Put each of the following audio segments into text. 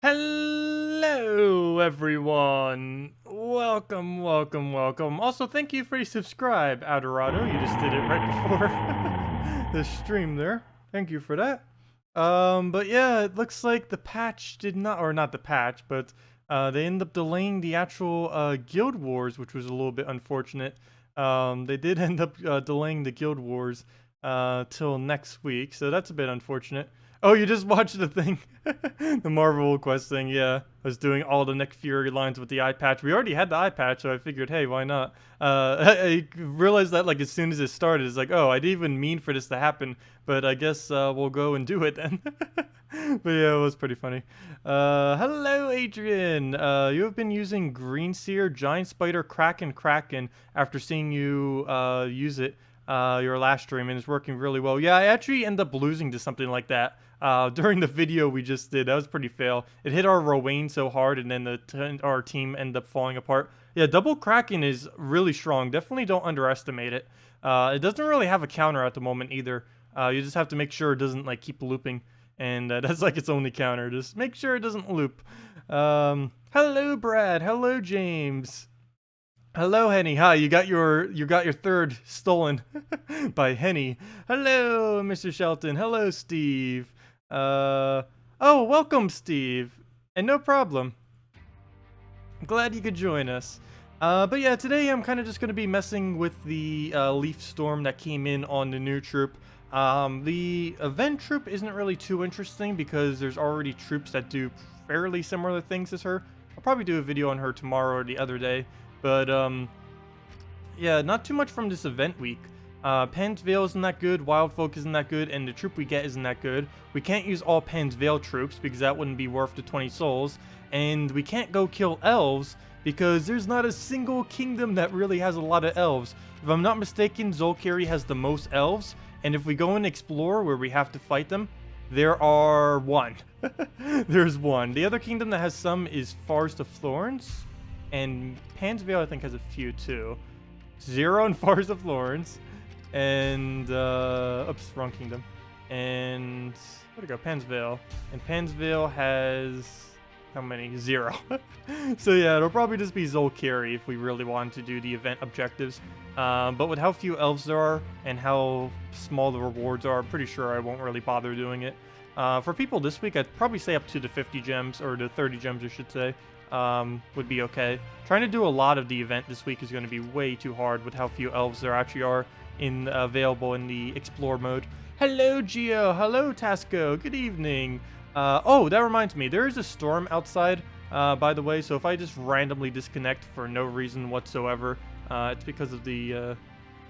Hello, everyone. Welcome, welcome, welcome. Also, thank you for your subscribe, Aurai. You just did it right before the stream there. Thank you for that. But yeah, it looks like the patch did not, or not the patch, but they ended up delaying the actual Guild Wars, which was a little bit unfortunate. They did end up delaying the Guild Wars till next week, so that's a bit unfortunate. Oh, you just watched the thing, the Marvel Quest thing. Yeah, I was doing all the Nick Fury lines with the eye patch. We already had the eye patch, so I figured, hey, why not? I realized that like as soon as it started, it's like, oh, I didn't even mean for this to happen, but I guess we'll go and do it then. But yeah, it was pretty funny. Hello, Adrian. You have been using Green Seer, Giant Spider, Kraken after seeing you use it your last stream, and it's working really well. Yeah, I actually end up losing to something like that during the video we just did. That was pretty fail. It hit our Rowan so hard, and then our team ended up falling apart. Yeah, double Kraken is really strong. Definitely don't underestimate it. It doesn't really have a counter at the moment either. You just have to make sure it doesn't like keep looping, and that's like its only counter. Just make sure it doesn't loop. Hello, Brad. Hello, James. Hello, Henny. Hi, you got your third stolen by Henny. Hello, Mr. Shelton. Hello, Steve. Oh, welcome, Steve. And no problem. Glad you could join us. But yeah, today I'm kind of just going to be messing with the Leafstorm that came in on the new troop. The event troop isn't really too interesting because there's already troops that do fairly similar things as her. I'll probably do a video on her tomorrow or the other day. But, yeah, not too much from this event week. Pan's Veil isn't that good, Wild Folk isn't that good, and the troop we get isn't that good. We can't use all Pan's Veil troops because that wouldn't be worth the 20 souls. And we can't go kill elves because there's not a single kingdom that really has a lot of elves. If I'm not mistaken, Zolkiri has the most elves, and if we go and explore where we have to fight them, there are one. There's one. The other kingdom that has some is Forest of Thorns. And Pan's Veil, I think, has a few, too. 0 in Forest of Thorns. And, oops, wrong kingdom. And, where'd it go? Pan's Veil. And Pan's Veil has, how many? 0. So, yeah, it'll probably just be Zolkiri if we really want to do the event objectives. But with how few elves there are, and how small the rewards are, I'm pretty sure I won't really bother doing it. For people this week, I'd probably say up to the 50 gems, or the 30 gems, I should say. Would be okay. Trying to do a lot of the event this week is going to be way too hard with how few elves there actually are available in the explore mode. Hello, Geo. Hello, Tasco. Good evening. Oh, that reminds me. There is a storm outside, by the way, so if I just randomly disconnect for no reason whatsoever, it's because of the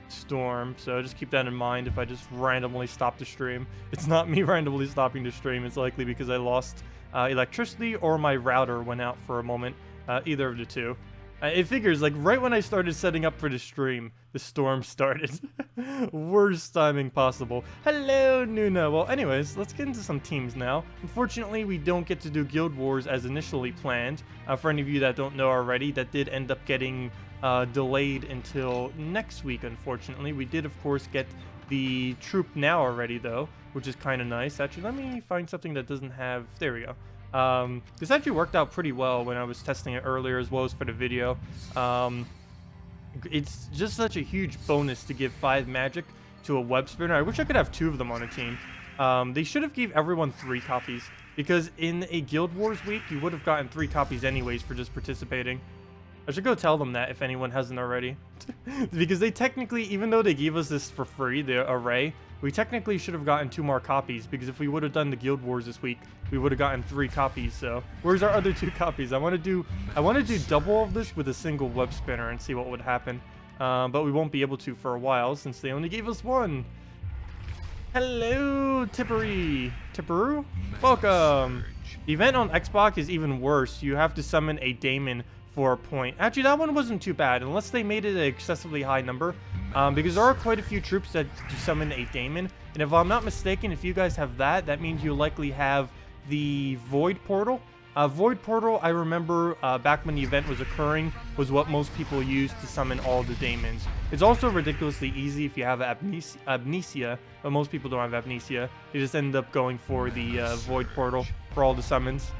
storm, so just keep that in mind. If I just randomly stop the stream, it's not me randomly stopping the stream. It's likely because I lost electricity or my router went out for a moment, either of the two. It figures, like, right when I started setting up for the stream, the storm started. Worst timing possible. Hello, Nuna. Well, anyways, let's get into some teams now. Unfortunately, we don't get to do Guild Wars as initially planned. For any of you that don't know already, that did end up getting delayed until next week, unfortunately. We did, of course, get the troop now already, though, which is kind of nice. Actually, let me find something that doesn't have... There we go. This actually worked out pretty well when I was testing it earlier, as well as for the video. It's just such a huge bonus to give 5 magic to a web spinner. I wish I could have 2 of them on a team. They should have gave everyone 3 copies, because in a Guild Wars week, you would have gotten 3 copies anyways for just participating. I should go tell them that if anyone hasn't already. Because they technically, even though they gave us this for free, the array, we technically should have gotten 2 more copies, because if we would have done the Guild Wars this week, we would have gotten 3 copies. So where's our other 2 copies? I want to do double of this with a single web spinner and see what would happen. But we won't be able to for a while since they only gave us 1. Hello, Tipperoo. Welcome. The event on Xbox is even worse. You have to summon a daemon for a point. Actually, that one wasn't too bad, unless they made it an excessively high number. Because there are quite a few troops that do summon a daemon. And if I'm not mistaken, if you guys have that, that means you likely have the Void Portal. Void Portal, I remember back when the event was occurring, was what most people used to summon all the daemons. It's also ridiculously easy if you have Amnesia, but most people don't have Amnesia. They just end up going for the Void Portal for all the summons.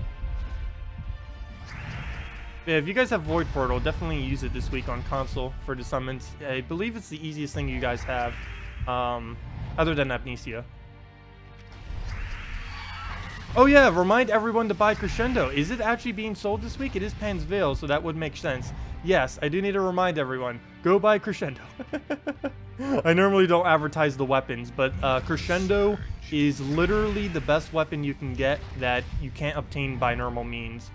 Yeah, if you guys have Void Portal, definitely use it this week on console for the summons. I believe it's the easiest thing you guys have, other than Amnesia. Oh yeah, remind everyone to buy Crescendo. Is it actually being sold this week? It is Pan's Veil, so that would make sense. Yes, I do need to remind everyone. Go buy Crescendo. I normally don't advertise the weapons, but Crescendo is literally the best weapon you can get that you can't obtain by normal means.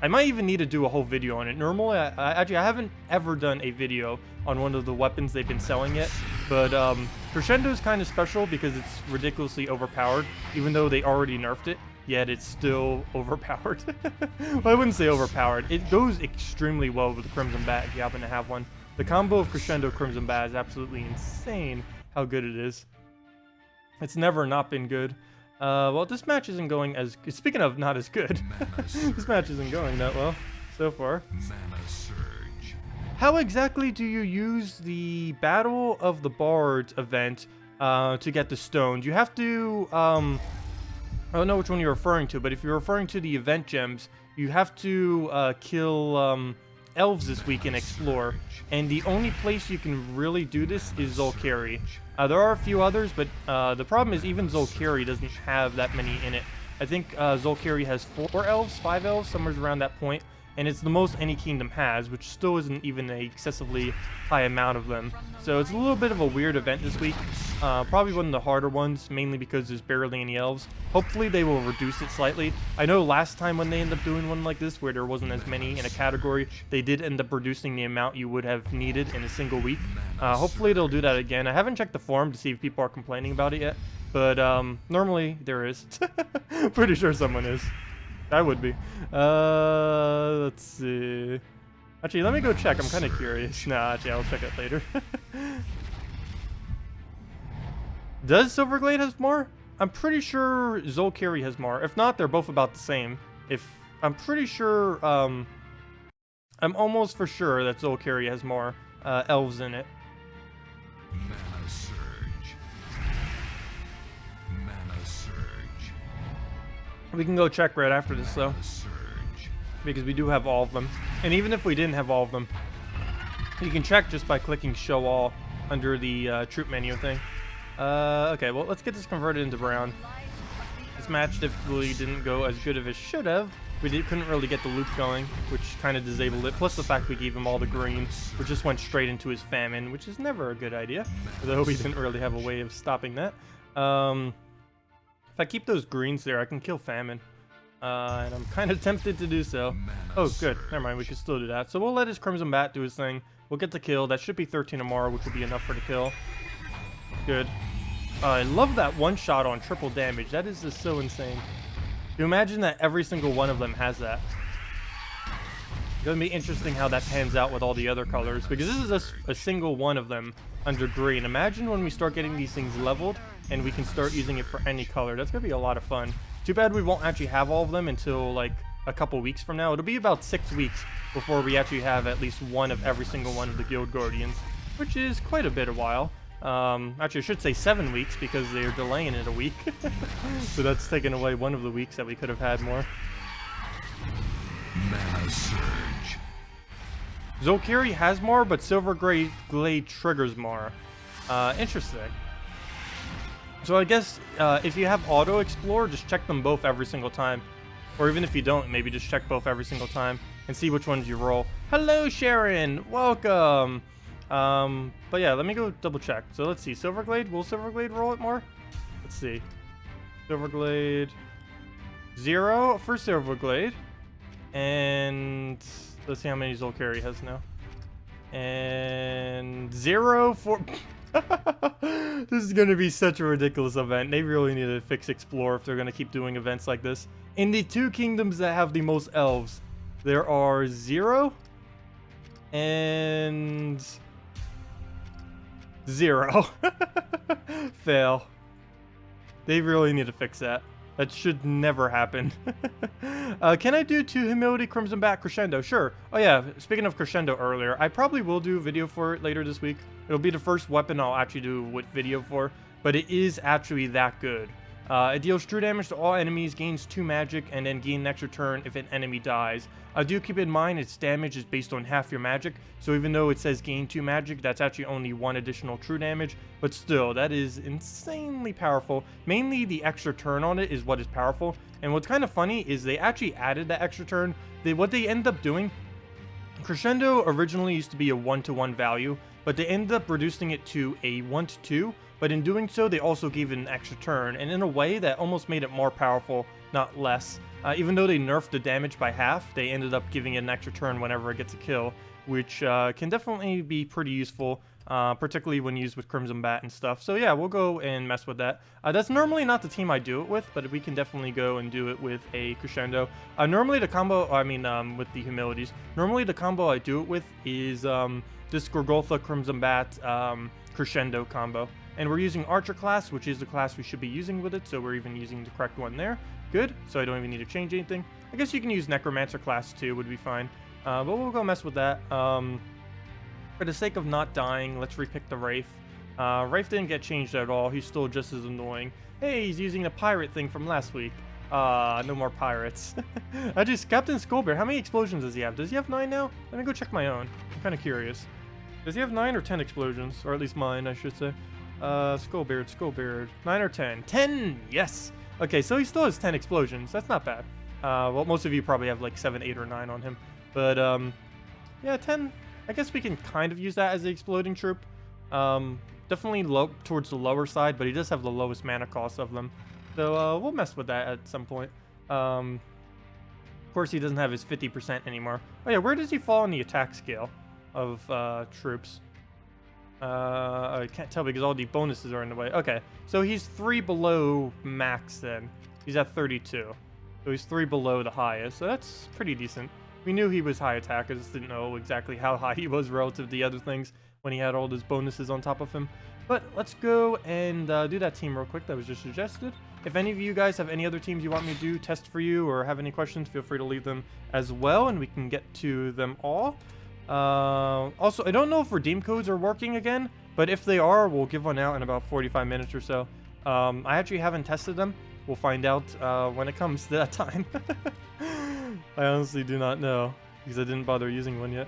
I might even need to do a whole video on it. Normally, I haven't ever done a video on one of the weapons they've been selling yet, but Crescendo is kind of special because it's ridiculously overpowered, even though they already nerfed it, yet it's still overpowered. Well, I wouldn't say overpowered. It goes extremely well with the Crimson Bat if you happen to have one. The combo of Crescendo Crimson Bat is absolutely insane how good it is. It's never not been good. Well, this match isn't going as... Speaking of not as good, this match isn't going that well so far. How exactly do you use the Battle of the Bards event to get the stones? You have to... I don't know which one you're referring to, but if you're referring to the event gems, you have to kill elves this week and explore. And the only place you can really do this is Zolkari. There are a few others, but the problem is even Zolkari doesn't have that many in it. I think Zolkari has 5 elves, somewhere around that point. And it's the most any kingdom has, which still isn't even an excessively high amount of them. So it's a little bit of a weird event this week. Probably one of the harder ones, mainly because there's barely any elves. Hopefully they will reduce it slightly. I know last time when they ended up doing one like this, where there wasn't as many in a category, they did end up reducing the amount you would have needed in a single week. Hopefully they'll do that again. I haven't checked the forum to see if people are complaining about it yet, but normally there is. Pretty sure someone is. I would be. Let's see. Actually, let me go check. I'm kind of curious. Nah, actually, I'll check it later. Does Silverglade has more? I'm pretty sure Zolkari has more. If not, they're both about the same. I'm pretty sure, I'm almost for sure that Zolkari has more elves in it. Mana Surge. Mana Surge. We can go check right after this, though, because we do have all of them. And even if we didn't have all of them, you can check just by clicking Show All under the troop menu thing. Okay, well, let's get this converted into brown. This match definitely didn't go as good as it should have. Couldn't really get the loop going, which kind of disabled it. Plus the fact we gave him all the green, which just went straight into his famine, which is never a good idea. Though we didn't really have a way of stopping that. If I keep those greens there, I can kill famine. And I'm kind of tempted to do so. Oh, good. Never mind, we can still do that. So we'll let his Crimson Bat do his thing. We'll get the kill. That should be 13 tomorrow, which will be enough for the kill. Good. I love that one shot on triple damage. That is just so insane. You imagine that every single one of them has that. It's going to be interesting how that pans out with all the other colors, because this is just a single one of them under green. Imagine when we start getting these things leveled and we can start using it for any color. That's going to be a lot of fun. Too bad we won't actually have all of them until like a couple weeks from now. It'll be about 6 weeks before we actually have at least one of every single one of the Guild Guardians, which is quite a bit of while. Actually, I should say 7 weeks because they're delaying it a week. So that's taking away one of the weeks that we could have had more. Mana Surge. Zolkari has more, but Silverglade triggers more. Interesting. So I guess if you have Auto Explore, just check them both every single time. Or even if you don't, maybe just check both every single time and see which ones you roll. Hello, Sharon! Welcome! But yeah, let me go double check. So let's see, Silverglade, will Silverglade roll it more? Let's see. Silverglade 0 for Silverglade. And let's see how many Zolkari has now. And 0 for... This is gonna be such a ridiculous event. They really need to fix Explore if they're gonna keep doing events like this. In the 2 kingdoms that have the most elves, there are 0 and 0. Fail. They really need to fix that. That should never happen. Can I do 2 Humility Crimson Bat Crescendo? Sure. Oh yeah, speaking of Crescendo earlier, I probably will do a video for it later this week. It'll be the first weapon I'll actually do a video for, but it is actually that good. It deals true damage to all enemies, gains 2 magic, and then gain an extra turn if an enemy dies. Do keep in mind its damage is based on half your magic, so even though it says gain 2 magic, that's actually only 1 additional true damage, but still, that is insanely powerful. Mainly the extra turn on it is what is powerful, and what's kind of funny is they actually added that extra turn. What they ended up doing, Crescendo originally used to be a 1-to-1 value, but they ended up reducing it to a 1-to-2, but in doing so, they also gave it an extra turn, and in a way that almost made it more powerful, not less. Even though they nerfed the damage by half, they ended up giving it an extra turn whenever it gets a kill, which can definitely be pretty useful, particularly when used with Crimson Bat and stuff. So yeah, we'll go and mess with that. That's normally not the team I do it with, but we can definitely go and do it with a Crescendo. Normally the combo, with the Humilities, normally the combo I do it with is this Gorgoltha Crimson Bat Crescendo combo. And we're using Archer class, which is the class we should be using with it, so we're even using the correct one there. Good, so I don't even need to change anything. I guess you can use Necromancer class too, would be fine. But we'll go mess with that. For the sake of not dying, let's repick the Wraith. Wraith didn't get changed at all, he's still just as annoying. Hey, he's using the pirate thing from last week. No more pirates. Captain Skullbear, how many explosions does he have? Does he have 9 now? Let me go check my own. I'm kind of curious. Does he have 9 or 10 explosions? Or at least mine, I should say. Skullbeard. 9 or 10? 10! Yes! Okay, so he still has 10 explosions. That's not bad. Well, most of you probably have like 7, 8, or 9 on him. But, yeah, 10. I guess we can kind of use that as the exploding troop. Definitely low towards the lower side, but he does have the lowest mana cost of them. So, we'll mess with that at some point. Of course, he doesn't have his 50% anymore. Oh yeah, where does he fall on the attack scale of troops? I can't tell because all the bonuses are in the way. Okay, so he's 3 below max then. He's at 32. So he's 3 below the highest, so that's pretty decent. We knew he was high attack, I just didn't know exactly how high he was relative to the other things when he had all those bonuses on top of him. But let's go and do that team real quick that was just suggested. If any of you guys have any other teams you want me to do, test for you, or have any questions, feel free to leave them as well, and we can get to them all. Also, I don't know if redeem codes are working again, but if they are, we'll give one out in about 45 minutes or so. I actually haven't tested them. We'll find out when it comes to that time. I honestly do not know, because I didn't bother using one yet.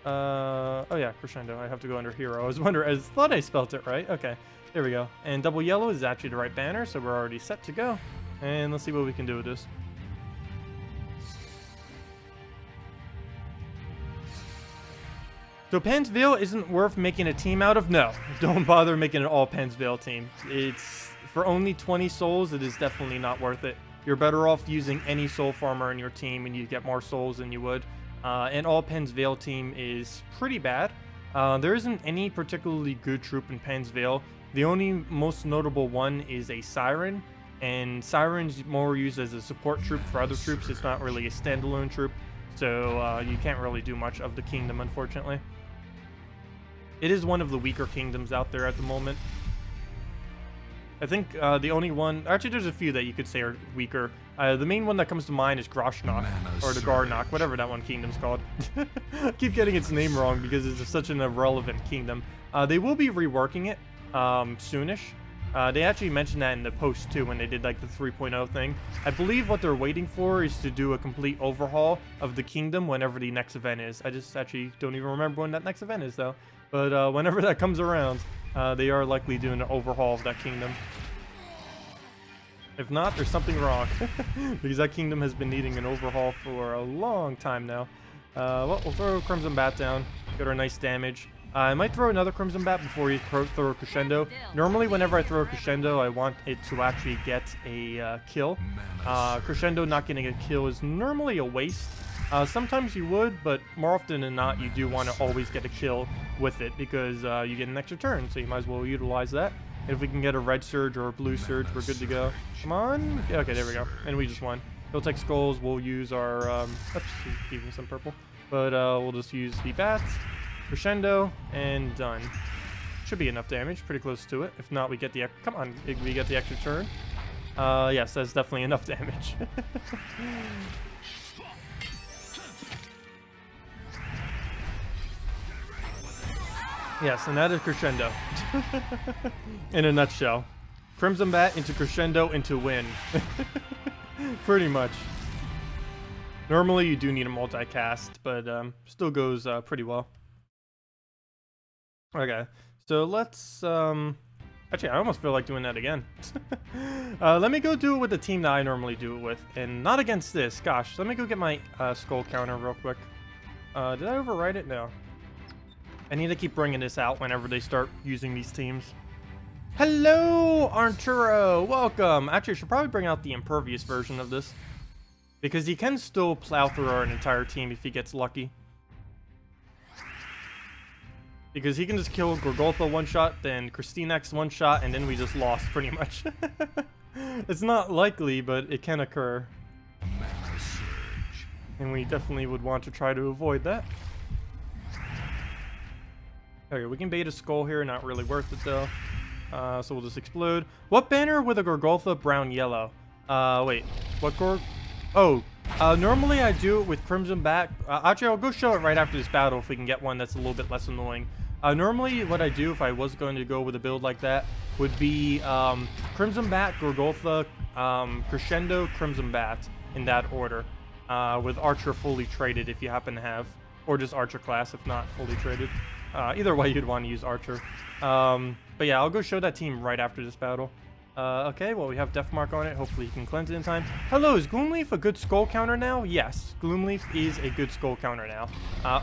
Oh yeah, Crescendo. I have to go under Hero. I thought I spelt it right. Okay, there we go. And double yellow is actually the right banner, so we're already set to go. And let's see what we can do with this. So Pansville isn't worth making a team out of? No, don't bother making an all Pansville team. It's for only 20 souls, it is definitely not worth it. You're better off using any soul farmer in your team and you get more souls than you would. An all Pansville team is pretty bad. There isn't any particularly good troop in Pansville. The only most notable one is a Siren, and Siren's more used as a support troop for other troops. It's not really a standalone troop, so you can't really do much of the kingdom, unfortunately. It is one of the weaker kingdoms out there at the moment. I think the only one... Actually, there's a few that you could say are weaker. The main one that comes to mind is Groshnok, or the Garnok, whatever that one kingdom's called. I keep getting its name wrong because it's such an irrelevant kingdom. They will be reworking it soonish. They actually mentioned that in the post too when they did like the 3.0 thing. I believe what they're waiting for is to do a complete overhaul of the kingdom whenever the next event is. I just actually don't even remember when that next event is though. But whenever that comes around, they are likely doing an overhaul of that kingdom. If not, there's something wrong. Because that kingdom has been needing an overhaul for a long time now. Well, we'll throw Crimson Bat down. Get our nice damage. I might throw another Crimson Bat before we throw a Crescendo. Normally, whenever I throw a Crescendo, I want it to actually get a kill. Crescendo not getting a kill is normally a waste. Sometimes you would, but more often than not, you do want to always get a kill with it because you get an extra turn, so you might as well utilize that. And if we can get a red surge or a blue surge, we're good to go. Come on. Yeah, okay, there we go. And we just won. He'll take skulls. We'll use our... oops, even some purple. But we'll just use the bats, Crescendo, and done. Should be enough damage. Pretty close to it. If not, we get the... Come on, we get the extra turn. Yes, that's definitely enough damage. Yes, and that is Crescendo. In a nutshell. Crimson Bat into Crescendo into win. Pretty much. Normally you do need a multicast, but still goes pretty well. Okay, so let's actually, I almost feel like doing that again. Let me go do it with the team that I normally do it with, and not against this. Gosh, let me go get my skull counter real quick. Did I overwrite it? No. I need to keep bringing this out whenever they start using these teams. Hello, Arturo! Welcome! Actually, I should probably bring out the impervious version of this, because he can still plow through our entire team if he gets lucky. Because he can just kill Gorgoltha one shot, then Christinex one shot, and then we just lost pretty much. It's not likely, but it can occur. And we definitely would want to try to avoid that. Okay, we can bait a skull here, not really worth it though. So we'll just explode. What banner with a Gorgoltha brown yellow? Wait, what normally I do it with Crimson Bat. Actually, I'll go show it right after this battle if we can get one that's a little bit less annoying. Normally what I do if I was going to go with a build like that would be Crimson Bat, Gorgoltha, Crescendo, Crimson Bat in that order. With Archer fully traded if you happen to have, or just Archer class if not fully traded. Either way you'd want to use Archer. But yeah, I'll go show that team right after this battle. Okay, well we have Death Mark on it. Hopefully he can cleanse it in time. Hello, is Gloomleaf a good skull counter now? Yes, Gloomleaf is a good skull counter now.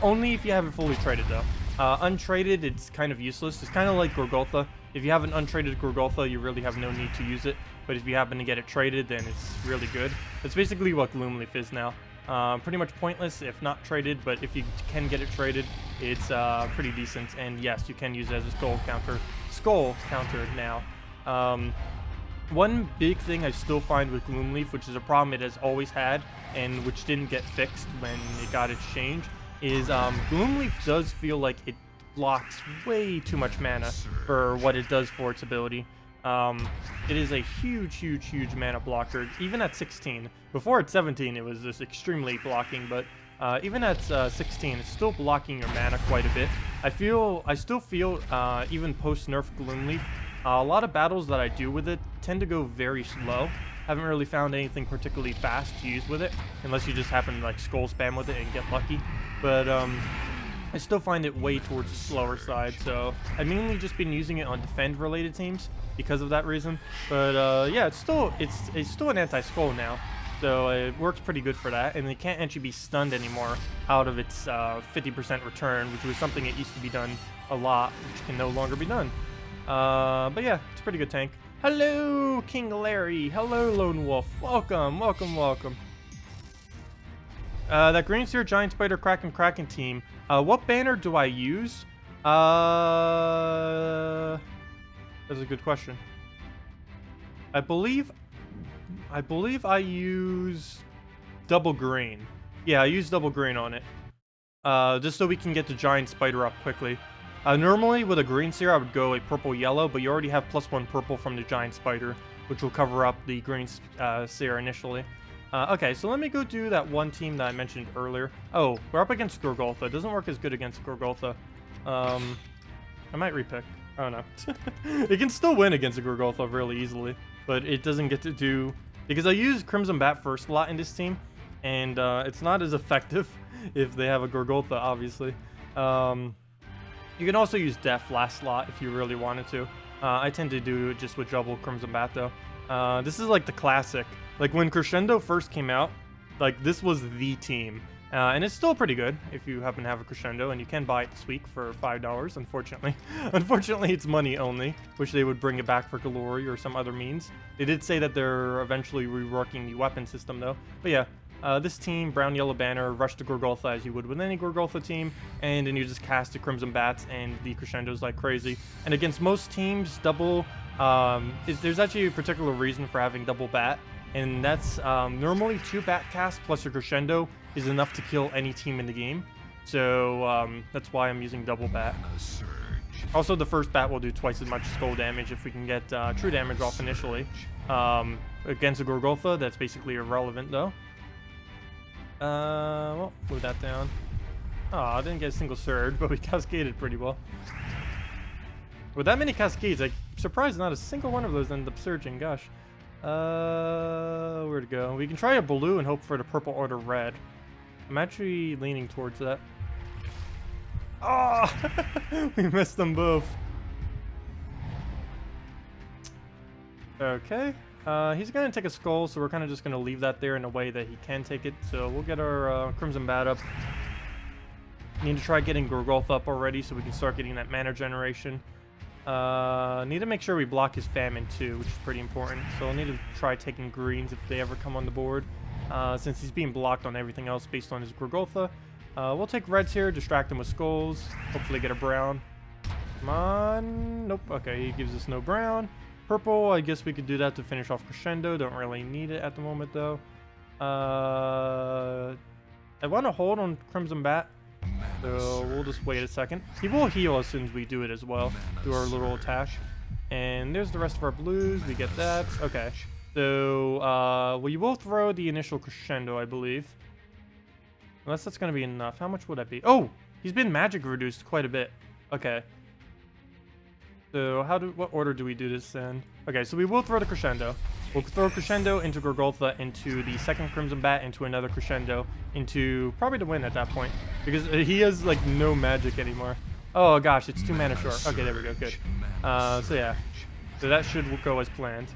Only if you have it fully traded though. Untraded, it's kind of useless. It's kind of like Gorgoltha. If you have an untraded Gorgoltha, you really have no need to use it. But if you happen to get it traded, then it's really good. It's basically what Gloomleaf is now. Pretty much pointless if not traded, but if you can get it traded, it's pretty decent. And yes, you can use it as a skull counter now. One big thing I still find with Gloomleaf, which is a problem it has always had, and which didn't get fixed when it got its change, is Gloomleaf does feel like it blocks way too much mana for what it does for its ability. It is a huge mana blocker, even at 16. Before at 17, it was just extremely blocking, but even at 16, it's still blocking your mana quite a bit. I still feel, even post-nerf Gloomleaf, a lot of battles that I do with it tend to go very slow. Haven't really found anything particularly fast to use with it, unless you just happen to like skull spam with it and get lucky. But I still find it way towards the slower side, so I've mainly just been using it on defend-related teams because of that reason. But yeah, it's still an anti-skull now, so it works pretty good for that, and it can't actually be stunned anymore out of its 50% return, which was something it used to be done a lot, which can no longer be done. But yeah, it's a pretty good tank. Hello, King Larry. Hello, Lone Wolf. Welcome. That Green Seer Giant Spider Kraken team. What banner do I use? That's a good question. I believe I use double green. Yeah, I use double green on it. Just so we can get the Giant Spider up quickly. Normally with a Green Seer I would go a purple-yellow, but you already have +1 purple from the Giant Spider, which will cover up the Green Seer initially. Okay, so let me go do that one team that I mentioned earlier. Oh, we're up against Gorgoltha. It doesn't work as good against Gorgoltha. I might repick. I don't know. It can still win against a Gorgoltha really easily, but it doesn't get to do... Because I use Crimson Bat first a lot in this team, and it's not as effective if they have a Gorgoltha, obviously. You can also use Death last slot if you really wanted to. I tend to do it just with double Crimson Bat though. This is like the classic. Like when Crescendo first came out, like this was the team. And it's still pretty good if you happen to have a Crescendo, and you can buy it this week for $5, unfortunately. Unfortunately, it's money only. Wish they would bring it back for Glory or some other means. They did say that they're eventually reworking the weapon system though. But yeah. This team, brown-yellow banner, rush to Gorgoltha as you would with any Gorgoltha team, and then you just cast the Crimson Bats and the Crescendos like crazy. And against most teams, double, there's actually a particular reason for having double Bat, and that's normally 2 Bat casts plus your Crescendo is enough to kill any team in the game. So that's why I'm using double Bat. Also, the first Bat will do twice as much skull damage if we can get true damage off initially. Against a Gorgoltha, that's basically irrelevant though. Well, move that down. Oh, I didn't get a single surge, but we cascaded pretty well. With that many cascades, surprised not a single one of those ended up surging. Gosh. Where to go? We can try a blue and hope for the purple or the red. I'm actually leaning towards that. Oh! We missed them both. Okay. He's going to take a skull, so we're kind of just going to leave that there in a way that he can take it. So we'll get our Crimson Bat up. Need to try getting Gorgolth up already so we can start getting that mana generation. Need to make sure we block his Famine too, which is pretty important. So we'll need to try taking greens if they ever come on the board. Since he's being blocked on everything else based on his Gorgoltha. We'll take reds here, distract him with skulls. Hopefully get a brown. Come on. Nope. Okay, he gives us no brown. Purple, I guess we could do that to finish off Crescendo. Don't really need it at the moment, though. I want to hold on Crimson Bat, so we'll just wait a second. He will heal as soon as we do it as well, do our little attack. And there's the rest of our blues. We get that. Okay. So, we will throw the initial Crescendo, I believe. Unless that's going to be enough. How much would that be? Oh! He's been magic reduced quite a bit. Okay. So what order do we do this in? Okay, so we will throw the Crescendo. We'll throw Crescendo into Gorgoltha, into the second Crimson Bat, into another Crescendo, into probably the win at that point. Because he has like no magic anymore. Oh gosh, it's 2 mana short. Okay, there we go, good. So yeah. So that should go as planned.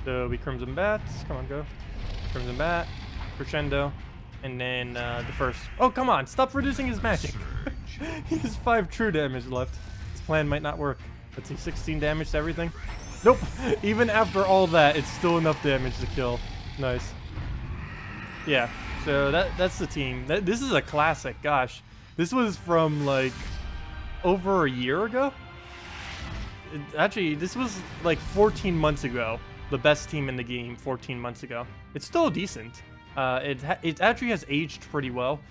So we Crimson Bat. Come on, go. Crimson Bat, Crescendo, and then the first. Oh, come on, stop reducing his magic. He has 5 true damage left. This plan might not work. Let's see, 16 damage to everything. Nope. Even after all that, it's still enough damage to kill. Nice. Yeah. So that's the team. This is a classic. Gosh, this was from like over a year ago. Actually, this was like 14 months ago. The best team in the game 14 months ago. It's still decent. It actually has aged pretty well.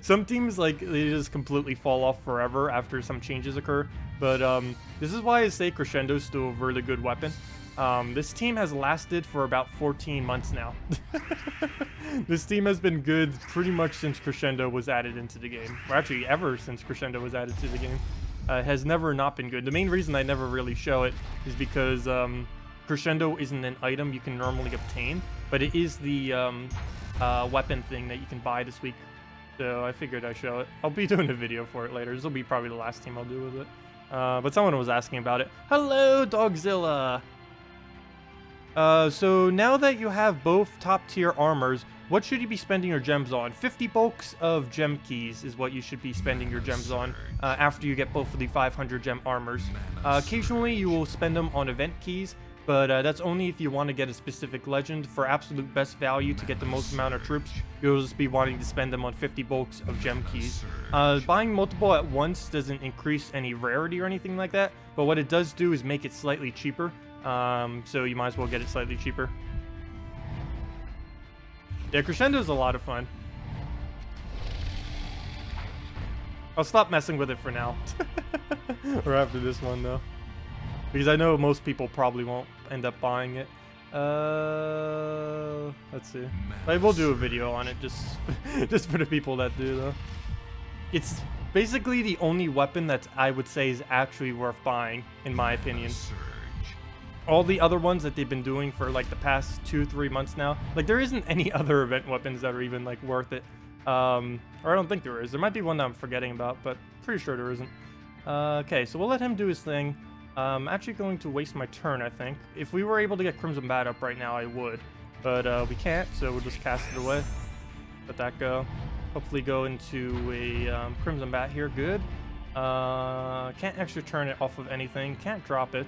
Some teams, like, they just completely fall off forever after some changes occur. But this is why I say Crescendo is still a really good weapon. This team has lasted for about 14 months now. This team has been good pretty much since Crescendo was added into the game. Or actually, ever since Crescendo was added to the game. It has never not been good. The main reason I never really show it is because Crescendo isn't an item you can normally obtain. But it is the weapon thing that you can buy this week. So I figured I'd show it. I'll be doing a video for it later. This will be probably the last team I'll do with it. But someone was asking about it. Hello, Dogzilla! So now that you have both top tier armors, what should you be spending your gems on? 50 bulks of gem keys is what you should be spending your gems on after you get both of the 500 gem armors. Occasionally you will spend them on event keys, but that's only if you want to get a specific legend. For absolute best value to get the most amount of troops, you'll just be wanting to spend them on 50 bulks of gem keys. Buying multiple at once doesn't increase any rarity or anything like that, but what it does do is make it slightly cheaper. So you might as well get it slightly cheaper. Yeah, Crescendo is a lot of fun. I'll stop messing with it for now. Or after this one, though. Because I know most people probably won't end up buying it. Let's see. I will do a video on it, just for the people that do, though. It's basically the only weapon that I would say is actually worth buying, in my opinion. All the other ones that they've been doing for like the past 2-3 months now, like there isn't any other event weapons that are even like worth it. Or I don't think there is. There might be one that I'm forgetting about, but pretty sure there isn't. Okay, so we'll let him do his thing. I'm actually going to waste my turn, I think. If we were able to get Crimson Bat up right now, I would. But we can't, so we'll just cast it away. Let that go. Hopefully go into a Crimson Bat here. Good. Can't actually turn it off of anything. Can't drop it.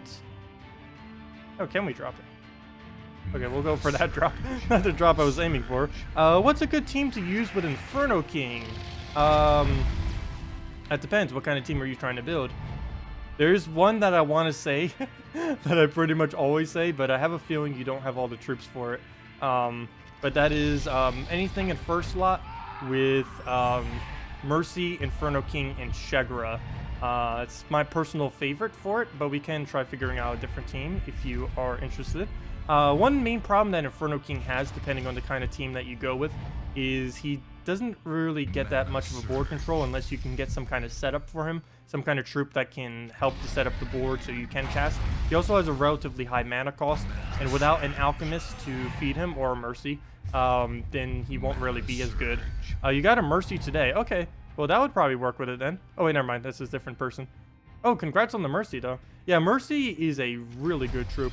Oh, can we drop it? Okay, we'll go for that drop. Not the drop I was aiming for. What's a good team to use with Inferno King? That depends. What kind of team are you trying to build? There's one that I want to say that I pretty much always say, but I have a feeling you don't have all the troops for it. But that is anything in first slot with Mercy, Inferno King, and Shegra. It's my personal favorite for it, but we can try figuring out a different team if you are interested. One main problem that Inferno King has, depending on the kind of team that you go with, is he doesn't really get that much of a board control unless you can get some kind of setup for him, some kind of troop that can help to set up the board so you can cast. He also has a relatively high mana cost, and without an alchemist to feed him or a mercy, then he won't really be as good. You got a mercy today. Okay, well that would probably work with it then. Oh wait, never mind, that's a different person. Oh, congrats on the mercy though. Yeah, mercy is a really good troop.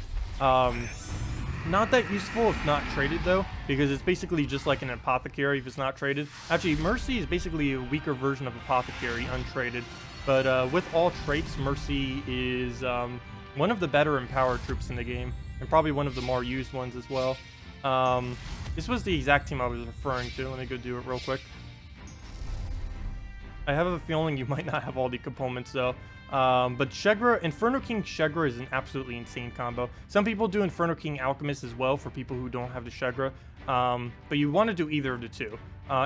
Not that useful if not traded though, because it's basically just like an apothecary if it's not traded. Actually, mercy is basically a weaker version of apothecary untraded, but with all traits, mercy is one of the better empowered troops in the game, and probably one of the more used ones as well. This was the exact team I was referring to. Let me go do it real quick. I have a feeling you might not have all the components though. But Shegra, Inferno King Shegra is an absolutely insane combo. Some people do Inferno King Alchemist as well for people who don't have the Shegra. But you want to do either of the two.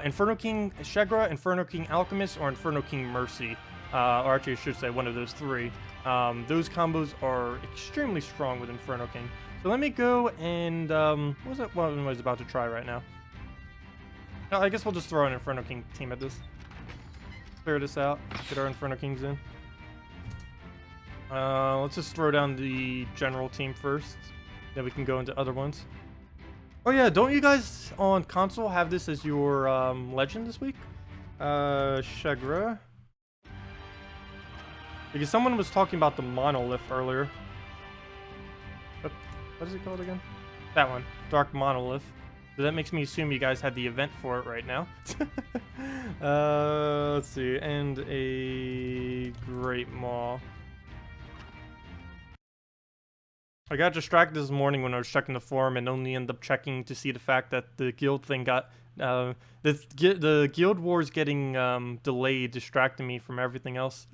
Inferno King Shegra, Inferno King Alchemist, or Inferno King Mercy. Or actually I should say one of those three. Those combos are extremely strong with Inferno King. So let me go and, what was it? What I was about to try right now? Oh, I guess we'll just throw an Inferno King team at this. Clear this out. Get our Inferno Kings in. Let's just throw down the general team first. Then we can go into other ones. Oh yeah, don't you guys on console have this as your legend this week? Shegra. Because someone was talking about the monolith earlier. What is it called again? That one. Dark Monolith. So that makes me assume you guys had the event for it right now. Let's see. And a Great Maw. I got distracted this morning when I was checking the forum and only ended up checking to see the fact that the guild thing got... the guild wars getting delayed distracted me from everything else.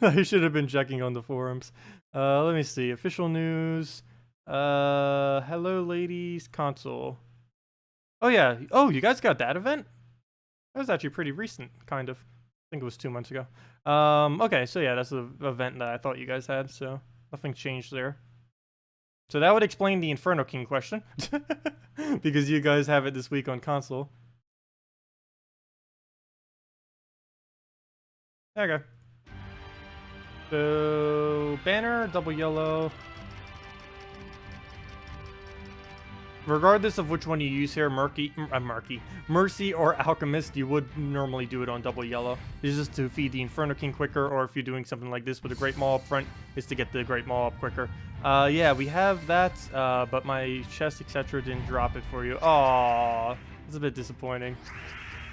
I should have been checking on the forums. Let me see. Official news. Hello ladies, console. Oh yeah. Oh, you guys got that event? That was actually pretty recent, kind of. I think it was 2 months ago. Okay, so yeah, that's the event that I thought you guys had, so nothing changed there. So that would explain the Inferno King question. Because you guys have it this week on console. Okay. So, banner, double yellow. Regardless of which one you use here, Mercy or Alchemist, you would normally do it on double yellow. It's just to feed the Inferno King quicker, or if you're doing something like this with a Great Maw up front, is to get the Great Maw up quicker. Yeah, we have that, but my chest, etc. didn't drop it for you. Aww, it's a bit disappointing.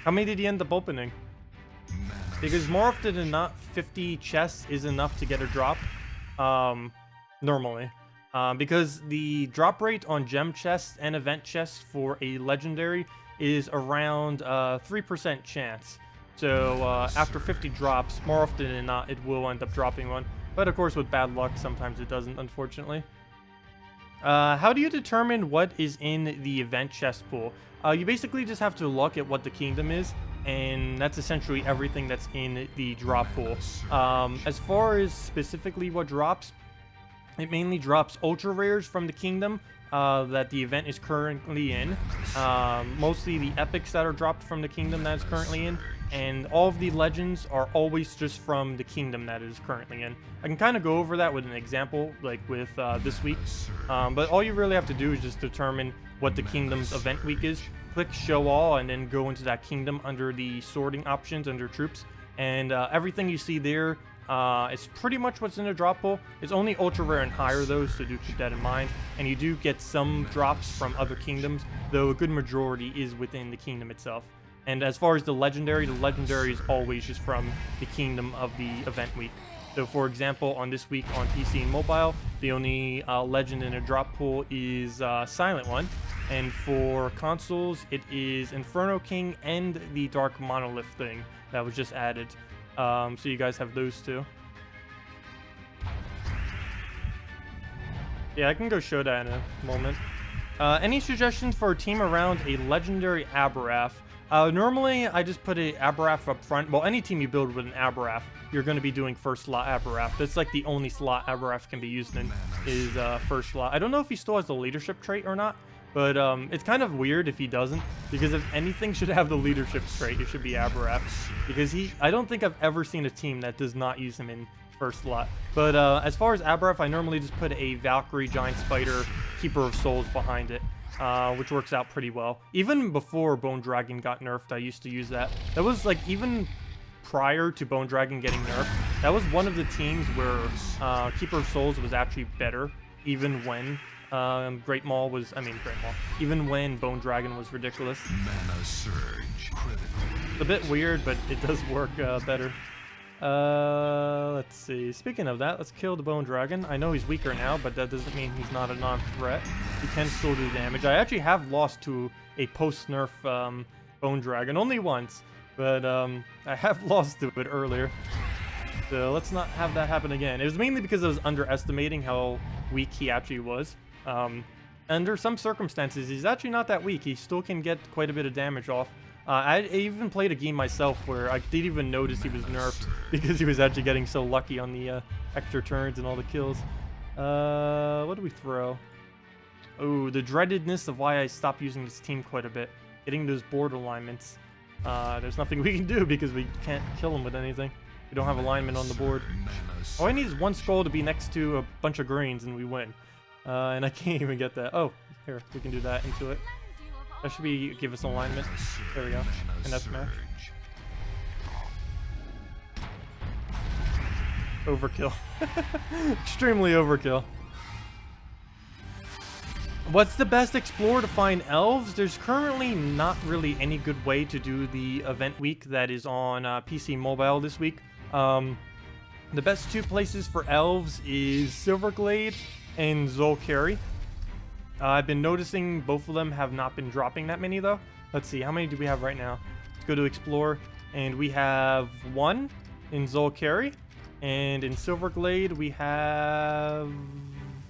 How many did you end up opening? Because more often than not, 50 chests is enough to get a drop, normally. Because the drop rate on gem chests and event chests for a legendary is around 3% chance. So after 50 drops, more often than not, it will end up dropping one. But of course, with bad luck, sometimes it doesn't, unfortunately. How do you determine what is in the event chest pool? You basically just have to look at what the kingdom is, and that's essentially everything that's in the drop pool. As far as specifically what drops, it mainly drops ultra rares from the kingdom that the event is currently in. Mostly the epics that are dropped from the kingdom that it's currently in. And all of the legends are always just from the kingdom that it is currently in. I can kind of go over that with an example, like with this week. But all you really have to do is just determine what the kingdom's event week is. Click show all and then go into that kingdom under the sorting options under troops. And everything you see there it's pretty much what's in the drop pool. It's only ultra rare and higher though, so do keep that in mind. And you do get some drops from other kingdoms, though a good majority is within the kingdom itself. And as far as the legendary is always just from the kingdom of the event week. So for example, on this week on PC and mobile, the only legend in a drop pool is Silent One. And for consoles, it is Inferno King and the Dark Monolith thing that was just added. So you guys have those two. Yeah, I can go show that in a moment. Any suggestions for a team around a legendary Aberrath? Normally, I just put a Aberrath up front. Well, any team you build with an Aberrath, you're going to be doing first slot Aberrath. That's like the only slot Aberrath can be used in, is first slot. I don't know if he still has the leadership trait or not, But it's kind of weird if he doesn't, because if anything should have the leadership trait, it should be Aberaf. Because I don't think I've ever seen a team that does not use him in first slot. But as far as Aberaf, I normally just put a Valkyrie, Giant Spider, Keeper of Souls behind it, which works out pretty well. Even before Bone Dragon got nerfed, I used to use that. That was like, even prior to Bone Dragon getting nerfed, that was one of the teams where Keeper of Souls was actually better, even when Great Maul was, even when Bone Dragon was ridiculous. Mana surge. Critical. It's a bit weird, but it does work better. Let's see. Speaking of that, let's kill the Bone Dragon. I know he's weaker now, but that doesn't mean he's not a non-threat. He can still do damage. I actually have lost to a post-nerf Bone Dragon, only once, but I have lost to it earlier. So let's not have that happen again. It was mainly because I was underestimating how weak he actually was. Under some circumstances, he's actually not that weak. He still can get quite a bit of damage off. I even played a game myself where I didn't even notice he was nerfed because he was actually getting so lucky on the extra turns and all the kills. What do we throw? Oh, the dreadedness of why I stopped using this team quite a bit. Getting those board alignments. There's nothing we can do because we can't kill him with anything. We don't have alignment on the board. All I need is one skull to be next to a bunch of greens and we win. And I can't even get that. Oh, here, we can do that into it. That should be give us alignment. There we go. And that's match. Overkill. Extremely overkill. What's the best explorer to find elves? There's currently not really any good way to do the event week that is on PC Mobile this week. The best two places for elves is Silverglade and Zolkari. I've been noticing both of them have not been dropping that many though. Let's see, how many do we have right now? Let's go to Explore, and we have 1 in Zolkari, and in Silverglade we have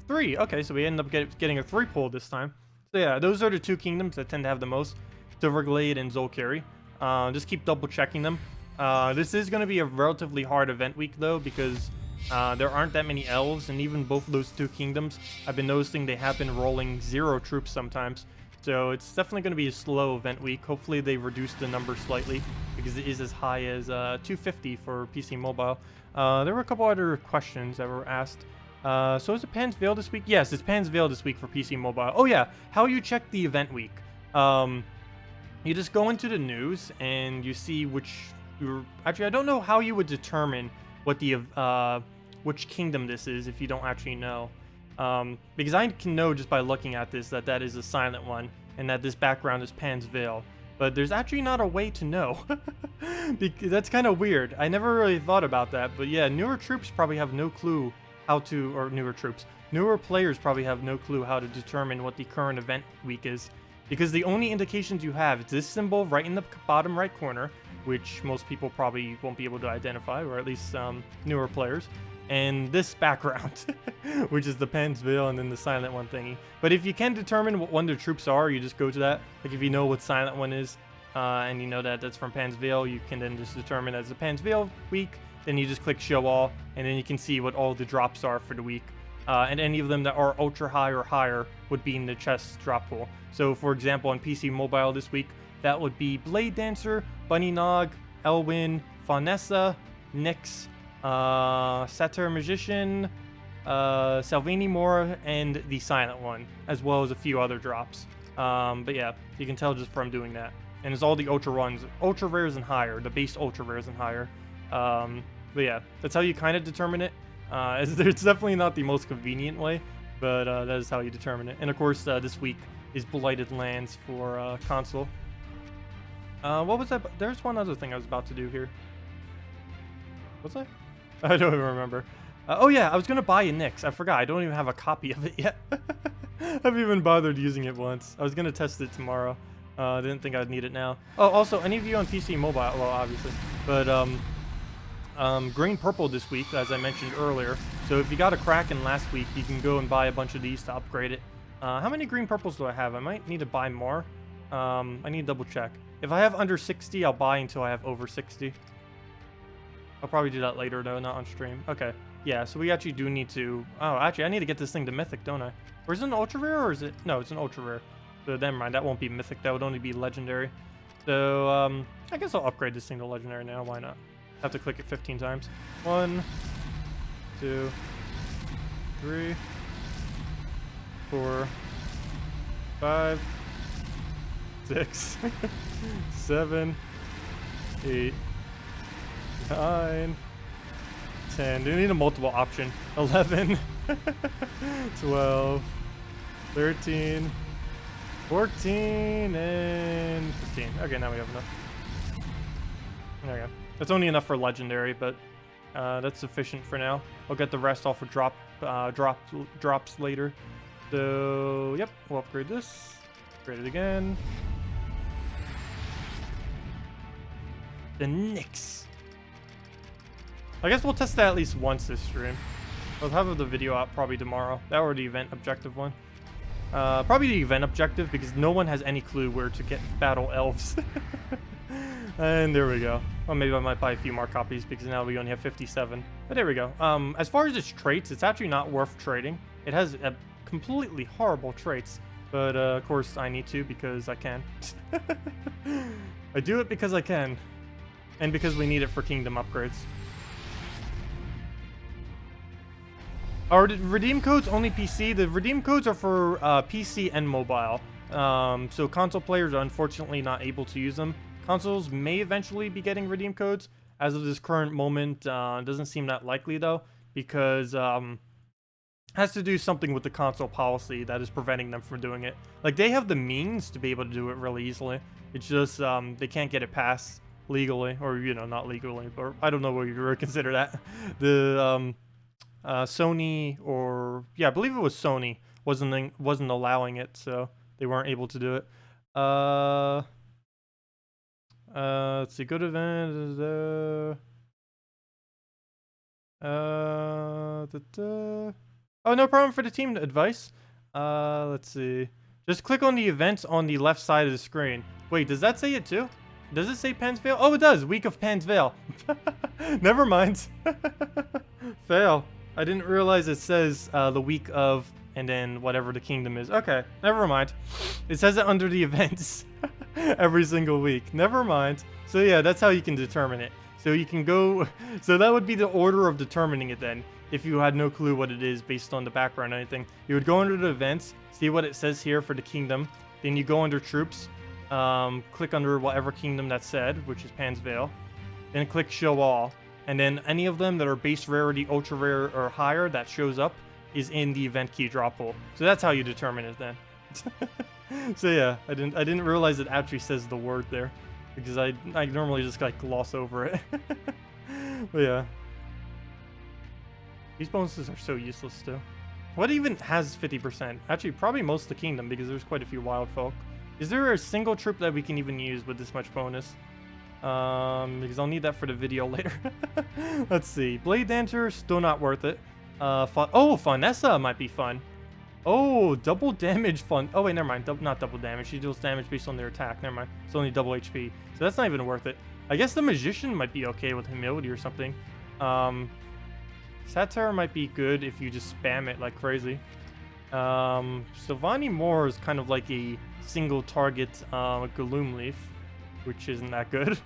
3. Okay, so we end up getting a 3 pull this time. So yeah, those are the 2 kingdoms that tend to have the most, Silverglade and Zolkari. Just keep double checking them. This is going to be a relatively hard event week though, because there aren't that many elves, and even both of those 2 kingdoms, I've been noticing they have been rolling 0 troops sometimes. So it's definitely going to be a slow event week. Hopefully they reduce the number slightly, because it is as high as 250 for PC Mobile. There were a couple other questions that were asked. So is it Pan's Veil this week? Yes, it's Pan's Veil this week for PC Mobile. Oh yeah, how you check the event week. You just go into the news and you see which... Actually, I don't know how you would determine what the which kingdom this is if you don't actually know. Because I can know just by looking at this that is a silent one, and that this background is Pan's Veil. But there's actually not a way to know. That's kind of weird. I never really thought about that. But yeah, newer troops probably have no clue how to, or newer players probably have no clue how to determine what the current event week is. Because the only indications you have is this symbol right in the bottom right corner, which most people probably won't be able to identify, or at least newer players, and this background, which is the Pan's Veil and then the silent one thingy. But if you can determine what one of the troops are, you just go to that. Like if you know what silent one is, and you know that that's from Pan's Veil, you can then just determine as a Pan's Veil week, then you just click Show All, and then you can see what all the drops are for the week. And any of them that are ultra high or higher would be in the chest drop pool. So for example, on PC Mobile this week, that would be Blade Dancer, Bunny Nog, Elwyn, Faunessa, Nyx, Satyr Magician, Salvini Mora, and the Silent One, as well as a few other drops. But yeah, you can tell just from doing that. And it's all the ultra runs, ultra rares and higher, the base ultra rares and higher. But yeah, that's how you kind of determine it. It's definitely not the most convenient way, but that is how you determine it. And of course, this week is Blighted Lands for console. What was that? There's one other thing I was about to do here. What's that? I don't even remember. Oh yeah, I was gonna buy a Nyx. I forgot. I don't even have a copy of it yet. I haven't even bothered using it once. I was gonna test it tomorrow. I didn't think I'd need it now. Oh, also, any of you on PC Mobile, well, obviously, but green purple this week, as I mentioned earlier. So if you got a Kraken last week, you can go and buy a bunch of these to upgrade it. How many green purples do I have? I might need to buy more. I need to double check. If I have under 60, I'll buy until I have over 60. I'll probably do that later though, not on stream. Okay. Yeah, so we actually do need to... Oh, actually, I need to get this thing to Mythic, don't I? Or is it an Ultra Rare, or is it... No, it's an Ultra Rare. So never mind, that won't be mythic, that would only be legendary. So I guess I'll upgrade this thing to legendary now, why not? Have to click it 15 times. 1, 2, 3, 4, 5, 6, 7, 8, 9, 10. Do need a multiple option. 11, 12, 13, 14, and 15. Okay, now we have enough. There we go. That's only enough for legendary, but that's sufficient for now. I'll get the rest off for drops later. So, yep, we'll upgrade this. Upgrade it again. The Nyx. I guess we'll test that at least once this stream. I'll have the video out probably tomorrow. That or the event objective one. Probably the event objective because no one has any clue where to get battle elves. And there we go. Well, maybe I might buy a few more copies because now we only have 57. But there we go. As far as its traits, it's actually not worth trading. It has completely horrible traits. But of course I need to because I can. I do it because I can. And because we need it for kingdom upgrades. Are the redeem codes only PC? The redeem codes are for PC and mobile. So console players are unfortunately not able to use them. Consoles may eventually be getting redeem codes. As of this current moment, doesn't seem that likely though, because has to do something with the console policy that is preventing them from doing it. Like they have the means to be able to do it really easily. It's just they can't get it passed legally, or you know, not legally, or I don't know what you would consider that. The Sony, or yeah, I believe it was Sony, wasn't allowing it, so they weren't able to do it. Let's see, good event. Oh, no problem for the team advice. Let's see. Just click on the events on the left side of the screen. Wait, does that say it too? Does it say Pan's Veil? Oh, it does. Week of Pan's Veil. Never mind. Fail. I didn't realize it says the week of and then whatever the kingdom is. Okay, never mind. It says it under the events every single week. Never mind. So yeah, that's how you can determine it. So you can go, so that would be the order of determining it then. If you had no clue what it is based on the background or anything. You would go under the events, see what it says here for the kingdom. Then you go under troops, click under whatever kingdom that said, which is Pan's Veil. Then click show all. And then any of them that are base rarity, ultra rare, or higher that shows up is in the event key drop pool. So that's how you determine it then. So yeah, I didn't realize it actually says the word there, because I normally just like gloss over it. But yeah, these bonuses are so useless too. What even has 50%? Actually, probably most of the kingdom, because there's quite a few wild folk. Is there a single troop that we can even use with this much bonus? Because I'll need that for the video later. Let's see. Blade Dancer, still not worth it. Fanessa might be fun. Oh, double damage fun. Oh, wait, never mind. Not double damage. She deals damage based on their attack. Never mind. It's only double HP. So that's not even worth it. I guess the Magician might be okay with humility or something. Satire might be good if you just spam it like crazy. Sylvani Moore is kind of like a single target Gloom Leaf, which isn't that good.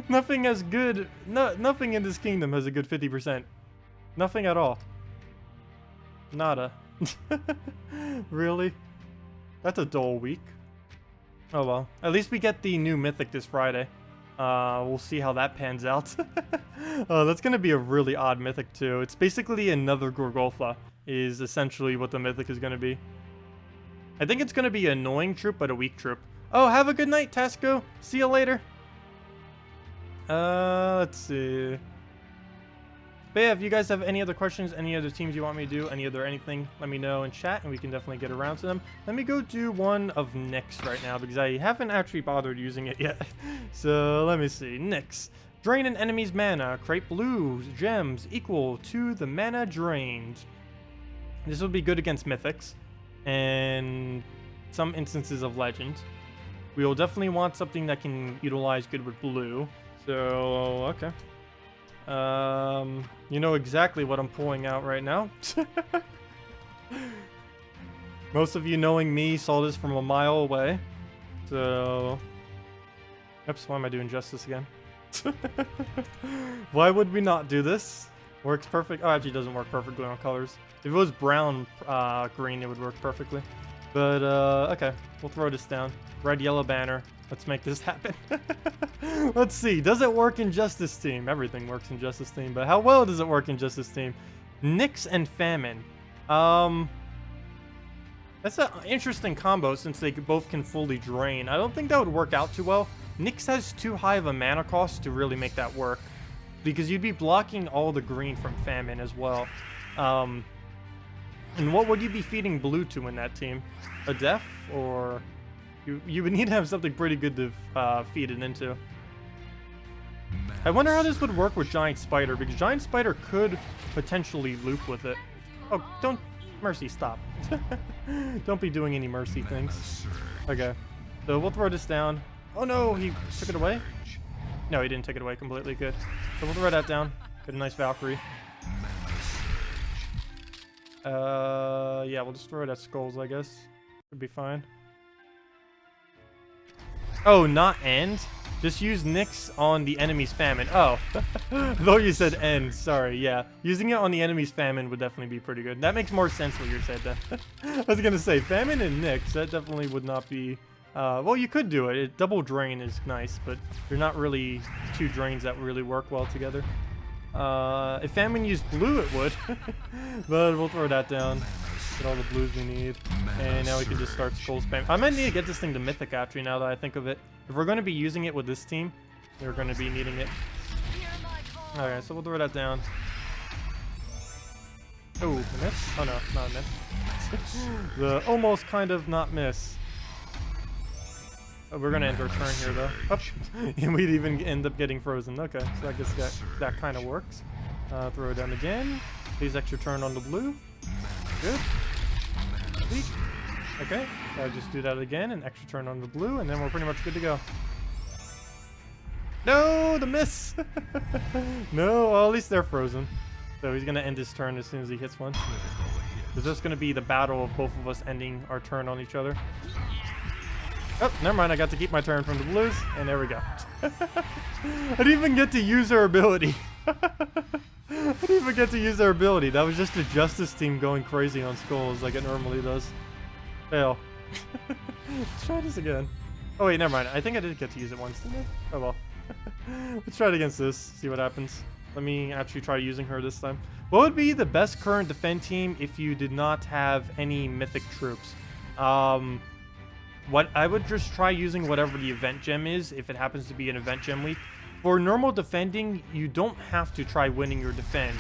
Nothing as good. Nothing in this kingdom has a good 50%. Nothing at all. Nada. Really? That's a dull week. Oh well. At least we get the new mythic this Friday. We'll see how that pans out. That's gonna be a really odd mythic too. It's basically another Gorgolfa, is essentially what the mythic is gonna be. I think it's gonna be an annoying troop, but a weak troop. Oh, have a good night, Tasco. See you later. Let's see. But yeah, if you guys have any other questions, any other teams you want me to do, any other anything, let me know in chat, and we can definitely get around to them. Let me go do one of Nyx right now, because I haven't actually bothered using it yet. So, let me see. Nyx. Drain an enemy's mana. Create blue gems equal to the mana drained. This will be good against mythics, and some instances of legend. We will definitely want something that can utilize good with blue. So, okay. You know exactly what I'm pulling out right now. Most of you knowing me saw this from a mile away. So... Oops, why am I doing justice again? Why would we not do this? Works perfect. Oh, actually, it doesn't work perfectly on colors. If it was brown, green, it would work perfectly. But, okay. We'll throw this down. Red, yellow banner. Let's make this happen. Let's see. Does it work in Justice Team? Everything works in Justice Team, but how well does it work in Justice Team? Nyx and Famine. That's an interesting combo since they both can fully drain. I don't think that would work out too well. Nyx has too high of a mana cost to really make that work, because you'd be blocking all the green from Famine as well. And what would you be feeding blue to in that team? A Def? Or... You would need to have something pretty good to feed it into. I wonder how this would work with Giant Spider, because Giant Spider could potentially loop with it. Oh, don't... Mercy, stop. Don't be doing any Mercy things. Okay. So we'll throw this down. Oh no, he took it away? No, he didn't take it away completely. Good. So we'll throw that down. Get a nice Valkyrie. Yeah, we'll just throw it at skulls, I guess. Should be fine. Oh, not end? Just use Nyx on the enemy's Famine. Oh, I thought you said end. Sorry, yeah. Using it on the enemy's Famine would definitely be pretty good. That makes more sense what you said then. I was gonna say, Famine and Nyx, that definitely would not be... well, you could do it. Double drain is nice, but they're not really two drains that really work well together. If Famine used blue, it would. But we'll throw that down. Get all the blues we need. And now we can just start skull spam. I might need to get this thing to Mythic, actually, now that I think of it. If we're going to be using it with this team, we're going to be needing it. Alright, so we'll throw that down. Oh, a miss? Oh no, not a miss. The almost kind of not miss. Oh, we're going to end our turn here, though. Oh, and we'd even end up getting frozen. Okay, so I guess that kind of works. Throw it down again. Please extra turn on the blue. Good. Sweet. Okay, so I just do that again, and extra turn on the blue, and then we're pretty much good to go. No, the miss! No, well, at least they're frozen. So he's going to end his turn as soon as he hits one. Is this going to be the battle of both of us ending our turn on each other? Oh, never mind, I got to keep my turn from the blues, and there we go. I didn't even get to use her ability. I didn't even get to use their ability. That was just a Justice team going crazy on skulls like it normally does. Fail. Let's try this again. Oh wait, never mind. I think I did get to use it once, didn't I? Oh well. Let's try it against this, see what happens. Let me actually try using her this time. What would be the best current defend team if you did not have any mythic troops? What I would just try using whatever the event gem is, if it happens to be an event gem week. For normal defending, you don't have to try winning your defend.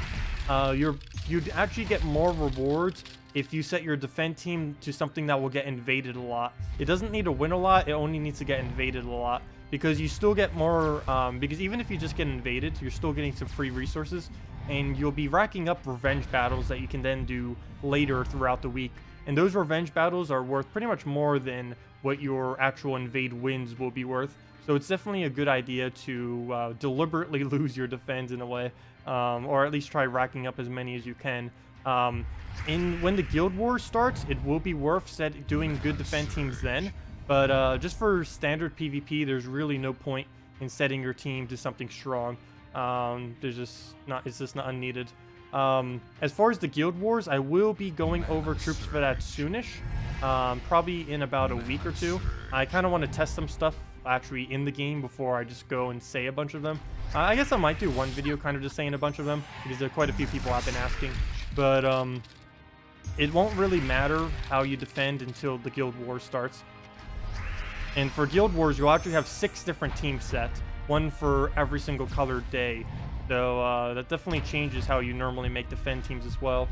You'd actually get more rewards if you set your defend team to something that will get invaded a lot. It doesn't need to win a lot, it only needs to get invaded a lot. Because you still get more, because even if you just get invaded, you're still getting some free resources. And you'll be racking up revenge battles that you can then do later throughout the week. And those revenge battles are worth pretty much more than what your actual invade wins will be worth. So it's definitely a good idea to deliberately lose your defense in a way, or at least try racking up as many as you can. When the Guild War starts, it will be worth doing good defense teams then, but just for standard PvP, there's really no point in setting your team to something strong. It's just not unneeded. As far as the Guild Wars, I will be going over troops for that soonish, probably in about a week or two. I kind of want to test some stuff actually in the game before I just go and say a bunch of them. I guess I might do one video kind of just saying a bunch of them, because there are quite a few people have been asking, but it won't really matter how you defend until the Guild Wars starts. And for Guild Wars, you'll actually have 6 different teams set, one for every single colored day. So that definitely changes how you normally make defend teams as well.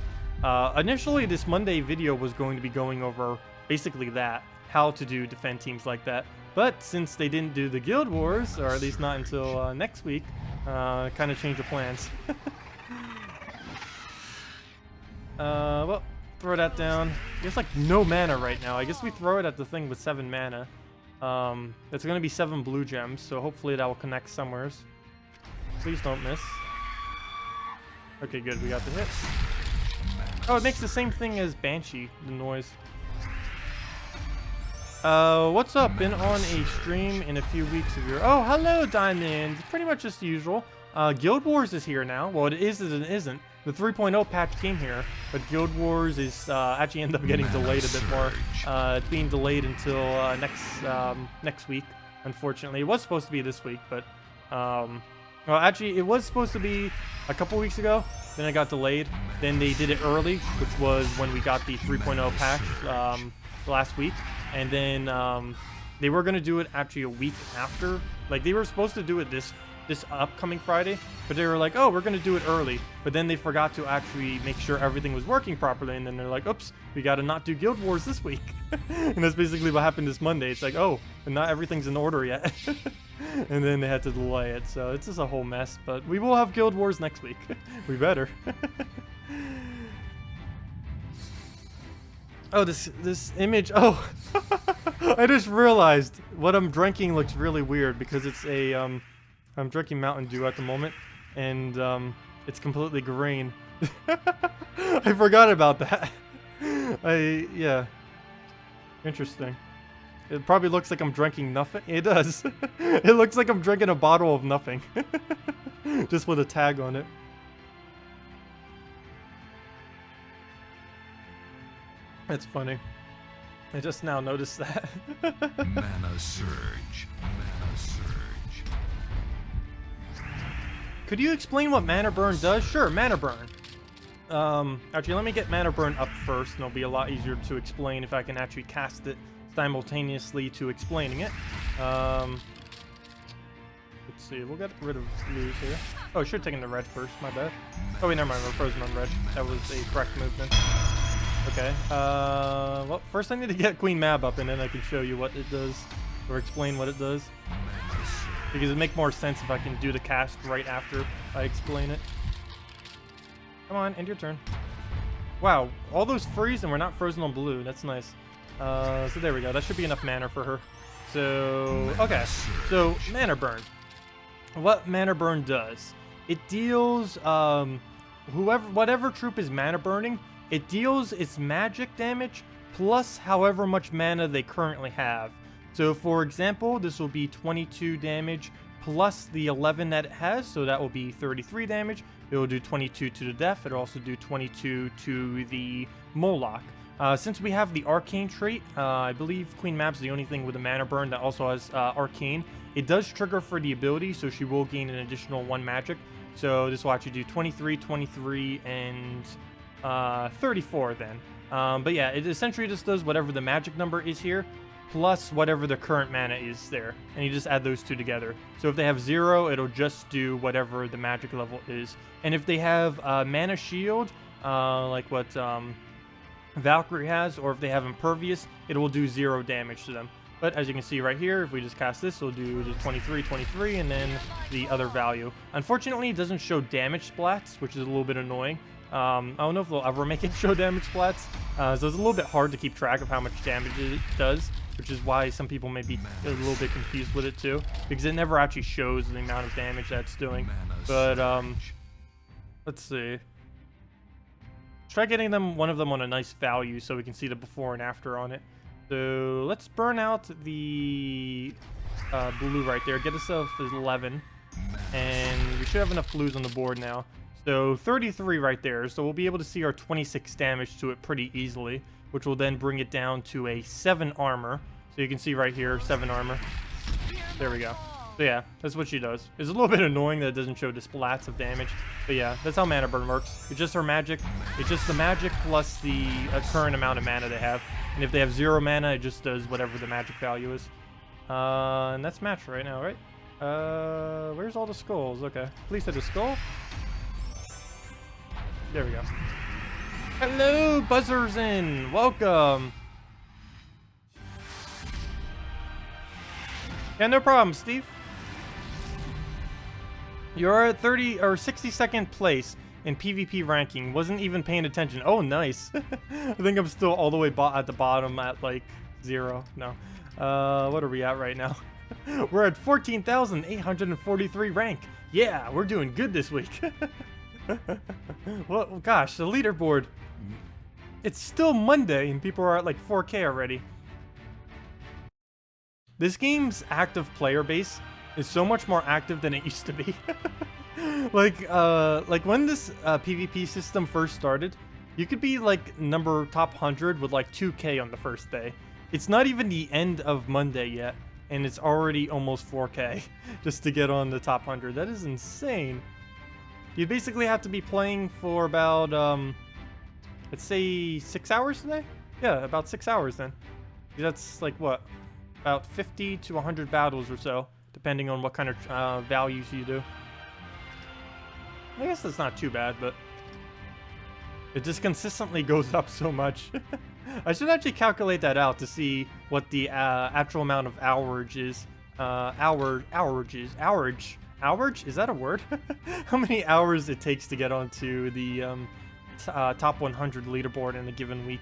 Initially, this Monday video was going to be going over basically that, how to do defend teams like that. But since they didn't do the Guild Wars, or at least not until next week, kind of changed the plans. Well, throw that down. There's like no mana right now. I guess we throw it at the thing with 7 mana. It's going to be 7 blue gems, so hopefully that will connect somewheres. Please don't miss. Okay, good. We got the hit. Oh, it makes the same thing as Banshee, the noise. What's up? Been on a stream in a few weeks of your... Oh, hello, Diamond. Pretty much just the usual. Guild Wars is here now. Well, it is and it isn't. The 3.0 patch came here, but Guild Wars is actually ended up getting delayed a bit more. It's being delayed until next week, unfortunately. It was supposed to be this week, but... well, actually, it was supposed to be a couple weeks ago. Then it got delayed. Then they did it early, which was when we got the 3.0 patch last week. And then they were going to do it actually a week after. Like, they were supposed to do it this upcoming Friday, but they were like, oh, we're going to do it early. But then they forgot to actually make sure everything was working properly. And then they're like, oops, we got to not do Guild Wars this week. And that's basically what happened this Monday. It's like, oh, but not everything's in order yet. And then they had to delay it. So it's just a whole mess. But we will have Guild Wars next week. We better. Oh, this image. Oh, I just realized what I'm drinking looks really weird because it's a I'm drinking Mountain Dew at the moment, and it's completely green. I forgot about that. Yeah. Interesting. It probably looks like I'm drinking nothing. It does. It looks like I'm drinking a bottle of nothing. Just with a tag on it. That's funny. I just now noticed that. Mana surge. Mana surge. Could you explain what Mana Burn does? Sure, Mana Burn. Actually, let me get Mana Burn up first, and it'll be a lot easier to explain if I can actually cast it simultaneously to explaining it. Let's see, we'll get rid of blues here. Oh, I should have taken the red first, my bad. Oh wait, never mind, we're frozen on red. That was a correct movement. Okay, well, first I need to get Queen Mab up, and then I can show you what it does, or explain what it does. Because it'd make more sense if I can do the cast right after I explain it. Come on, end your turn. Wow, all those freeze and we're not frozen on blue. That's nice. So there we go. That should be enough mana for her. So, okay. So, Mana Burn. What Mana Burn does, it deals, whatever troop is mana burning, it deals its magic damage plus however much mana they currently have. So for example, this will be 22 damage plus the 11 that it has, so that will be 33 damage. It will do 22 to the death. It'll also do 22 to the Moloch. Since we have the Arcane trait, I believe Queen Mab's the only thing with a Mana Burn that also has Arcane. It does trigger for the ability, so she will gain an additional 1 magic. So this will actually do 23, 23, and 34 then. But yeah, it essentially just does whatever the magic number is here, plus whatever the current mana is there, and you just add those two together. So if they have 0, it'll just do whatever the magic level is. And if they have mana shield, like what Valkyrie has, or if they have impervious, it will do 0 damage to them. But as you can see right here, if we just cast this, it'll do the 23, 23, and then the other value. Unfortunately, it doesn't show damage splats, which is a little bit annoying. I don't know if they'll ever make it show damage splats, so it's a little bit hard to keep track of how much damage it does, which is why some people may be a little bit confused with it too, because it never actually shows the amount of damage that's doing. But let's see. Try getting one of them on a nice value so we can see the before and after on it. So let's burn out the blue right there. Get ourselves 11, and we should have enough blues on the board now. So 33 right there, so we'll be able to see our 26 damage to it pretty easily, which will then bring it down to a 7 armor. So you can see right here, 7 armor. There we go. So yeah, that's what she does. It's a little bit annoying that it doesn't show the splats of damage, but yeah, that's how Mana Burn works. It's just her magic. It's just the magic plus the current amount of mana they have. And if they have 0 mana, it just does whatever the magic value is. And that's match right now, right? Where's all the skulls? Okay, please hit a skull. There we go. Hello, buzzers in. Welcome. Yeah, no problem, Steve. You're at 30 or 62nd place in PvP ranking. Wasn't even paying attention. Oh, nice. I think I'm still all the way at the bottom at like 0. No. What are we at right now? We're at 14,843 rank. Yeah, we're doing good this week. Well, gosh, the leaderboard. It's still Monday and people are at like 4K already. This game's active player base is so much more active than it used to be. like when this PvP system first started, you could be like top 100 with like 2K on the first day. It's not even the end of Monday yet, and it's already almost 4K just to get on the top 100. That is insane. You basically have to be playing for about, let's say 6 hours today? Yeah, about 6 hours then. That's like what? About 50 to 100 battles or so, depending on what kind of values you do. I guess that's not too bad, but it just consistently goes up so much. I should actually calculate that out to see what the actual amount of hourage is. Hourage? Is that a word? How many hours it takes to get onto the top 100 leaderboard in a given week.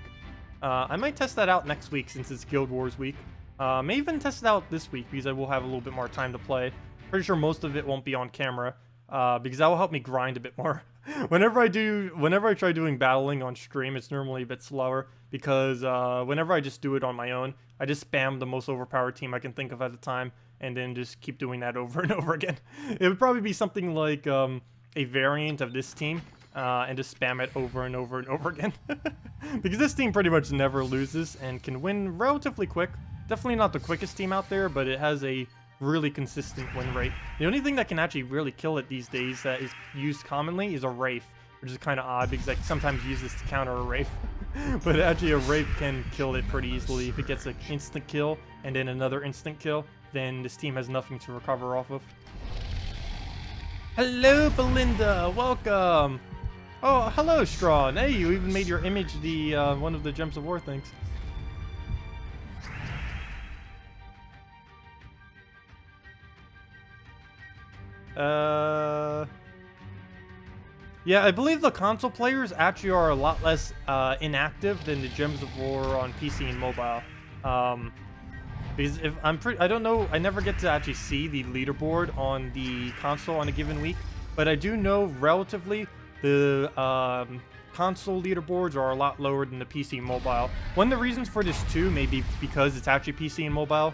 I might test that out next week since it's Guild Wars week. May even test it out this week because I will have a little bit more time to play. Pretty sure most of it won't be on camera because that will help me grind a bit more. Whenever I try doing battling on stream, it's normally a bit slower because whenever I just do it on my own, I just spam the most overpowered team I can think of at the time and then just keep doing that over and over again. It would probably be something like a variant of this team and just spam it over and over and over again. Because this team pretty much never loses and can win relatively quick. Definitely not the quickest team out there, but it has a really consistent win rate. The only thing that can actually really kill it these days that is used commonly is a Wraith, which is kind of odd because I sometimes use this to counter a Wraith. But actually a Wraith can kill it pretty easily. If it gets an instant kill and then another instant kill, then this team has nothing to recover off of. Hello, Belinda! Welcome! Oh, hello, Strawn! Hey, you even made your image the one of the Gems of War things. Yeah, I believe the console players actually are a lot less inactive than the Gems of War on PC and mobile. Because if I don't know, I never get to actually see the leaderboard on the console on a given week, but I do know relatively the console leaderboards are a lot lower than the PC and mobile. One of the reasons for this too may be because it's actually PC and mobile.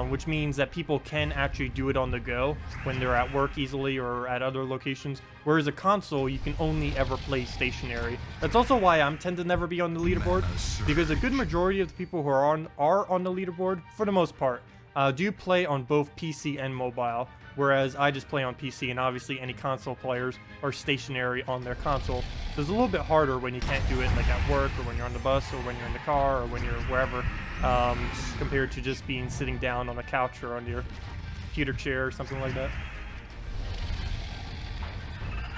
Which means that people can actually do it on the go when they're at work easily or at other locations. Whereas a console, you can only ever play stationary. That's also why I tend to never be on the leaderboard, because a good majority of the people who are on the leaderboard, for the most part, do play on both PC and mobile. Whereas I just play on PC, and obviously any console players are stationary on their console. So it's a little bit harder when you can't do it like at work, or when you're on the bus, or when you're in the car, or when you're wherever, compared to just being sitting down on a couch or on your computer chair or something like that.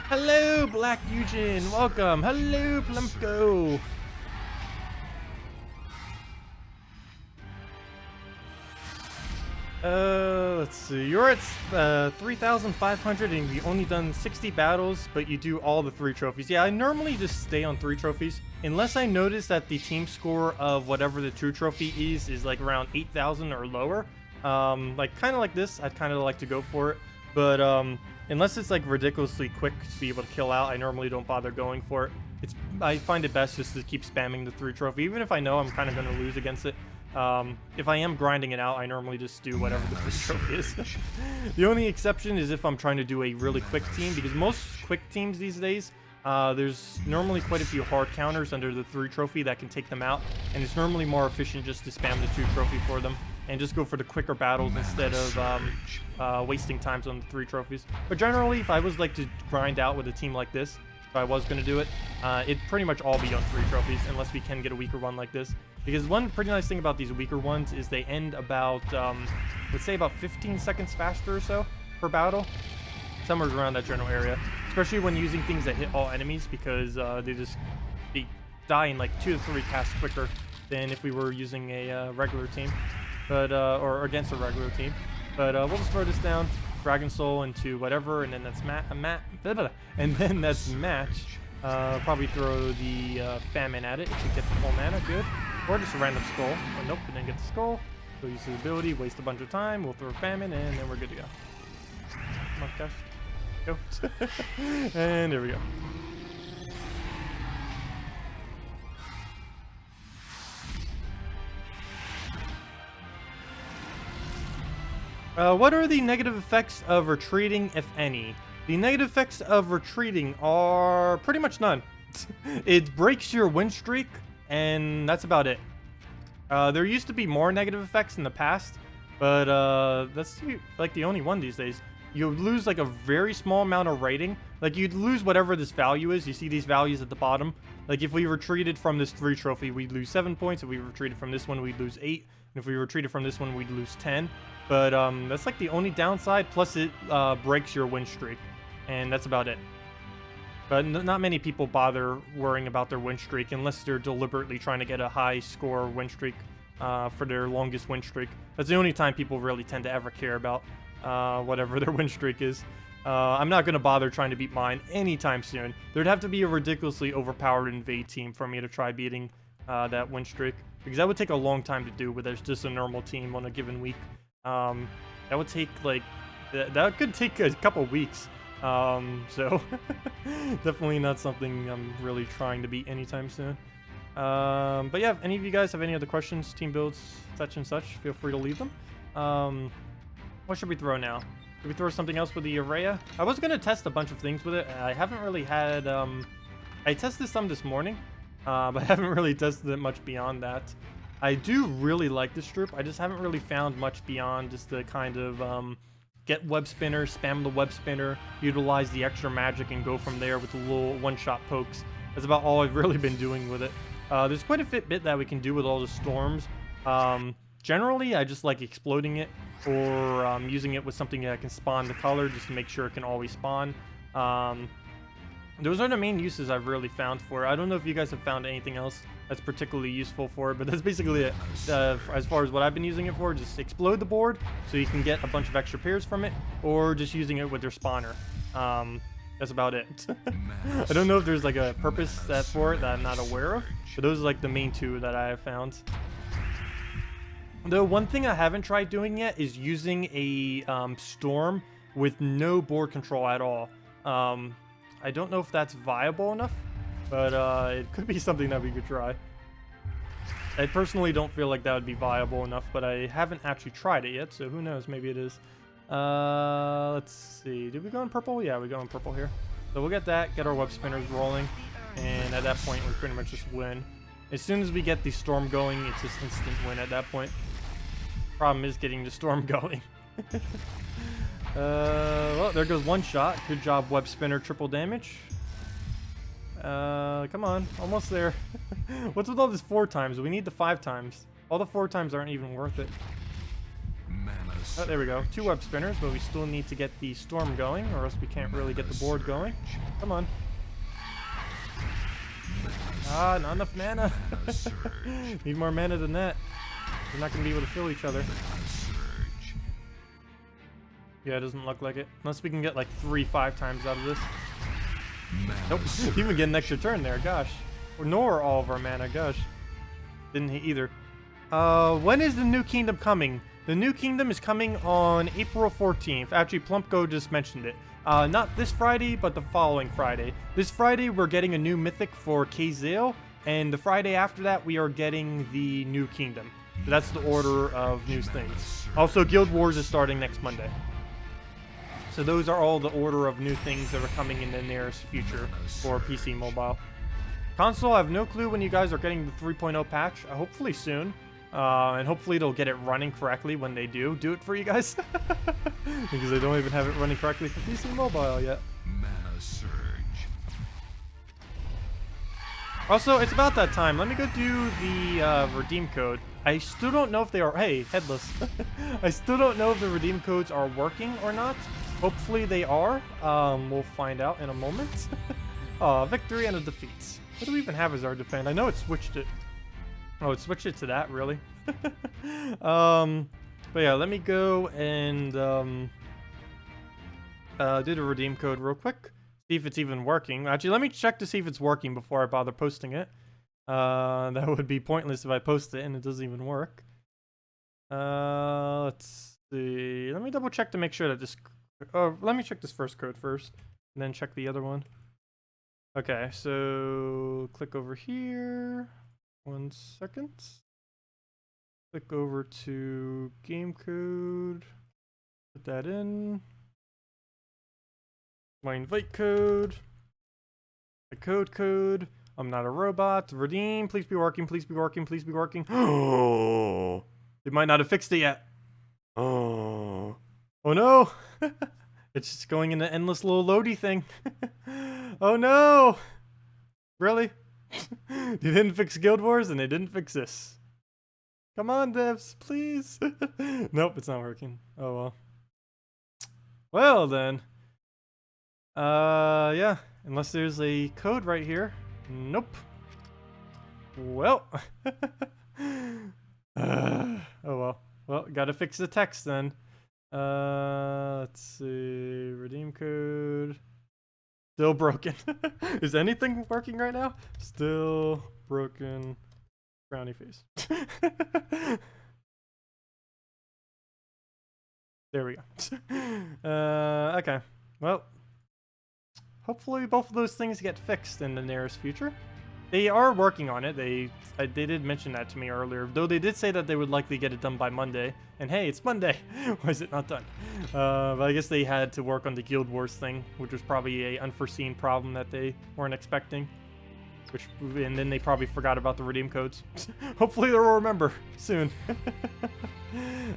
Hello, Black Eugen, welcome. Hello, Plumko. Let's see. You're at 3,500 and you've only done 60 battles, but you do all the 3 trophies. Yeah, I normally just stay on 3 trophies, unless I notice that the team score of whatever the 2 trophy is like around 8,000 or lower. Like kind of like this, I'd kind of like to go for it. But unless it's like ridiculously quick to be able to kill out, I normally don't bother going for it. I find it best just to keep spamming the 3 trophy, even if I know I'm kind of going to lose against it. If I am grinding it out, I normally just do whatever the 3 trophy is. The only exception is if I'm trying to do a really quick team, because most quick teams these days, there's normally quite a few hard counters under the 3 trophy that can take them out, and it's normally more efficient just to spam the 2 trophy for them, and just go for the quicker battles instead of wasting times on the 3 trophies. But generally, if I was like to grind out with a team like this, if I was going to do it, it'd pretty much all be on 3 trophies, unless we can get a weaker one like this. Because one pretty nice thing about these weaker ones is they end about, let's say about 15 seconds faster or so per battle. Somewhere around that general area. Especially when using things that hit all enemies, because they die in like 2 to 3 casts quicker than if we were using a regular team. But, or against a regular team. But we'll just throw this down, Dragon Soul into whatever, and then that's and then that's match. Probably throw the Famine at it if we get the full mana, good. Or just a random skull. Oh, nope, we didn't get the skull. We'll use his ability, waste a bunch of time, we'll throw Famine, and then we're good to go. Come on, gosh. Go. And there we go. What are the negative effects of retreating, if any? The negative effects of retreating are pretty much none. It breaks your win streak, and that's about it. There used to be more negative effects in the past, but that's like the only one these days. You lose like a very small amount of rating. Like you'd lose whatever this value is. You see these values at the bottom. Like if we retreated from this 3 trophy, we'd lose 7 points. If we retreated from this one, we'd lose 8. And if we retreated from this one, we'd lose 10. But that's like the only downside. Plus it breaks your win streak, and that's about it. But not many people bother worrying about their win streak unless they're deliberately trying to get a high score win streak for their longest win streak. That's the only time people really tend to ever care about whatever their win streak is. I'm not going to bother trying to beat mine anytime soon. There'd have to be a ridiculously overpowered invade team for me to try beating that win streak, because that would take a long time to do where there's just a normal team on a given week. That would take like, that could take a couple weeks. So definitely not something I'm really trying to beat anytime soon. But yeah, if any of you guys have any other questions, team builds, such and such, feel free to leave them. What should we throw now? Should we throw something else with the Aurai? I was going to test a bunch of things with it. I haven't really had, I tested some this morning, but I haven't really tested it much beyond that. I do really like this troop. I just haven't really found much beyond just the kind of, get web spinner, spam the web spinner, utilize the extra magic, and go from there with the little one-shot pokes. That's about all I've really been doing with it. There's quite a bit that we can do with all the storms. Generally, I just like exploding it, or using it with something that can spawn the color just to make sure it can always spawn. Those are the main uses I've really found for it. I don't know if you guys have found anything else that's particularly useful for it, but that's basically it. As far as what I've been using it for, just explode the board so you can get a bunch of extra pairs from it, or just using it with your spawner. That's about it. I don't know if there's like a purpose for it that I'm not aware of, but those are like the main two that I have found. The one thing I haven't tried doing yet is using a storm with no board control at all. I don't know if that's viable enough, but it could be something that we could try. I personally don't feel like that would be viable enough, but I haven't actually tried it yet, so who knows, maybe it is. Let's see, did we go in purple? Yeah, we go in purple here. So we'll get that, get our web spinners rolling, and at that point we pretty much just win. As soon as we get the storm going, it's just instant win at that point. Problem is getting the storm going. Well, there goes one shot. Good job, web spinner, triple damage. Come on, almost there. What's with all this 4 times? We need the 5 times. All the 4 times aren't even worth it. Oh, there we go. 2 web spinners, but we still need to get the storm going, or else we can't really get the board going. Come on. Ah, not enough mana. Need more mana than that. We're not going to be able to fill each other. Yeah, it doesn't look like it. Unless we can get like 3-5 times out of this. Nope. Even get an extra turn there, gosh. Nor all of our mana, gosh. Didn't hit either. When is the new kingdom coming? The new kingdom is coming on April 14th. Actually, Plumpko just mentioned it. Not this Friday, but the following Friday. This Friday, we're getting a new mythic for Kazale, and the Friday after that, we are getting the new kingdom. So that's the order of new things. Also, Guild Wars is starting next Monday. So those are all the order of new things that are coming in the nearest future for PC Mobile. Console, I have no clue when you guys are getting the 3.0 patch. Hopefully soon. And hopefully it'll get it running correctly when they do it for you guys. Because I don't even have it running correctly for PC Mobile yet. Mana surge. Also, it's about that time. Let me go do the redeem code. I still don't know if they are... Hey, headless. I still don't know if the redeem codes are working or not. Hopefully they are. We'll find out in a moment. Victory and a defeat. What do we even have as our defend? I know it switched it. Oh, it switched it to that, really? But yeah, let me go and do the redeem code real quick. See if it's even working. Actually, let me check to see if it's working before I bother posting it. That would be pointless if I post it and it doesn't even work. Let's see. Let me double check to make sure that this... Oh, let me check this first code first, and then check the other one. Okay, so click over here. 1 second. Click over to game code. Put that in. My invite code. The code. I'm not a robot. Redeem. Please be working. Please be working. Please be working. Oh, they might not have fixed it yet. Oh no. It's just going in an endless little loady thing. Oh no. Really? They didn't fix Guild Wars and they didn't fix this. Come on, devs, please. Nope, it's not working. Oh well. Well then. Yeah. Unless there's a code right here. Nope. Well. Oh well. Well, gotta fix the text then. Let's see. Redeem code. Still broken. Is anything working right now? Still broken. Brownie face. There we go. Okay. Well, hopefully both of those things get fixed in the nearest future. They are working on it. They did mention that to me earlier, though they did say that they would likely get it done by Monday. And hey, it's Monday. Why is it not done? But I guess they had to work on the Guild Wars thing, which was probably a unforeseen problem that they weren't expecting. And then they probably forgot about the redeem codes. Hopefully they'll remember soon.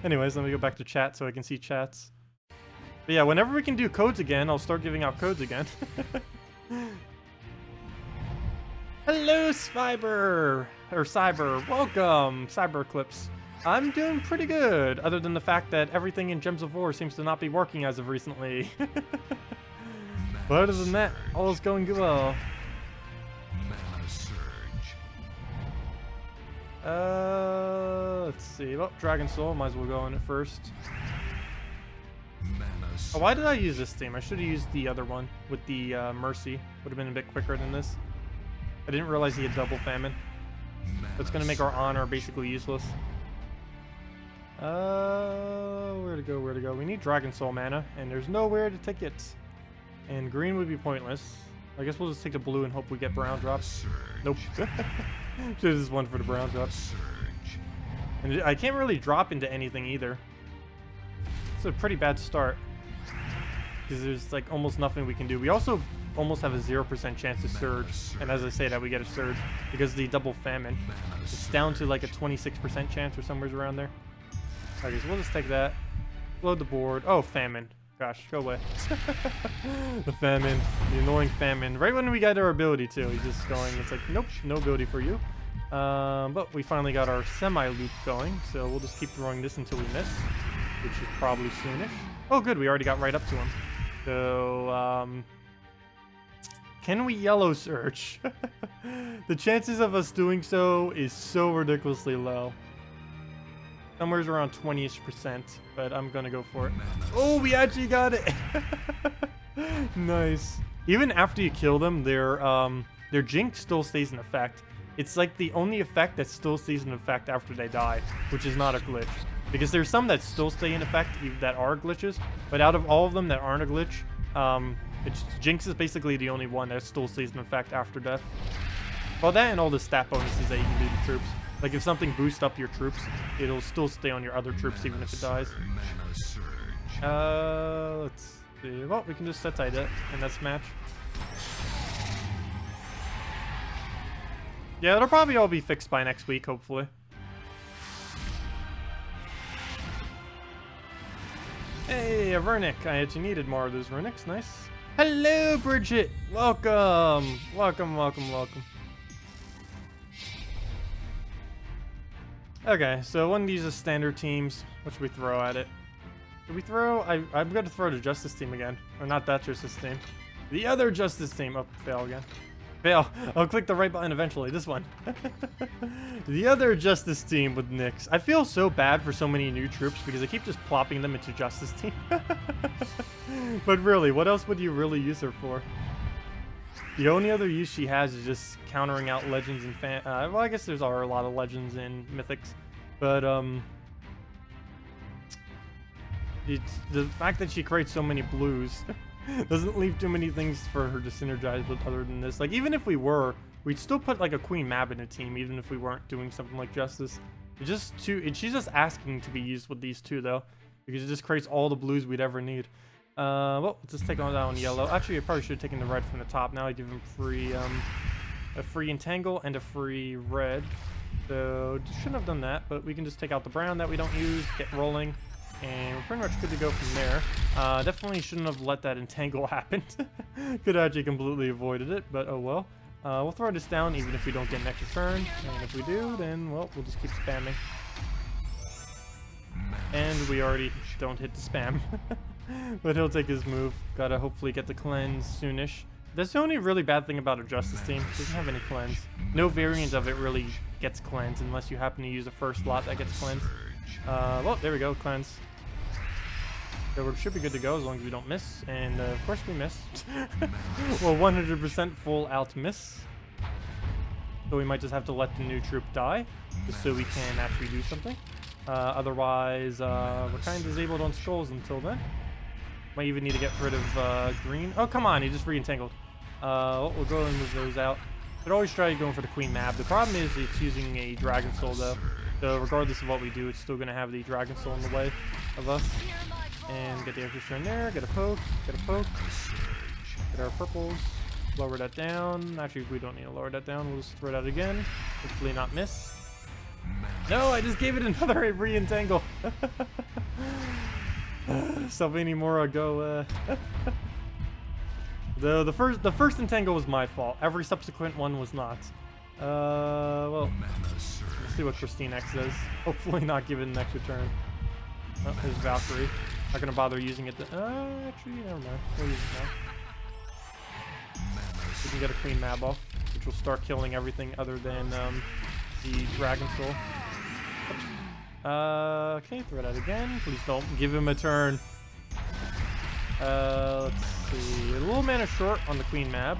Anyways, let me go back to chat so I can see chats. But yeah, whenever we can do codes again, I'll start giving out codes again. Hello, Cyber! Or Cyber, welcome, Cyberclips. I'm doing pretty good, other than the fact that everything in Gems of War seems to not be working as of recently. But other than that, all is going well. Let's see. Well, Dragon Soul, might as well go on it first. Oh, why did I use this theme? I should have used the other one with the Mercy. Would have been a bit quicker than this. I didn't realize he had double famine. That's gonna make our honor basically useless. Where to go? Where to go? We need Dragon Soul mana, and there's nowhere to take it. And green would be pointless. I guess we'll just take the blue and hope we get brown drops. Nope. Should have just one for the brown drops. And I can't really drop into anything either. It's a pretty bad start. Because there's like almost nothing we can do. We also almost have a 0% chance to surge. And as I say that, we get a surge. Because of the double famine. It's down to like a 26% chance or somewhere around there. Okay, so we'll just take that. Load the board. Oh, famine. Gosh, go away. The famine. The annoying famine. Right when we got our ability too. He's just going, it's like, nope, no ability for you. But we finally got our semi-loop going. So we'll just keep throwing this until we miss. Which is probably soonish. Oh good, we already got right up to him. So, can we yellow surge? The chances of us doing so is so ridiculously low. Somewhere around 20-ish%, but I'm gonna go for it. Oh, we actually got it! Nice. Even after you kill them, their Jinx still stays in effect. It's like the only effect that still stays in effect after they die, which is not a glitch. Because there's some that still stay in effect that are glitches, but out of all of them that aren't a glitch, Jinx is basically the only one that still stays in effect after death. Well, that and all the stat bonuses that you can do to troops. Like if something boosts up your troops, it'll still stay on your other troops even if it dies. Let's see. Well, we can just set tight it in that match. Yeah, it'll probably all be fixed by next week, hopefully. Hey, a Vernic. I actually needed more of those Vernics. Nice. Hello, Bridget. Welcome. Welcome, welcome, welcome. Okay, so one of these is standard teams. What should we throw at it? Should we throw... I'm going to throw the Justice team again. Or not that Justice team. The other Justice team. Oh, fail again. Fail. I'll click the right button eventually. This one. The other Justice team with Nyx. I feel so bad for so many new troops because I keep just plopping them into Justice team. But really, what else would you really use her for? The only other use she has is just countering out legends and well, I guess there's a lot of legends in Mythics, but the fact that she creates so many blues doesn't leave too many things for her to synergize with other than this. Like even if we were, we'd still put like a Queen Mab in a team, even if we weren't doing something like Justice. It's just she's just asking to be used with these two though. because it just creates all the blues we'd ever need. Well, let's just take on down yellow. Actually, I probably should have taken the red from the top. Now I give him free, a free entangle and a free red. So shouldn't have done that, but we can just take out the brown that we don't use, get rolling, and we're pretty much good to go from there. Definitely shouldn't have let that entangle happen. Could have actually completely avoided it, but oh well. We'll throw this down even if we don't get an extra turn, and if we do, then, well, we'll just keep spamming. And we already don't hit the spam. But he'll take his move. Gotta hopefully get the cleanse soonish. That's the only really bad thing about a Justice team. It doesn't have any cleanse. No variant of it really gets cleanse unless you happen to use a first slot that gets cleanse. Well, there we go, cleanse. So we should be good to go as long as we don't miss. And of course we miss. Well, 100% full out miss. So we might just have to let the new troop die, just so we can actually do something. Otherwise, we're kind of disabled on skulls until then. Might even need to get rid of green. Oh, come on, he just re-entangled. We'll go and move those out. But always try going for the Queen Mab. The problem is it's using a Dragon Soul, though. So regardless of what we do, it's still going to have the Dragon Soul in the way of us. And get the extra turn there. Get a poke. Get a poke. Get our purples. Lower that down. Actually, we don't need to lower that down. We'll just throw that again. Hopefully not miss. No, I just gave it another re-entangle. Salvini Mora, go. The first entangle was my fault. Every subsequent one was not. Well, let's see what Christine X does. Hopefully not give it an extra turn. Oh, there's Valkyrie. Not gonna bother using it. Actually, never mind. We'll use it now. We can get a Queen Mab off, which will start killing everything other than the Dragon Soul. Oops. Okay, throw that again. Please don't give him a turn. Let's see. A little mana short on the Queen Mab.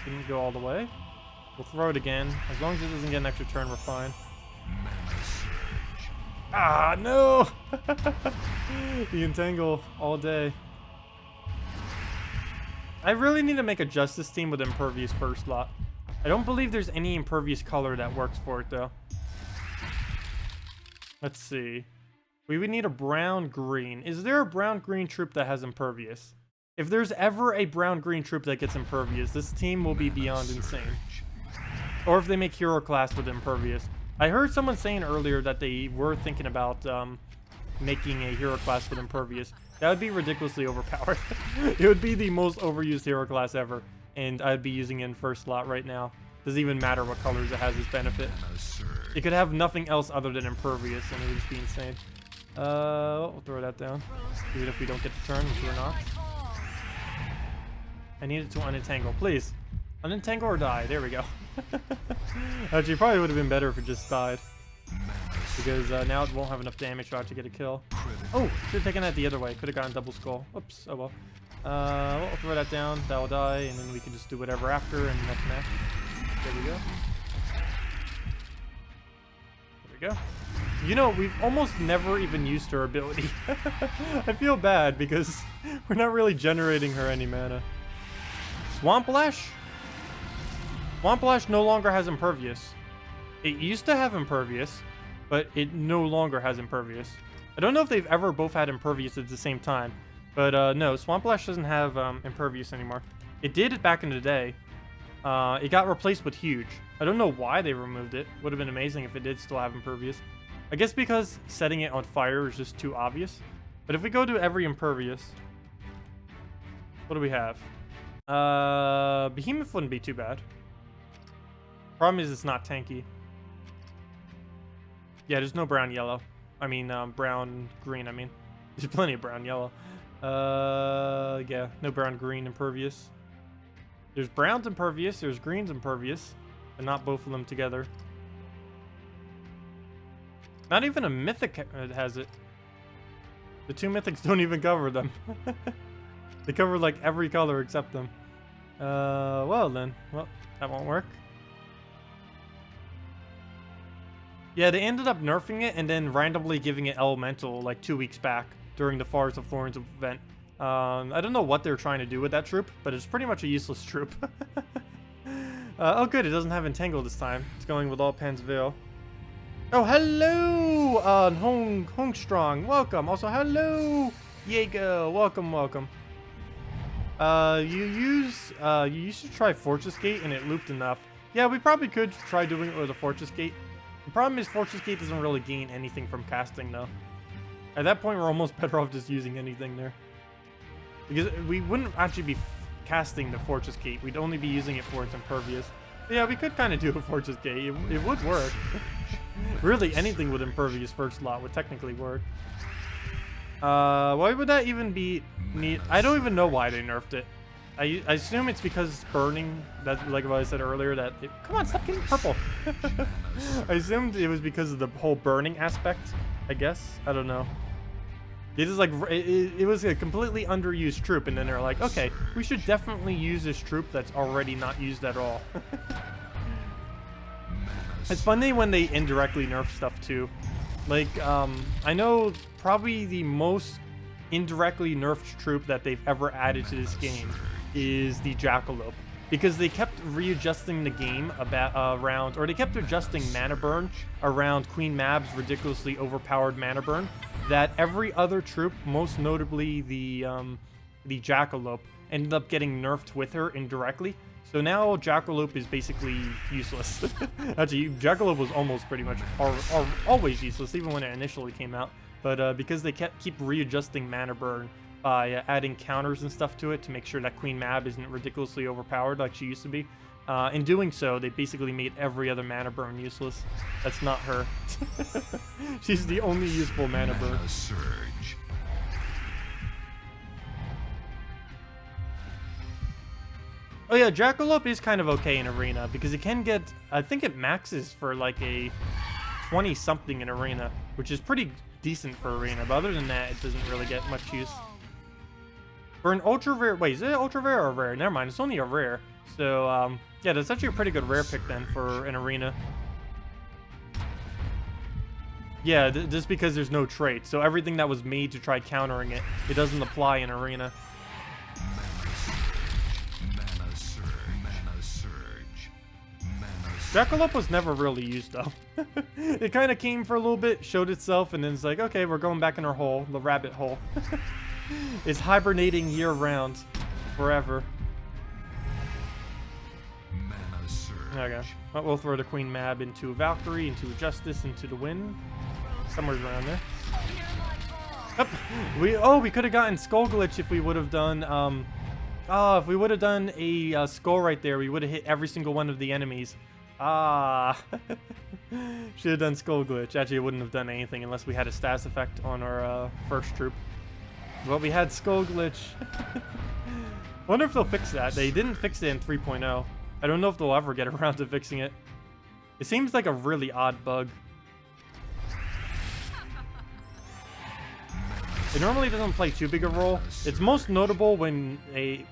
Didn't go all the way. We'll throw it again. As long as it doesn't get an extra turn, we're fine. Ah, no! The entangle all day. I really need to make a Justice team with Impervious first slot. I don't believe there's any Impervious color that works for it, though. Let's see. We would need a brown-green. Is there a brown-green troop that has Impervious? If there's ever a brown-green troop that gets Impervious, this team will be beyond insane. Or if they make Hero class with Impervious. I heard someone saying earlier that they were thinking about making a Hero class with Impervious. That would be ridiculously overpowered. It would be the most overused Hero class ever. And I'd be using it in first slot right now. Doesn't even matter what colors it has as benefit. It could have nothing else other than Impervious, and it would just be insane. We'll throw that down. Even if we don't get the turn, which we're not. I need it to unentangle, please. Unentangle or die. There we go. Actually, probably would have been better if it just died. Because now it won't have enough damage to actually get a kill. Oh, should have taken that the other way. Could have gotten double skull. Oops, oh well. We'll throw that down. That will die, and then we can just do whatever after, and next match. There we go. There we go. You know, we've almost never even used her ability. I feel bad because we're not really generating her any mana. Swamp Lash? Swamp Lash no longer has Impervious. It used to have Impervious, but it no longer has Impervious. I don't know if they've ever both had Impervious at the same time, but no, Swamp Lash doesn't have Impervious anymore. It did back in the day. It got replaced with Huge. I don't know why they removed it. Would have been amazing if it did still have Impervious. I guess because setting it on fire is just too obvious. But if we go to every Impervious, what do we have? Behemoth wouldn't be too bad. Problem is it's not tanky. Yeah, there's no brown yellow. I mean, brown green, I mean. There's plenty of brown yellow. Yeah, no brown green Impervious. There's brown's Impervious, there's green's Impervious, but not both of them together. Not even a mythic has it. The two mythics don't even cover them. They cover like every color except them. Well then. Well, that won't work. Yeah, they ended up nerfing it and then randomly giving it elemental like 2 weeks back during the Forest of Thorns event. I don't know what they're trying to do with that troop, but it's pretty much a useless troop. Oh good, it doesn't have Entangle this time. It's going with all Pan's Veil. Oh, hello, Hong Strong. Welcome. Also, hello, Jaeger. Welcome, welcome. You used to try Fortress Gate and it looped enough. Yeah, we probably could try doing it with a Fortress Gate. The problem is Fortress Gate doesn't really gain anything from casting, though. At that point, we're almost better off just using anything there. Because we wouldn't actually be casting the Fortress Gate. We'd only be using it for its impervious. But yeah, we could kind of do a Fortress Gate. It would work. Really, anything with impervious first slot would technically work. Why would that even be neat? I don't even know why they nerfed it. I assume it's because it's burning. That's like what I said earlier. That it, come on, stop getting purple. I assumed it was because of the whole burning aspect. I guess I don't know. It is like it was a completely underused troop, and then they're like, okay, we should definitely use this troop that's already not used at all. It's funny when they indirectly nerf stuff too. Like, I know probably the most indirectly nerfed troop that they've ever added to this game is the Jackalope. Because they kept readjusting the game around, or they kept adjusting mana burn around Queen Mab's ridiculously overpowered mana burn, that every other troop, most notably the Jackalope, ended up getting nerfed with her indirectly. So now Jackalope is basically useless. Actually, Jackalope was almost pretty much always useless, even when it initially came out. But because they keep readjusting mana burn by adding counters and stuff to it to make sure that Queen Mab isn't ridiculously overpowered like she used to be, in doing so, they basically made every other mana burn useless. That's not her. She's the only useful mana burn. Surge. Oh yeah, Jackalope is kind of okay in Arena, because it can get, I think it maxes for like a 20-something in Arena, which is pretty decent for Arena, but other than that, it doesn't really get much use. For an ultra rare, wait, is it ultra rare or rare? Never mind, it's only a rare. So, yeah, that's actually a pretty good rare pick then for an Arena. Yeah, just because there's no trait, so everything that was made to try countering it, it doesn't apply in Arena. Jackalope was never really used, though. It kind of came for a little bit, showed itself, and then it's like, okay, we're going back in our hole, the rabbit hole. It's hibernating year-round, forever. Okay, well, we'll throw the Queen Mab into Valkyrie, into Justice, into the Wind. Somewhere around there. Oh, we could have gotten Skull Glitch if we would have done, if we would have done a skull right there, we would have hit every single one of the enemies. Ah, should have done Skull Glitch. Actually, it wouldn't have done anything unless we had a status effect on our first troop. Well, we had Skull Glitch. Wonder if they'll fix that. They didn't fix it in 3.0. I don't know if they'll ever get around to fixing it. It seems like a really odd bug. It normally doesn't play too big a role. It's most notable when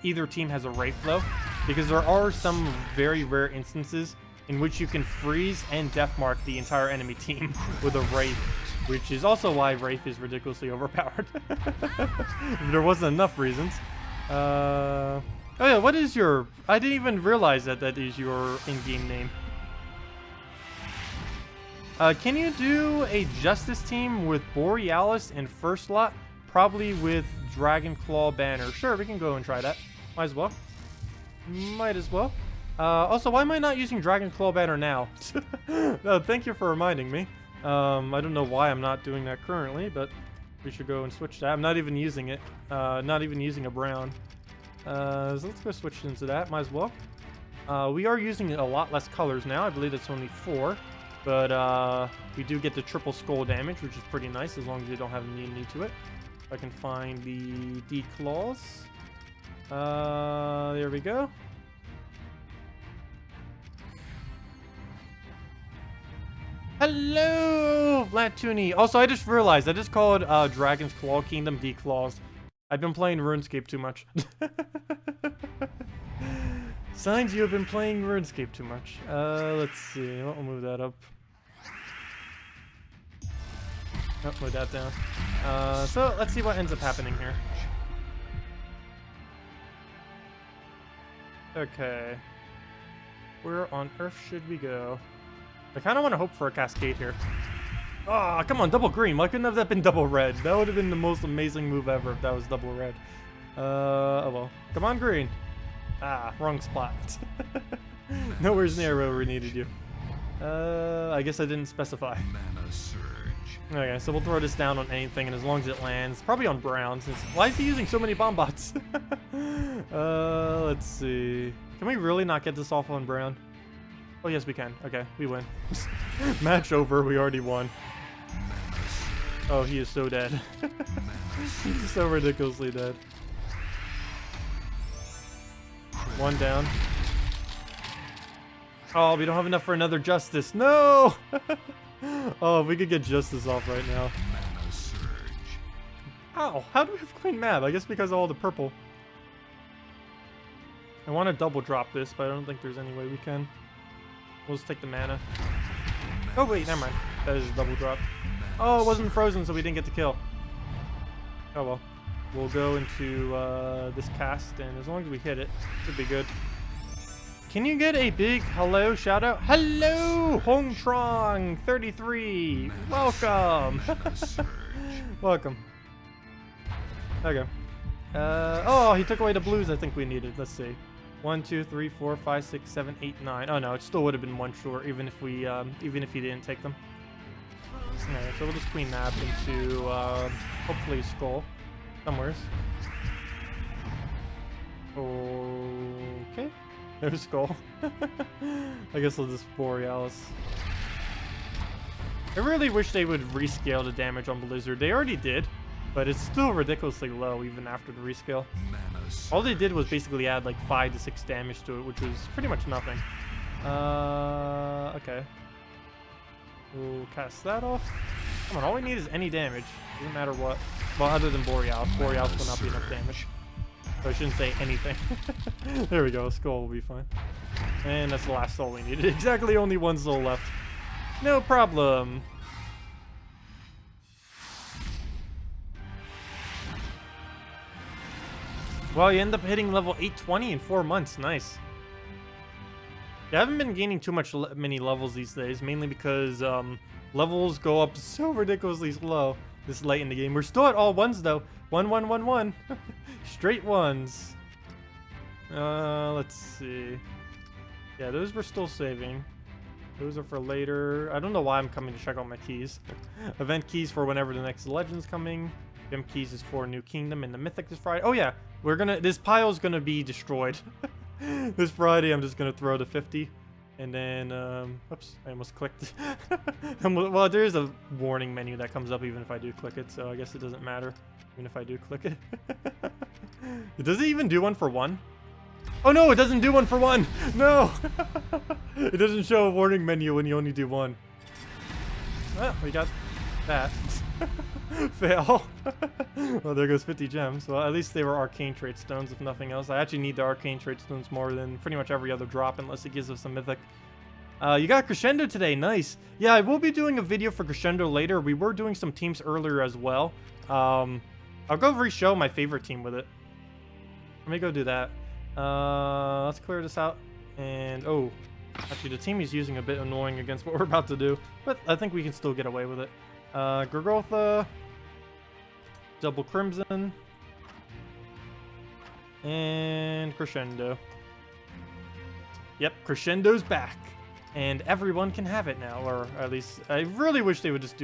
either team has a Wraith, though, because there are some very rare instances in which you can freeze and deathmark the entire enemy team with a Wraith, which is also why Wraith is ridiculously overpowered. If there wasn't enough reasons. Oh yeah, what is your... I didn't even realize that that is your in-game name. Can you do a Justice team with Borealis in first slot? Probably with Dragonclaw Banner. Sure, we can go and try that. Might as well. Might as well. Also, why am I not using Dragonclaw Banner now? No, thank you for reminding me. I don't know why I'm not doing that currently, but we should go and switch that. I'm not even using it. Not even using a brown. So let's go switch into that. Might as well. We are using a lot less colors now. I believe it's only 4. But we do get the triple skull damage, which is pretty nice as long as you don't have any need to it. If I can find the D-claws. There we go. Hello, Vlatoony. Also, I just realized I just called Dragon's Claw Kingdom D-claws. I've been playing RuneScape too much. Signs you have been playing RuneScape too much. Let's see. We'll move that up. Oh, move that down. So let's see what ends up happening here. Okay. Where on earth should we go? I kind of want to hope for a cascade here. Ah, come on, double green. Why couldn't have that been double red? That would have been the most amazing move ever if that was double red. Oh well. Come on, green. Ah, wrong spot. Nowhere near where we needed you. I guess I didn't specify. Mana surge. Okay, so we'll throw this down on anything, and as long as it lands, probably on brown. Since why is he using so many bomb bots? Let's see. Can we really not get this off on brown? Oh yes, we can. Okay, we win. Match over. We already won. Oh, he is so dead. He's so ridiculously dead. One down. Oh, we don't have enough for another justice. No! Oh, if we could get justice off right now. Mana surge. Ow, how do we have Queen Mab? I guess because of all the purple. I want to double drop this, but I don't think there's any way we can. We'll just take the mana. Oh wait, never mind. That is a double drop. Oh, it wasn't frozen, so we didn't get to kill. Oh well. We'll go into this cast, and as long as we hit it, should be good. Can you get a big hello shout out? Hello, Hongtrong 33. Welcome. Welcome. Okay. Oh, he took away the blues I think we needed. Let's see. 1, 2, 3, 4, 5, 6, 7, 8, 9. Oh no, it still would have been one short, even if we, even if he didn't take them. Alright, so we'll just queen map into hopefully skull somewheres. Okay. No skull. I guess I'll just Borealis. I really wish they would rescale the damage on Blizzard. They already did, but it's still ridiculously low even after the rescale. All they did was basically add like 5 to 6 damage to it, which was pretty much nothing. Okay. We'll cast that off. Come on, all we need is any damage. Doesn't matter what. Well, other than Borealis. Borealis will not be enough damage. So I shouldn't say anything. There we go, skull will be fine. And that's the last soul we needed. Exactly only one soul left. No problem. Well, you end up hitting level 820 in 4 months. Nice. Yeah, I haven't been gaining too many levels these days, mainly because levels go up so ridiculously slow this late in the game. We're still at all ones though. 1, 1, 1, 1. Straight ones. Let's see. Yeah, those we're still saving. Those are for later. I don't know why I'm coming to check out my keys. Event keys for whenever the next legend's coming. Gem keys is for New Kingdom and the Mythic this Friday. Oh yeah, this pile's gonna be destroyed. This Friday I'm just gonna throw the 50. And then, oops, I almost clicked. Well, there is a warning menu that comes up even if I do click it, so I guess it doesn't matter. Even if I do click it. Does it even do 1 for 1? Oh no, it doesn't do 1 for 1! No! It doesn't show a warning menu when you only do 1. Well, we got that. Fail. Well, there goes 50 gems. Well, at least they were arcane trait stones, if nothing else. I actually need the arcane trait stones more than pretty much every other drop, unless it gives us a mythic. You got Crescendo today. Nice. Yeah, I will be doing a video for Crescendo later. We were doing some teams earlier as well. I'll go re-show my favorite team with it. Let me go do that. Let's clear this out. And, oh, actually the team is using a bit annoying against what we're about to do, but I think we can still get away with it. Grogotha, double Crimson, and Crescendo. Yep, Crescendo's back, and everyone can have it now, or at least I really wish they would just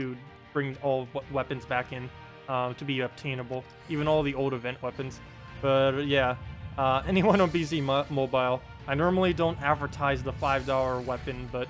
bring all weapons back in to be obtainable, even all the old event weapons. But yeah, anyone on PC Mobile, I normally don't advertise the $5 weapon, but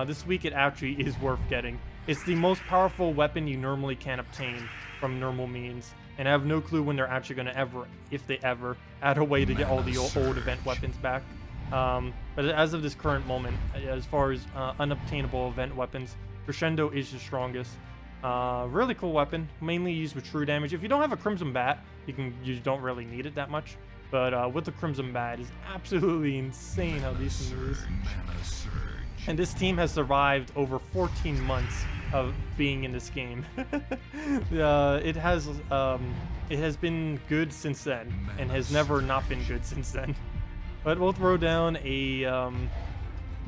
this week it actually is worth getting. It's the most powerful weapon you normally can obtain from normal means, and I have no clue when they're actually going to ever, if they ever, add a way to get all the old event weapons back. But as of this current moment, as far as unobtainable event weapons, Crescendo is the strongest. Really cool weapon, mainly used with true damage. If you don't have a Crimson Bat, you don't really need it that much. But with the Crimson Bat, it's absolutely insane how decent it is. And this team has survived over 14 months of being in this game. It has been good since then, and has never not been good since then. But we'll throw down a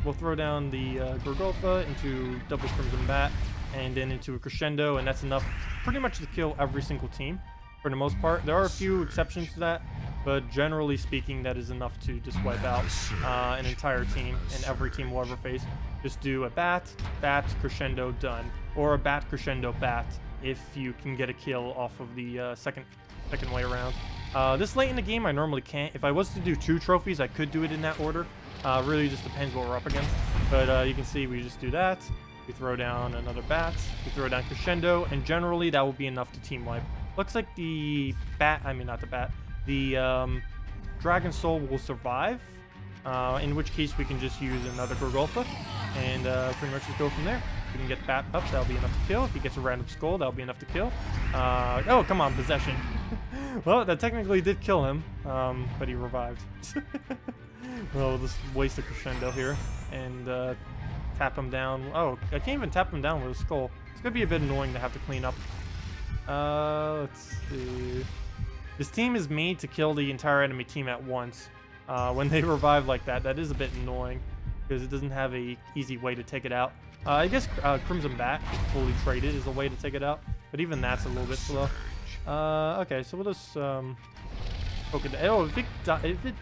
we'll throw down the Gorgolfa into double Crimson Bat, and then into a Crescendo, and that's enough pretty much to kill every single team for the most part. There are a few exceptions to that, but generally speaking, that is enough to just wipe out an entire team, and every team will ever face. Just do a bat, Crescendo, done. Or a bat, Crescendo, bat, if you can get a kill off of the second way around. This late in the game, I normally can't. If I was to do 2 trophies, I could do it in that order. Really just depends what we're up against. But you can see we just do that. We throw down another bat. We throw down Crescendo, and generally that will be enough to team wipe. Looks like the bat, I mean not the bat, the Dragon Soul will survive. In which case we can just use another Gorgolfa and pretty much just go from there. If we can get Bat up, that'll be enough to kill. If he gets a random skull, that'll be enough to kill. Oh, come on, Possession. Well, that technically did kill him, but he revived. Well, we'll just waste a Crescendo here and tap him down. Oh, I can't even tap him down with a skull. It's going to be a bit annoying to have to clean up. Let's see. This team is made to kill the entire enemy team at once. When they revive like that, that is a bit annoying because it doesn't have a easy way to take it out. I guess Crimson Bat, fully traded, is a way to take it out, but even that's a little bit slow. Okay, so we'll just poke it. Oh, if it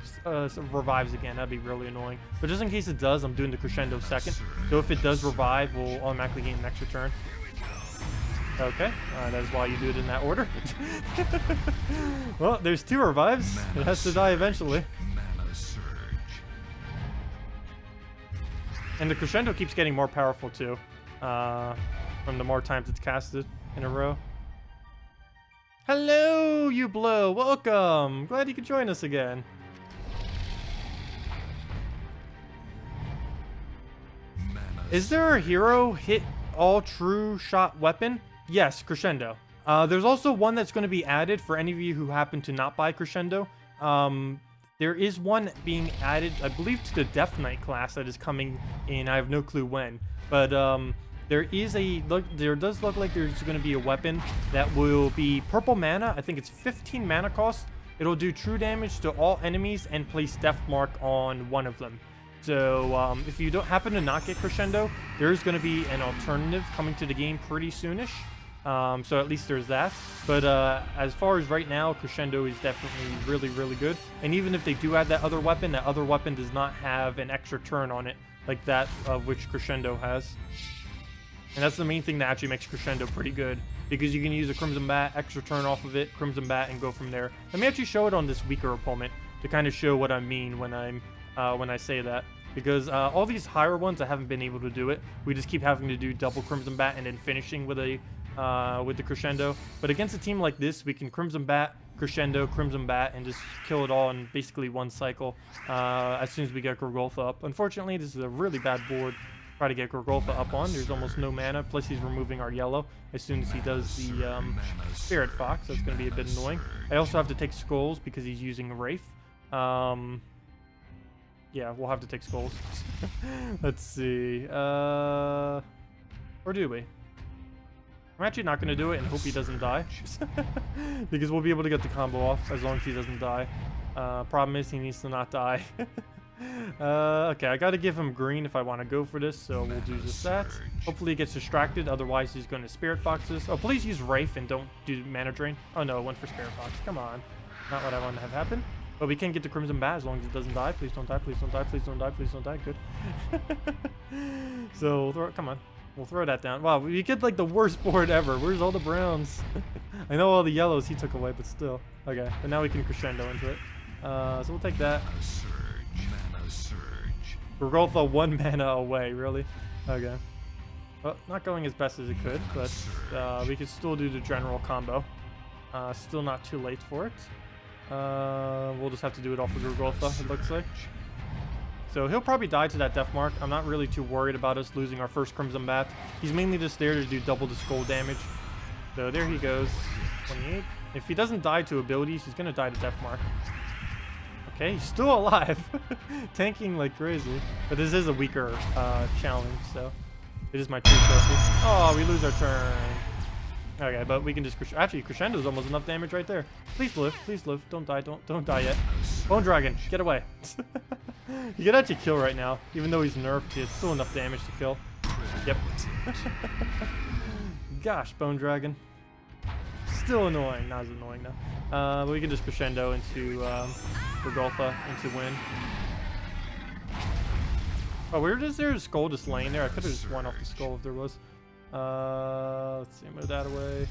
revives again, that'd be really annoying. But just in case it does, I'm doing the Crescendo second. So if it does revive, we'll automatically gain an extra turn. Okay, that is why you do it in that order. Well, there's 2 revives. It has to die eventually. And the Crescendo keeps getting more powerful too, from the more times it's casted in a row. Hello, you blow. Welcome. Glad you could join us again. Is there a hero hit all true shot weapon? Yes, Crescendo. There's also one that's going to be added for any of you who happen to not buy Crescendo. There is one being added, I believe, to the Death Knight class that is coming in. I have no clue when, but there does look like there's going to be a weapon that will be purple mana. I think it's 15 mana cost. It'll do true damage to all enemies and place Death Mark on one of them. So if you don't happen to not get Crescendo, there's going to be an alternative coming to the game pretty soonish. So at least there's that. But as far as right now, Crescendo is definitely really, really good. And even if they do add that other weapon does not have an extra turn on it like that of which Crescendo has. And that's the main thing that actually makes Crescendo pretty good, because you can use a Crimson Bat, extra turn off of it, Crimson Bat, and go from there. Let me actually show it on this weaker opponent to kind of show what I mean when I say that. Because all these higher ones, I haven't been able to do it. We just keep having to do double Crimson Bat and then finishing with a with the Crescendo. But against a team like this, we can Crimson Bat, Crescendo, Crimson Bat, and just kill it all in basically one cycle as soon as we get Gorgolfa up. Unfortunately, this is a really bad board to try to get Gorgolfa up on. There's almost no mana, plus he's removing our yellow as soon as he does the Spirit Fox, so it's going to be a bit annoying. I also have to take Skulls because he's using Wraith. Yeah, we'll have to take Skulls. Let's see. Or do we? I'm actually not going to do it and hope he doesn't die. Because we'll be able to get the combo off as long as he doesn't die. Problem is he needs to not die. Okay, I got to give him green if I want to go for this, so we'll do just that. Hopefully he gets distracted, otherwise he's going to Spirit Foxes. Oh, please use Wraith and don't do Mana Drain. Oh no, it went for Spirit Fox. Come on. Not what I want to have happen. But we can get the Crimson Bat as long as it doesn't die. Please don't die, please don't die, please don't die, please don't die. Good. So, we'll throw it. Come on. We'll throw that down. Wow, we get like the worst board ever. Where's all the browns? I know all the yellows he took away, but still. Okay, but now we can Crescendo into it. So we'll take that. Mana surge. Gorgolfa 1 mana away, really? Okay. Well, not going as best as it could, but we could still do the general combo. Still not too late for it. We'll just have to do it off of Gorgolfa, it looks like. So he'll probably die to that Death Mark. I'm not really too worried about us losing our first Crimson Bat. He's mainly just there to do double the skull damage. So there he goes. 28. If he doesn't die to abilities, he's going to die to Death Mark. Okay, he's still alive. Tanking like crazy. But this is a weaker challenge, so it is my true trophy. Oh, we lose our turn. Okay, but we can just actually Crescendo's almost enough damage right there. Please live, don't die, don't die yet. Bone Dragon, get away. He could actually kill right now. Even though he's nerfed, it's still enough damage to kill. Yep. Gosh, Bone Dragon. Still annoying. Not as annoying now. But we can just Crescendo into Golfa into win. Oh, where is there a skull just laying there? I could have just won off the skull if there was. Let's see, move that away.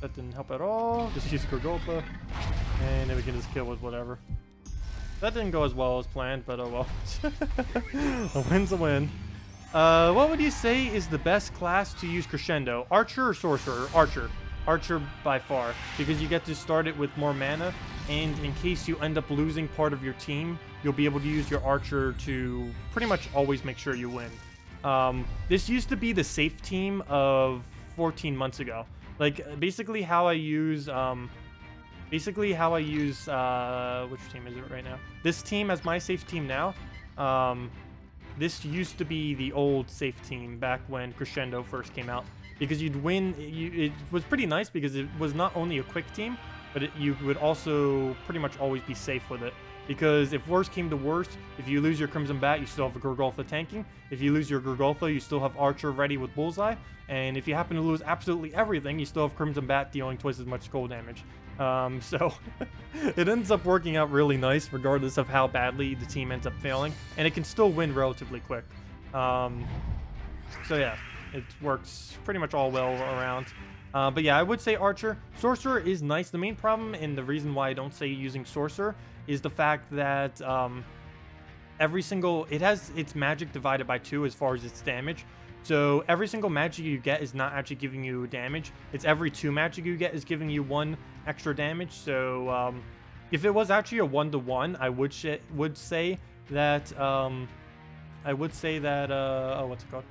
That didn't help at all. Just use Golfa. And then we can just kill with whatever. That didn't go as well as planned, but oh well. A win's a win. What would you say is the best class to use Crescendo? Archer or Sorcerer? Archer. Archer by far. Because you get to start it with more mana. And in case you end up losing part of your team, you'll be able to use your Archer to pretty much always make sure you win. This used to be the safe team of 14 months ago. Like, basically how I use... which team is it right now? This team as my safe team now. This used to be the old safe team back when Crescendo first came out. Because you'd win, it was pretty nice because it was not only a quick team, but you would also pretty much always be safe with it. Because if worst came to worst, if you lose your Crimson Bat, you still have a Golfa tanking. If you lose your Golfa, you still have Archer ready with Bullseye. And if you happen to lose absolutely everything, you still have Crimson Bat dealing twice as much skull damage. So it ends up working out really nice regardless of how badly the team ends up failing. And it can still win relatively quick. So yeah, it works pretty much all well around. But yeah, I would say Archer. Sorcerer is nice. The main problem and the reason why I don't say using Sorcerer is the fact that it has its magic divided by 2 as far as its damage. So every single magic you get is not actually giving you damage. It's every 2 magic you get is giving you 1 extra damage. So if it was actually a 1-to-1, I would say that oh, what's it called?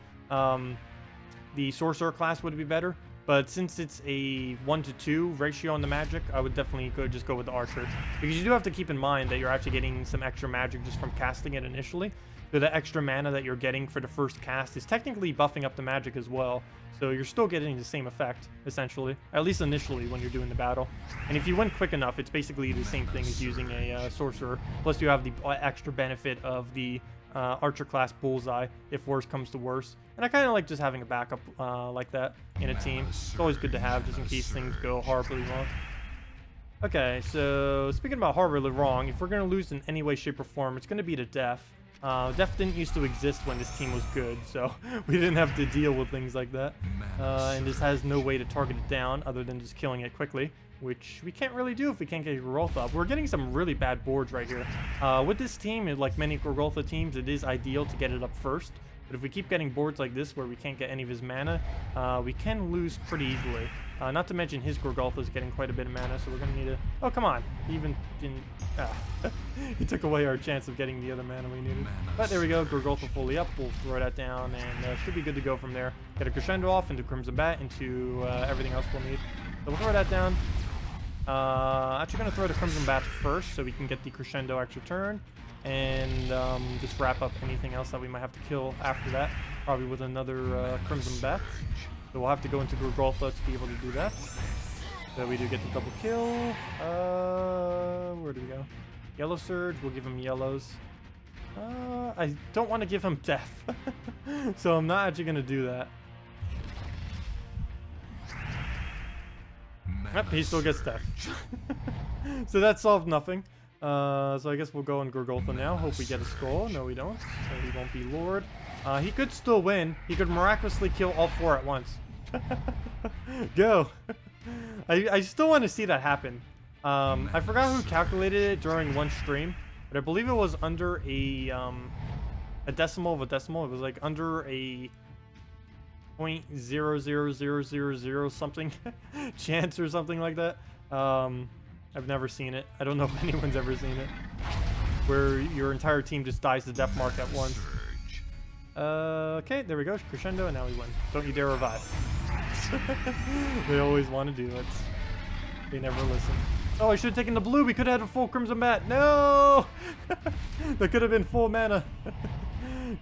The Sorcerer class would be better. But since it's a 1-to-2 ratio on the magic, I would definitely just go with the Archer. Because you do have to keep in mind that you're actually getting some extra magic just from casting it initially. So the extra mana that you're getting for the first cast is technically buffing up the magic as well. So you're still getting the same effect, essentially. At least initially when you're doing the battle. And if you win quick enough, it's basically the same thing as using a Sorcerer. Plus you have the extra benefit of the Archer class Bullseye, if worse comes to worse. And I kind of like just having a backup like that in a team. It's always good to have just in case things go horribly wrong. Okay, so speaking about horribly wrong, if we're going to lose in any way, shape, or form, it's going to be to Death. Death didn't used to exist when this team was good, so we didn't have to deal with things like that. And this has no way to target it down other than just killing it quickly, which we can't really do if we can't get Golfa up. We're getting some really bad boards right here. With this team, like many Golfa teams, it is ideal to get it up first. But if we keep getting boards like this where we can't get any of his mana, we can lose pretty easily. Not to mention his Golfa is getting quite a bit of mana, so we're going to need to... Oh, come on. He even didn't... he took away our chance of getting the other mana we needed. But there we go. Golfa fully up. We'll throw that down, and should be good to go from there. Get a Crescendo off into Crimson Bat, into everything else we'll need. So we'll throw that down. Actually going to throw the Crimson Bat first, so we can get the Crescendo extra turn. And just wrap up anything else that we might have to kill after that. Probably with another Crimson Bat. So we'll have to go into Golfa to be able to do that. So we do get the double kill. Where do we go? Yellow Surge, we'll give him yellows. I don't want to give him Death. So I'm not actually going to do that. Yep, he still gets Death. So that solved nothing. So I guess we'll go on Golfa now. Hope we get a skull. No, we don't. So he won't be Lord. He could still win. He could miraculously kill all 4 at once. Go. I still want to see that happen. I forgot who calculated it during one stream, but I believe it was under a decimal of a decimal. It was like under a 0.00000 something chance or something like that. I've never seen it. I don't know if anyone's ever seen it. Where your entire team just dies to death mark at once. Okay, there we go. Crescendo, and now we win. Don't you dare revive. They always want to do it. They never listen. Oh, I should have taken the blue. We could have had a full Crimson Bat. No! That could have been full mana.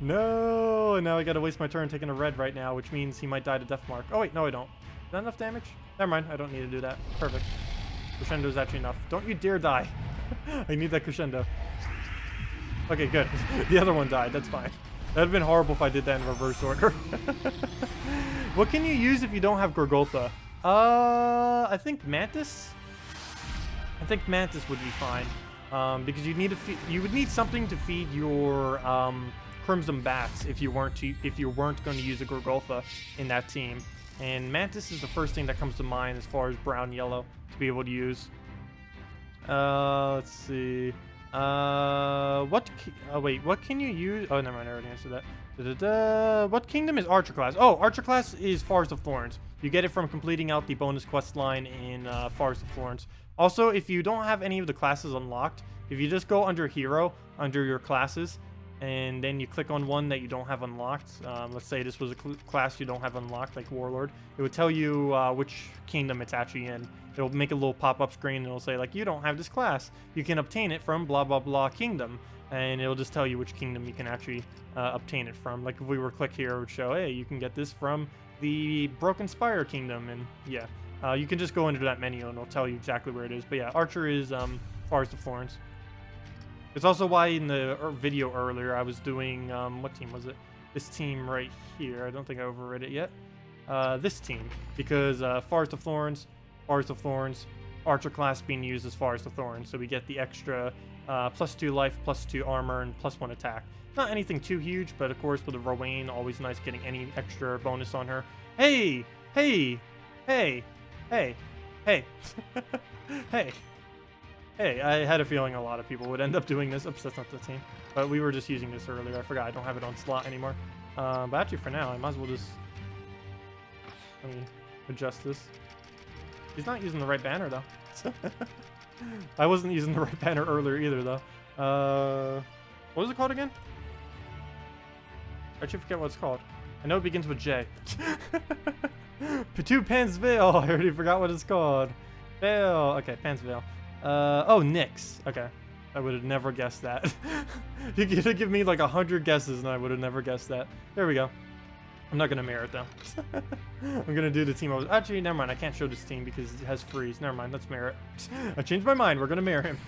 No! And now I gotta waste my turn taking a red right now, which means he might die to death mark. Oh, wait, no, I don't. Is that enough damage? Never mind. I don't need to do that. Perfect. Crescendo is actually enough. Don't you dare die. I need that Crescendo. Okay, good. The other one died. That's fine. That'd have been horrible if I did that in reverse order. What can you use if you don't have Gorgoltha? I think Mantis. I think Mantis would be fine. Because you need you would need something to feed your Crimson Bats if you weren't going to use a Gorgoltha in that team. And Mantis is the first thing that comes to mind as far as brown yellow to be able to use. Let's see. Wait, what can you use? Oh, never mind, I already answered that. What kingdom is Archer class? Oh, Archer class is Forest of Thorns. You get it from completing out the bonus quest line in Forest of Thorns. Also, if you don't have any of the classes unlocked, if you just go under Hero, under your classes, and then you click on one that you don't have unlocked, let's say this was a class you don't have unlocked, like Warlord, it would tell you which kingdom it's actually in. It'll make a little pop-up screen and it'll say, like, you don't have this class. You can obtain it from blah, blah, blah kingdom. And it'll just tell you which kingdom you can actually obtain it from. Like, if we were to click here, it would show, hey, you can get this from the Broken Spire kingdom. And, yeah, you can just go into that menu and it'll tell you exactly where it is. But, yeah, Archer is Forest of Thorns. It's also why in the video earlier I was doing, what team was it? This team right here. I don't think I overrid it yet. This team. Because Forest of Thorns, Archer class being used as Forest of Thorns. So we get the extra +2 life, +2 armor, and +1 attack. Not anything too huge, but of course with a Rowan, always nice getting any extra bonus on her. Hey! Hey! Hey! Hey! Hey! Hey! Hey, I had a feeling a lot of people would end up doing this. Oops, that's not the team. But we were just using this earlier. I forgot I don't have it on slot anymore. But actually for now, I might as well just... Let me adjust this. He's not using the right banner, though. I wasn't using the right banner earlier either, though. What was it called again? I actually forget what it's called. I know it begins with J. Two Pan's Veil. I already forgot what it's called. Veil. Okay, Pan's Veil. Oh, Nyx. Okay. I would have never guessed that. You could give me like 100 guesses and I would have never guessed that. There we go. I'm not going to mirror it, though. I'm going to do the team. Actually, never mind. I can't show this team because it has freeze. Never mind. Let's mirror it. I changed my mind. We're going to mirror him.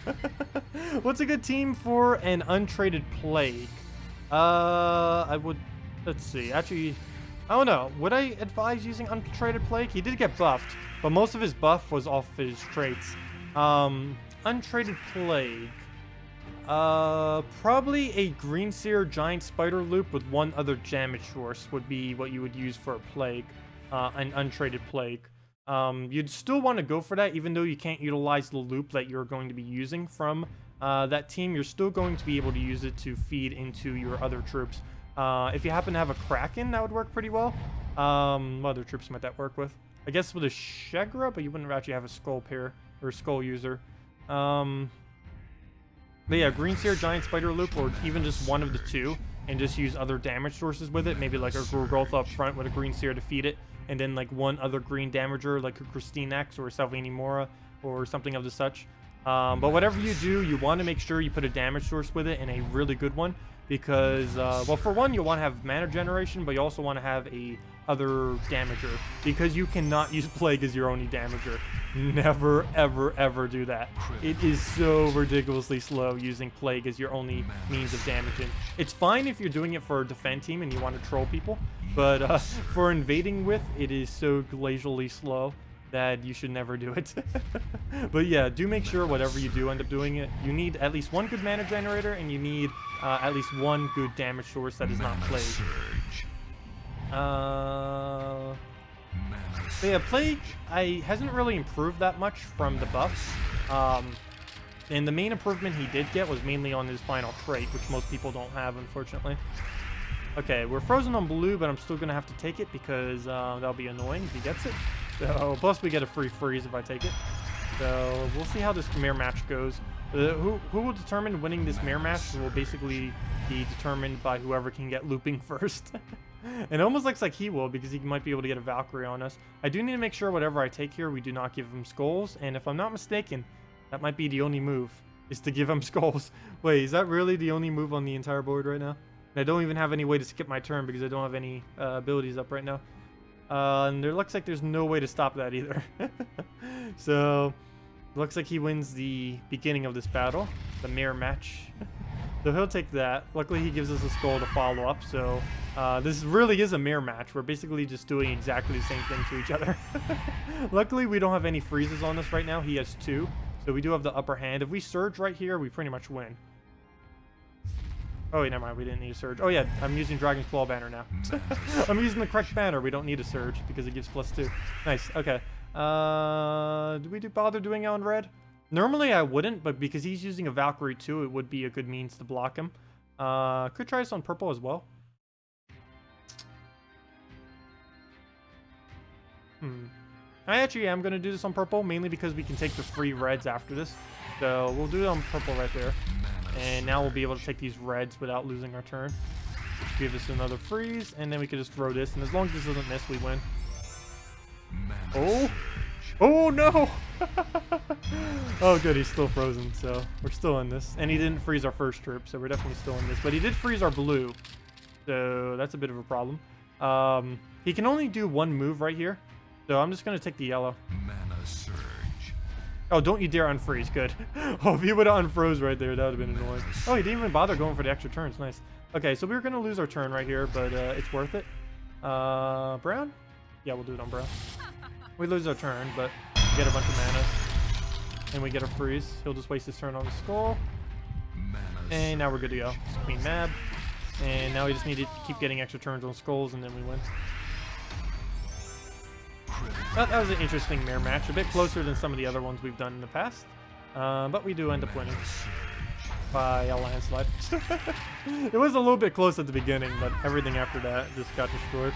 What's a good team for an untraded Plague? I would... Let's see. Actually, I don't know. Would I advise using untraded Plague? He did get buffed, but most of his buff was off his traits. Untraded Plague. Probably a Green Seer Giant Spider Loop with one other damage source would be what you would use for a Plague, an untraded Plague. You'd still want to go for that, even though you can't utilize the loop that you're going to be using from that team. You're still going to be able to use it to feed into your other troops. If you happen to have a Kraken, that would work pretty well. What other troops might that work with? I guess with a Shegra, but you wouldn't actually have a Skull pair or a Skull user. But yeah, Green Seer, Giant Spider Loop, or even just one of the two, and just use other damage sources with it. Maybe like a Gorgoltha up front with a Green Seer to feed it, and then like one other green damager, like a Christine X or a Salvini Mora, or something of the such. But whatever you do, you want to make sure you put a damage source with it, and a really good one, because, well, for one, you want to have mana generation, but you also want to have a other damager, because you cannot use Plague as your only damager. Never, ever, ever do that. It is so ridiculously slow using Plague as your only means of damaging. It's fine if you're doing it for a defend team and you want to troll people, but for invading with, it is so glacially slow that you should never do it. But yeah, do make sure whatever you do end up doing it, you need at least one good mana generator, and you need at least one good damage source that is not Plague. But yeah, Plague hasn't really improved that much from the buffs. And the main improvement he did get was mainly on his final trait, which most people don't have, unfortunately. Okay, we're frozen on blue, but I'm still going to have to take it because that'll be annoying if he gets it. So, plus we get a free freeze if I take it. So, we'll see how this mirror match goes. Who will determine winning this mirror match will basically be determined by whoever can get looping first. And it almost looks like he will, because he might be able to get a Valkyrie on us. I do need to make sure whatever I take here, we do not give him skulls. And if I'm not mistaken, that might be the only move, is to give him skulls. Wait, is that really the only move on the entire board right now? And I don't even have any way to skip my turn because I don't have any abilities up right now. And there looks like there's no way to stop that either. So, Looks like he wins the beginning of this battle, the mirror match. So he'll take that. Luckily, he gives us a skull to follow up, so this really is a mirror match. We're basically just doing exactly the same thing to each other. Luckily, we don't have any freezes on us right now. He has 2, so we do have the upper hand. If we surge right here, we pretty much win. Oh, wait, never mind. We didn't need a surge. Oh, yeah, I'm using Dragon's Claw banner now. I'm using the correct banner. We don't need a surge because it gives +2. Nice. Okay. Do we bother doing it on red? Normally I wouldn't, but because he's using a Valkyrie too, it would be a good means to block him. Could try this on purple as well. I actually am going to do this on purple, mainly because we can take the free reds after this. So we'll do it on purple right there. And now we'll be able to take these reds without losing our turn. Give us another freeze, and then we can just throw this. And as long as this doesn't miss, we win. Oh! Oh no! Oh good, he's still frozen, so we're still in this. And he didn't freeze our first troop, so we're definitely still in this. But he did freeze our blue, so that's a bit of a problem. He can only do 1 move right here, so I'm just going to take the yellow. Mana surge. Oh, don't you dare unfreeze, good. Oh, if he would have unfroze right there, that would have been annoying. Oh, he didn't even bother going for the extra turns, nice. Okay, so we were going to lose our turn right here, but it's worth it. Brown? Yeah, we'll do it on brown. We lose our turn, but we get a bunch of mana. And we get a freeze. He'll just waste his turn on the skull. And now we're good to go. Queen Mab. And now we just need to keep getting extra turns on skulls, and then we win. That was an interesting mirror match. A bit closer than some of the other ones we've done in the past. But we do end up winning. By a landslide. It was a little bit close at the beginning, but everything after that just got destroyed.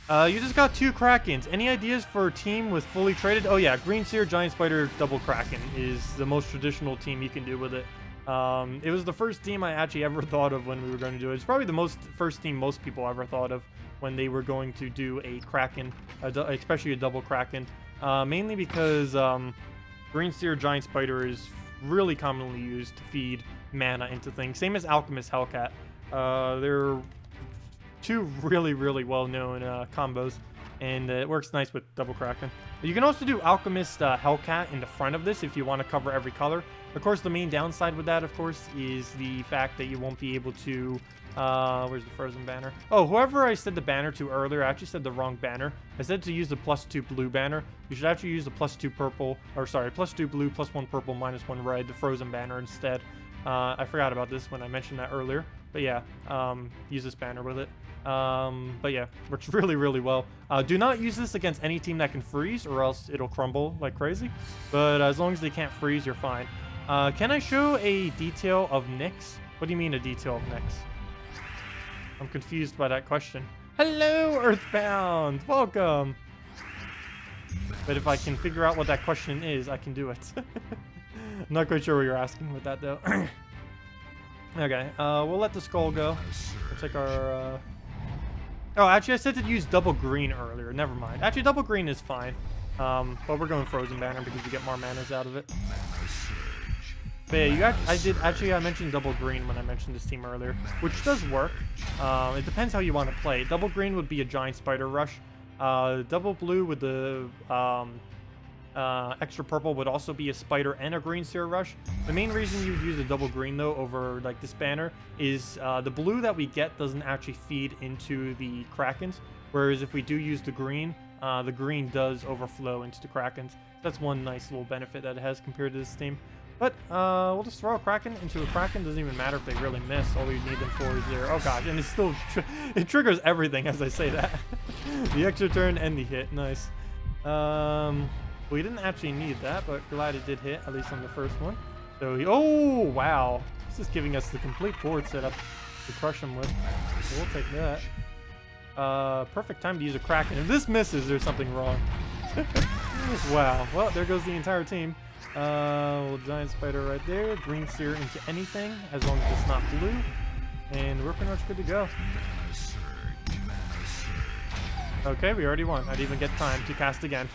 You just got 2 Krakens. Any ideas for a team with fully traded? Oh yeah, Green Seer, Giant Spider, double Kraken is the most traditional team you can do with it. It was the first team I actually ever thought of when we were going to do it. It's probably the first team most people ever thought of when they were going to do a Kraken, especially a double Kraken. Mainly because Green Seer, Giant Spider is really commonly used to feed mana into things. Same as Alchemist Hellcat. They're 2 really, really well-known combos, and it works nice with double Kraken. You can also do Alchemist Hellcat in the front of this if you want to cover every color. Of course, the main downside with that, of course, is the fact that you won't be able to... where's the frozen banner? Oh, whoever I said the banner to earlier, I actually said the wrong banner. I said to use the +2 blue banner. You should actually use the +2 purple, or sorry, +2 blue, +1 purple, -1 red, the frozen banner instead. I forgot about this when I mentioned that earlier. But yeah, use this banner with it. But yeah, works really, really well. Do not use this against any team that can freeze, or else it'll crumble like crazy. But as long as they can't freeze, you're fine. Can I show a detail of Nyx? What do you mean a detail of Nyx? I'm confused by that question. Hello, Earthbound! Welcome! But if I can figure out what that question is, I can do it. I'm not quite sure what you're asking with that, though. Okay, we'll let the skull go. We'll take our... Oh, actually, I said to use double green earlier. Never mind. Actually, double green is fine. But we're going frozen banner because we get more manas out of it. But yeah, I mentioned double green when I mentioned this team earlier, which does work. It depends how you want to play. Double green would be a giant spider rush. Double blue with the extra purple would also be a spider and a green seer rush. The main reason you'd use a double green though over like this banner is the blue that we get doesn't actually feed into the Krakens, whereas if we do use the green does overflow into the Krakens. That's one nice little benefit that it has compared to this team. But we'll just throw a Kraken into a Kraken. Doesn't even matter if they really miss. All we need them for is their... Oh god, and it still... it triggers everything as I say that. The extra turn and the hit. Nice. We didn't actually need that, but glad it did hit, at least on the first one. So oh, wow. This is giving us the complete board setup to crush him with. So we'll take that. Perfect time to use a Kraken. If this misses, there's something wrong. Wow. Well, there goes the entire team. Giant spider right there. Green seer into anything, as long as it's not blue. And we're pretty much good to go. Okay, we already won. I didn't even get time to cast again.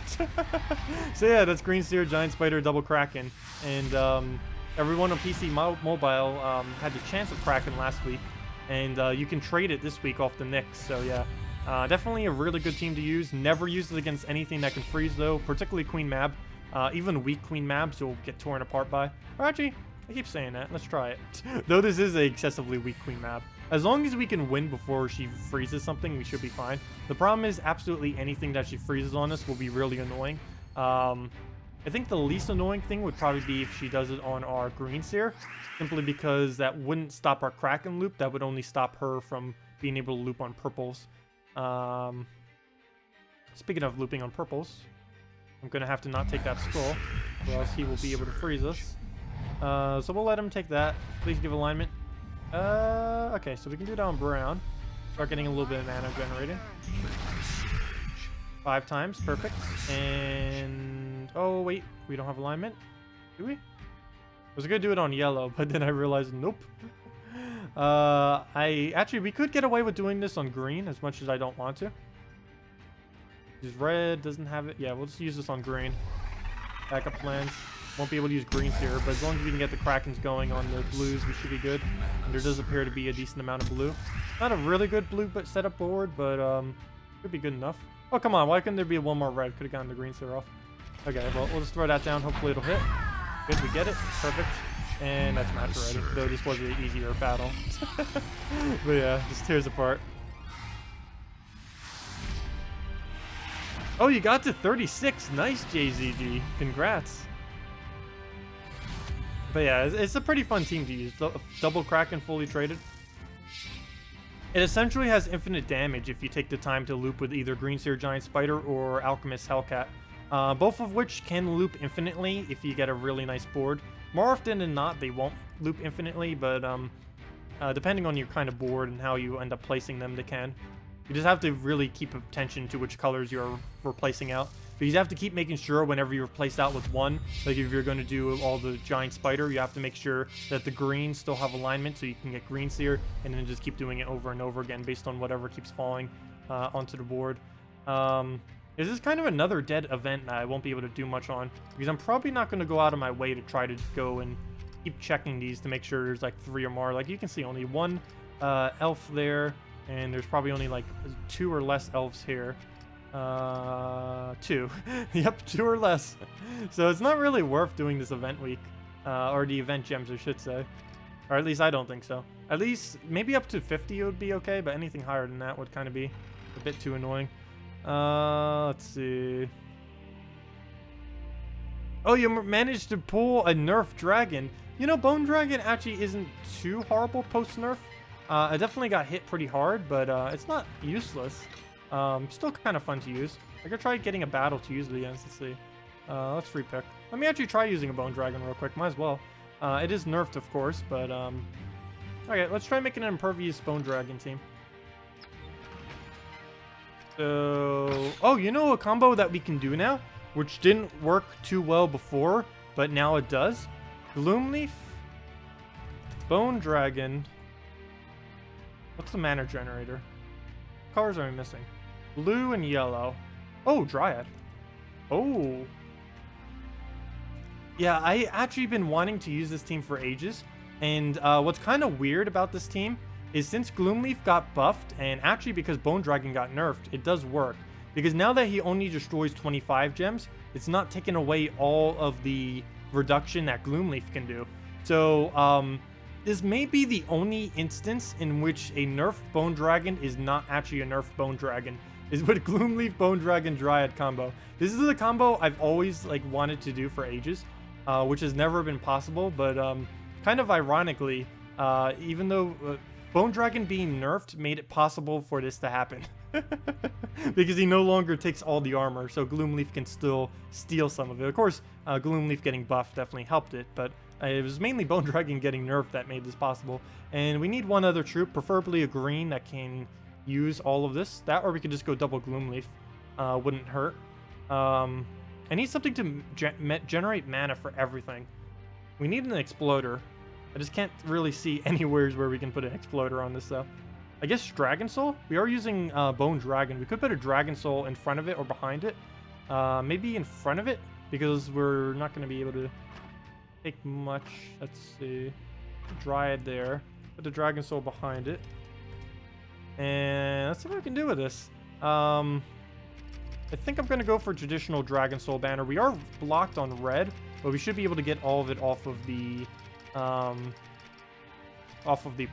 So yeah, that's Green Seer, Giant Spider, Double Kraken. And everyone on PC Mobile had the chance of Kraken last week. And you can trade it this week off the Nyx. So yeah, Definitely a really good team to use. Never use it against anything that can freeze, though, particularly Queen Mab. Even weak Queen Mabs you'll get torn apart by. Or actually, I keep saying that. Let's try it. Though this is an excessively weak Queen Mab. As long as we can win before she freezes something, we should be fine. The problem is absolutely anything that she freezes on us will be really annoying. I think the least annoying thing would probably be if she does it on our Green Seer, simply because that wouldn't stop our Kraken loop. That would only stop her from being able to loop on purples. Speaking of looping on purples, I'm going to have to not take that skull, or else he will be able to freeze us. So we'll let him take that. Please give alignment. Okay, so we can do it on brown. Start getting a little bit of mana generating. 5 times, perfect. And oh wait, we don't have alignment, do we? I was gonna do it on yellow, but then I realized nope. We could get away with doing this on green as much as I don't want to. Because red doesn't have it. Yeah, we'll just use this on green. Backup plans. Won't be able to use greens here, but as long as we can get the Krakens going on the blues, we should be good. And there does appear to be a decent amount of blue. Not a really good blue but setup board, but could be good enough. Oh, come on. Why couldn't there be one more red? Could have gotten the green seer off. Okay, well, we'll just throw that down. Hopefully it'll hit. Good, we get it. Perfect. And that's match already, though this was an easier battle. But yeah, just tears apart. Oh, you got to 36. Nice, JZG. Congrats. But yeah, it's a pretty fun team to use. Double Kraken fully traded. It essentially has infinite damage if you take the time to loop with either Green Seer Giant Spider or Alchemist Hellcat. Both of which can loop infinitely if you get a really nice board. More often than not, they won't loop infinitely, but depending on your kind of board and how you end up placing them, they can. You just have to really keep attention to which colors you're replacing out. But you have to keep making sure whenever you replace out with one, like if you're going to do all the Giant Spider, you have to make sure that the greens still have alignment so you can get Green Seer, and then just keep doing it over and over again based on whatever keeps falling onto the board. This is kind of another dead event that I won't be able to do much on, because I'm probably not going to go out of my way to try to go and keep checking these to make sure there's like 3 or more. Like you can see only 1 elf there, and there's probably only like 2 or less elves here. 2. Yep, 2 or less. So it's not really worth doing this event week, or the event gems I should say, or at least I don't think so. At least maybe up to 50 would be okay, but anything higher than that would kind of be a bit too annoying. Let's see. Oh, you managed to pull a nerf dragon. You know, Bone Dragon actually isn't too horrible post-nerf. It definitely got hit pretty hard, but it's not useless. Still kind of fun to use. I could try getting a battle to use it against. Let's see. Let's free pick. Let me actually try using a Bone Dragon real quick. Might as well. It is nerfed, of course, but okay, let's try making an impervious Bone Dragon team. So, oh, you know a combo that we can do now, which didn't work too well before, but now it does? Gloomleaf, Bone Dragon. What's the mana generator? What colors are we missing? Blue and yellow. Oh, Dryad. Oh. Yeah, I actually been wanting to use this team for ages, and what's kind of weird about this team is since Gloomleaf got buffed, and actually because Bone Dragon got nerfed, it does work. Because now that he only destroys 25 gems, it's not taking away all of the reduction that Gloomleaf can do. So, this may be the only instance in which a nerfed Bone Dragon is not actually a nerfed Bone Dragon, is with Gloomleaf Bone Dragon Dryad combo. This is a combo I've always wanted to do for ages, which has never been possible, but kind of ironically, even though Bone Dragon being nerfed made it possible for this to happen. Because he no longer takes all the armor, so Gloomleaf can still steal some of it. Of course, Gloomleaf getting buffed definitely helped it, but it was mainly Bone Dragon getting nerfed that made this possible. And we need one other troop, preferably a green that can use all of this. That, or we could just go double Gloomleaf. Wouldn't hurt. I need something to generate mana for everything. We need an exploder. I just can't really see anywhere where we can put an exploder on this though. I guess Dragon Soul? We are using Bone Dragon. We could put a Dragon Soul in front of it or behind it. Maybe in front of it, because we're not going to be able to take much. Let's see. Dryad there. Put the Dragon Soul behind it. And let's see what we can do with this. I think I'm going to go for traditional Dragon Soul banner. We are blocked on red, but we should be able to get all of it off of the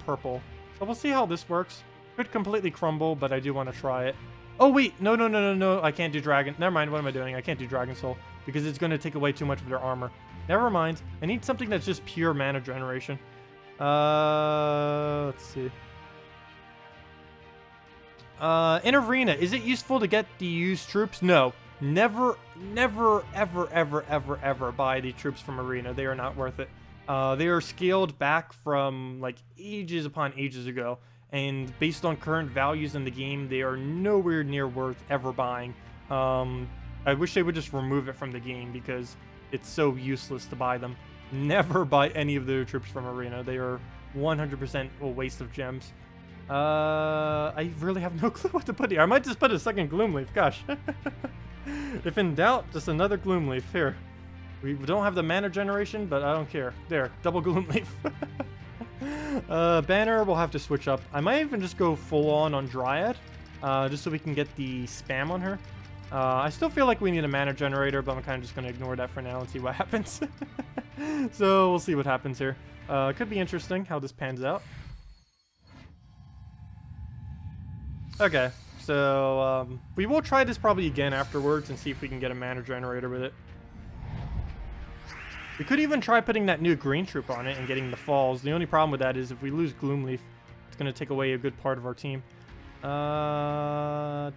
purple. So we'll see how this works. Could completely crumble, but I do want to try it. Oh, wait. No. I can't do Dragon. Never mind. What am I doing? I can't do Dragon Soul because it's going to take away too much of their armor. Never mind. I need something that's just pure mana generation. Let's see. In Arena, is it useful to get the used troops? No. Never, ever buy the troops from Arena. They are not worth it. They are scaled back from, like, ages upon ages ago. And based on current values in the game, they are nowhere near worth ever buying. I wish they would just remove it from the game because it's so useless to buy them. Never buy any of their troops from Arena. They are 100% a waste of gems. I really have no clue what to put here. I might just put a second Gloomleaf. Gosh. If in doubt, just another Gloomleaf. Here. We don't have the mana generation, but I don't care. There. Double Gloomleaf. Banner, we'll have to switch up. I might even just go full on Dryad. Just so we can get the spam on her. I still feel like we need a mana generator, but I'm kind of just going to ignore that for now and see what happens. So we'll see what happens here. Could be interesting how this pans out. Okay, so we will try this probably again afterwards and see if we can get a mana generator with it. We could even try putting that new green troop on it and getting the falls. The only problem with that is if we lose Gloomleaf, it's going to take away a good part of our team. We'll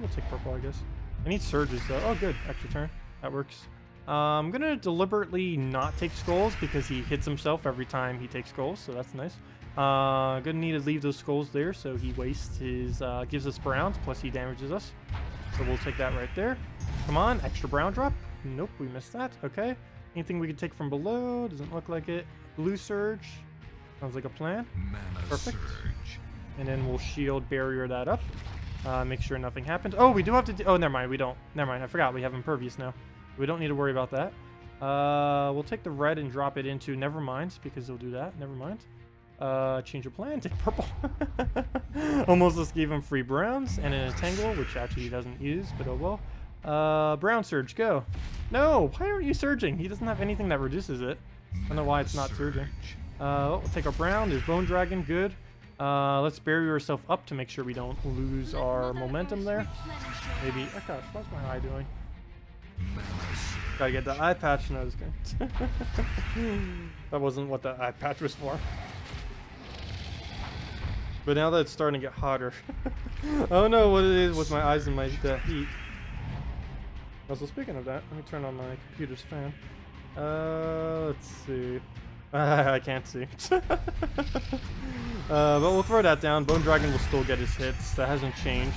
take purple, I guess. I need surges, though. Oh, good. Extra turn. That works. I'm going to deliberately not take skulls because he hits himself every time he takes skulls, so that's nice. Gonna need to leave those skulls there so he wastes his, gives us browns, plus he damages us. So we'll take that right there. Come on, extra brown drop. Nope, we missed that. Okay. Anything we can take from below? Doesn't look like it. Blue surge. Sounds like a plan. Perfect. And then we'll shield barrier that up. Make sure nothing happens. Oh, we do have to oh, never mind. We don't. Never mind. I forgot. We have impervious now. We don't need to worry about that. We'll take the red and drop it into Nevermind because we'll do that. Never mind. Change your plan. Take purple. Almost just gave him free browns and an entangle, which actually he doesn't use, but oh well. Brown surge, go. No, why aren't you surging? He doesn't have anything that reduces it. I don't know why it's not surging. We'll take our brown. There's Bone Dragon, good. Let's bury ourselves up to make sure we don't lose our momentum there. Maybe, oh gosh, what's my eye doing? Gotta get the eye patch. No, it's good. That wasn't what the eye patch was for. But now that it's starting to get hotter. I don't know what it is with my eyes and my heat. Also, speaking of that, let me turn on my computer's fan. Let's see. I can't see. But we'll throw that down. Bone Dragon will still get his hits. That hasn't changed.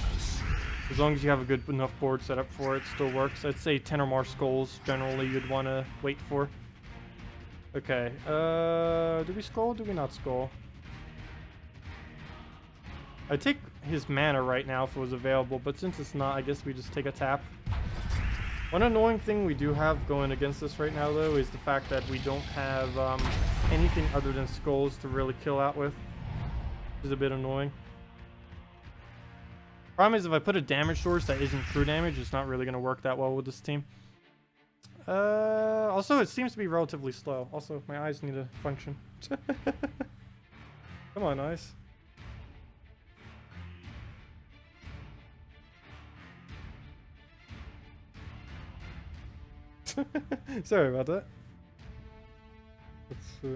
As long as you have a good enough board set up for it, it still works. I'd say 10 or more skulls generally you'd want to wait for. Okay. Do we skull? Do we not skull? I'd take his mana right now if it was available, but since it's not, I guess we just take a tap. One annoying thing we do have going against us right now, though, is the fact that we don't have anything other than skulls to really kill out with. Which is a bit annoying. Problem is, if I put a damage source that isn't true damage, it's not really going to work that well with this team. Also, it seems to be relatively slow. Also, my eyes need to function. Come on, eyes. Sorry about that. Let's see.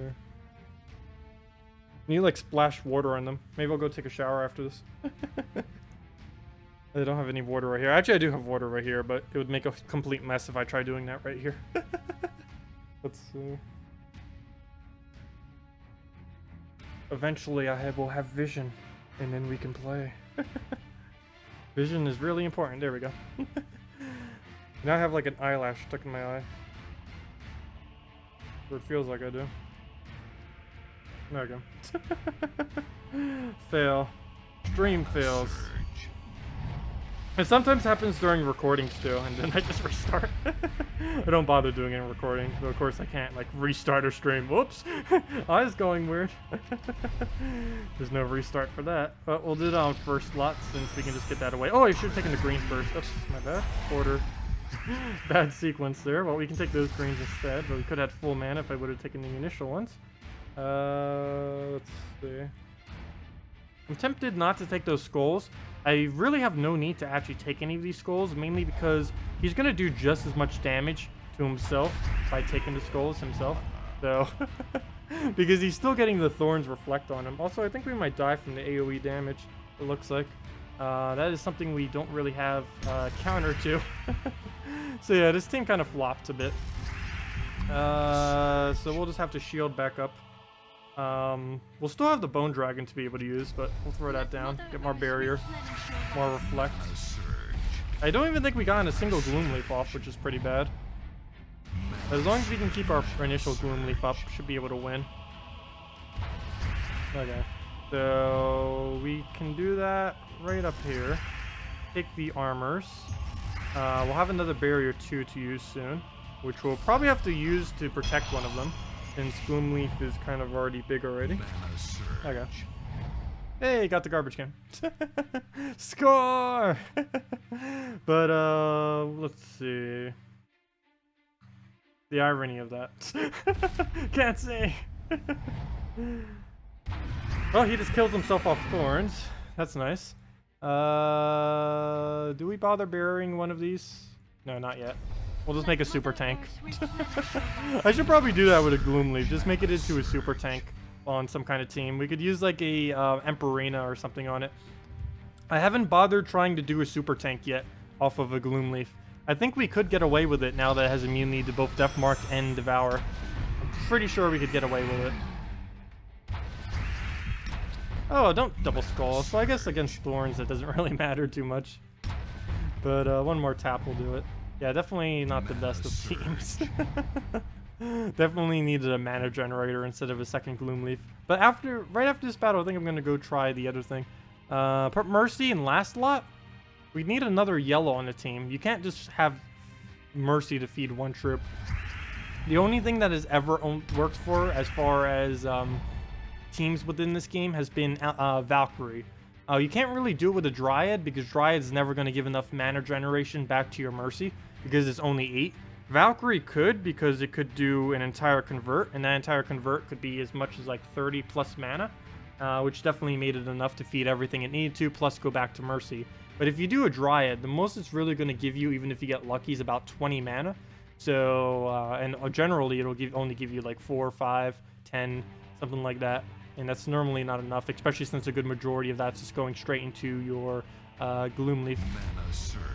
Can you like splash water on them? Maybe I'll go take a shower after this. I don't have any water right here. Actually, I do have water right here, but it would make a complete mess if I try doing that right here. Let's see. Eventually, I will have vision, and then we can play. Vision is really important. There we go. Now I have like an eyelash stuck in my eye. Or it feels like I do. There we go. Fail. Stream fails. It sometimes happens during recordings too, and then I just restart. I don't bother doing any recording, but of course I can't like restart a stream. Whoops, I was going weird. There's no restart for that. But we'll do that on first lot since we can just get that away. Oh, I should have taken the green first. That's my bad. Order. Bad sequence there. Well, we can take those greens instead, but we could have had full mana if I would have taken the initial ones. Let's see. I'm tempted not to take those skulls. I really have no need to actually take any of these skulls, mainly because he's going to do just as much damage to himself by taking the skulls himself. So, because he's still getting the thorns reflect on him. Also, I think we might die from the AoE damage, it looks like. That is something we don't really have counter to. So yeah, this team kind of flopped a bit. So we'll just have to shield back up. We'll still have the Bone Dragon to be able to use, but we'll throw that down. Get more barrier, more reflect. I don't even think we got a single Gloomleaf off, which is pretty bad. As long as we can keep our initial Gloomleaf up, should be able to win. Okay, so we can do that right up here. Take the armors. We'll have another barrier too to use soon, which we'll probably have to use to protect one of them, since Gloomleaf is kind of already big already. Okay. Hey, got the garbage can. Score! But, let's see. The irony of that. Can't say. Well, he just killed himself off thorns. That's nice. Do we bother burying one of these? No, not yet. We'll just make a super tank. I should probably do that with a Gloomleaf. Just make it into a super tank on some kind of team. We could use like a Emperina or something on it. I haven't bothered trying to do a super tank yet off of a Gloomleaf. I think we could get away with it now that it has immunity to both Deathmark and Devour. I'm pretty sure we could get away with it. Oh, don't double skull. So I guess against Thorns it doesn't really matter too much. But one more tap will do it. Yeah, definitely not the best of teams. Definitely needed a mana generator instead of a second Gloomleaf. But right after this battle, I think I'm going to go try the other thing. Put Mercy in last lot. We need another yellow on the team. You can't just have Mercy to feed one troop. The only thing that has ever worked for as far as teams within this game has been Valkyrie. You can't really do it with a Dryad because Dryad's never going to give enough mana generation back to your Mercy because it's only 8. Valkyrie could because it could do an entire convert, and that entire convert could be as much as like 30 plus mana, which definitely made it enough to feed everything it needed to, plus go back to Mercy. But if you do a Dryad, the most it's really going to give you, even if you get lucky, is about 20 mana. So, and generally it'll only give you like 4, 5, 10, something like that. And that's normally not enough, especially since a good majority of that's just going straight into your Gloomleaf. Mana surge.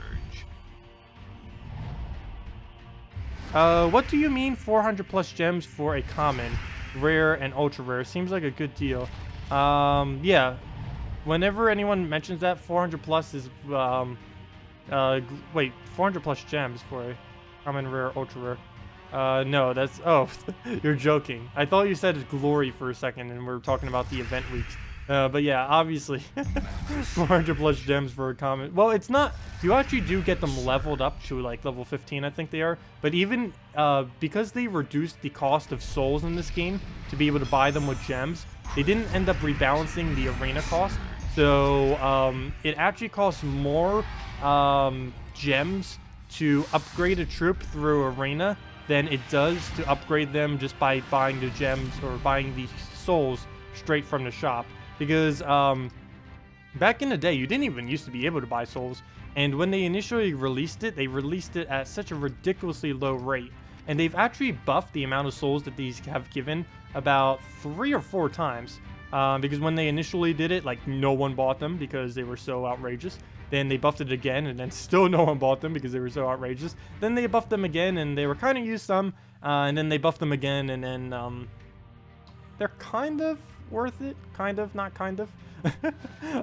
What do you mean 400 plus gems for a common, rare, and ultra rare? Seems like a good deal. Yeah. Whenever anyone mentions that, 400 plus is, wait, 400 plus gems for a common, rare, ultra rare. No, that's, oh, you're joking. I thought you said glory for a second and we're talking about the event weeks. But yeah, obviously, 400 plus gems for a common. Well, it's not, you actually do get them leveled up to like level 15, I think they are. But even, because they reduced the cost of souls in this game to be able to buy them with gems, they didn't end up rebalancing the arena cost. So, it actually costs more, gems to upgrade a troop through arena than it does to upgrade them just by buying the gems or buying the souls straight from the shop. Because back in the day, you didn't even used to be able to buy souls. And when they initially released it, they released it at such a ridiculously low rate. And they've actually buffed the amount of souls that these have given about 3 or 4 times. Because when they initially did it, like no one bought them because they were so outrageous. Then they buffed it again, and then still no one bought them because they were so outrageous. Then they buffed them again, and they were kind of used some. And then they buffed them again, and then they're kind of worth it. Kind of, not kind of.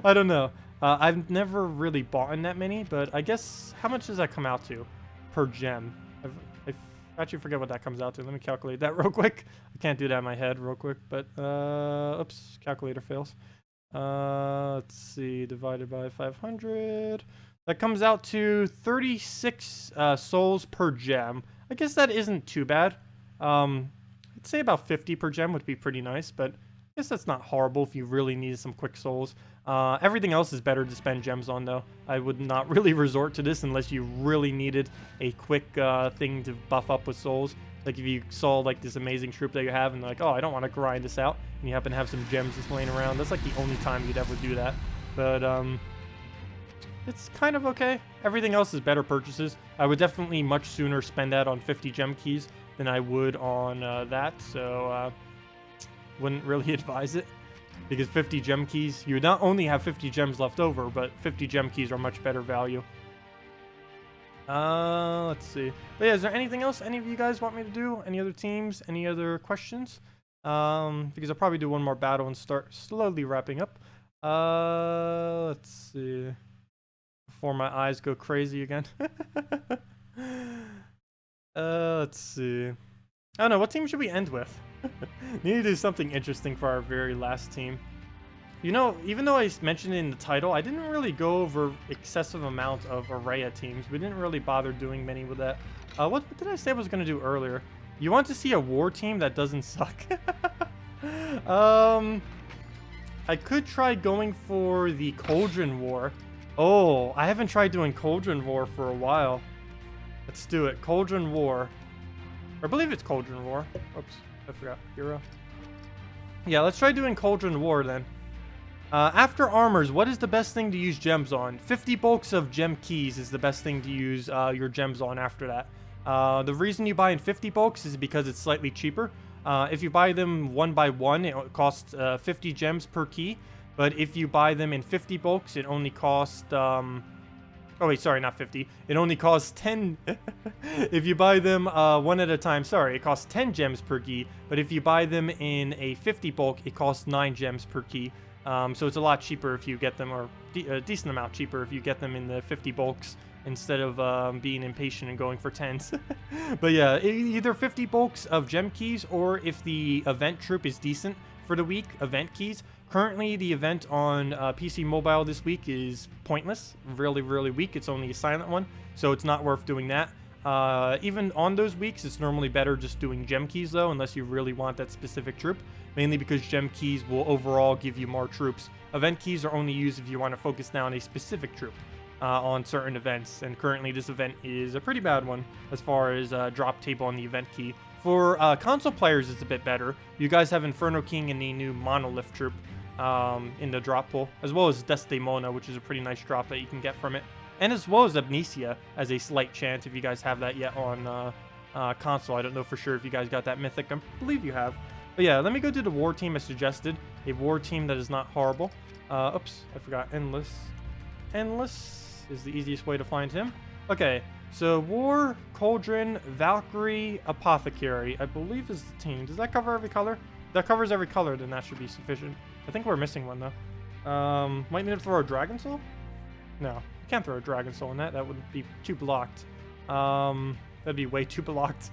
I don't know. I've never really bought in that many, but I guess, how much does that come out to per gem? I actually forget what that comes out to. Let me calculate that real quick. I can't do that in my head real quick, but, oops, calculator fails. Let's see, divided by 500. That comes out to 36 souls per gem. I guess that isn't too bad. I'd say about 50 per gem would be pretty nice, but I guess that's not horrible if you really need some quick souls. Everything else is better to spend gems on, though. I would not really resort to this unless you really needed a quick thing to buff up with souls. Like if you saw like this amazing troop that you have and like, oh, I don't want to grind this out, and you happen to have some gems just laying around. That's like the only time you'd ever do that. But it's kind of okay. Everything else is better purchases. I would definitely much sooner spend that on 50 gem keys than I would on that. So wouldn't really advise it. Because 50 gem keys, you would not only have 50 gems left over, but 50 gem keys are much better value. Let's see. But yeah, is there anything else any of you guys want me to do? Any other teams? Any other questions? Because I'll probably do one more battle and start slowly wrapping up. Let's see. Before my eyes go crazy again. Let's see. I don't know, what team should we end with? Need to do something interesting for our very last team. You know, even though I mentioned it in the title, I didn't really go over excessive amount of array teams. We didn't really bother doing many with that. What did I say I was going to do earlier? You want to see a war team that doesn't suck? I could try going for the Cauldron War. Oh, I haven't tried doing Cauldron War for a while. Let's do it. Cauldron War. I believe it's Cauldron War. Oops, I forgot. Hero. Yeah, let's try doing Cauldron War then. After armors, what is the best thing to use gems on? 50 bulks of gem keys is the best thing to use your gems on after that. The reason you buy in 50 bulks is because it's slightly cheaper. If you buy them one by one, it costs 50 gems per key. But if you buy them in 50 bulks, it only costs... oh wait, sorry, not 50. It only costs 10... If you buy them one at a time, sorry, it costs 10 gems per key. But if you buy them in a 50 bulk, it costs 9 gems per key. So it's a lot cheaper if you get them, or a decent amount cheaper if you get them in the 50 bulks instead of being impatient and going for 10s. But yeah, either 50 bulks of gem keys, or if the event troop is decent for the week, event keys. Currently, the event on PC Mobile this week is pointless, really, really weak. It's only a silent one, so it's not worth doing that. Even on those weeks, it's normally better just doing gem keys though, unless you really want that specific troop, mainly because gem keys will overall give you more troops. Event keys are only used if you want to focus now on a specific troop on certain events, and currently this event is a pretty bad one as far as drop table on the event key. For console players, it's a bit better. You guys have Inferno King and the new Monolith troop in the drop pool, as well as Desdemona, which is a pretty nice drop that you can get from it. And as well as Amnesia as a slight chance if you guys have that yet on console. I don't know for sure if you guys got that mythic. I believe you have. But yeah, let me go to the war team I suggested. A war team that is not horrible. Oops, I forgot. Endless. Endless is the easiest way to find him. Okay, so War, Cauldron, Valkyrie, Apothecary, I believe is the team. Does that cover every color? If that covers every color, then that should be sufficient. I think we're missing one though. Might need to throw a Dragon Soul? No. Can't throw a Dragon Soul in that. That would be too blocked. That'd be way too blocked.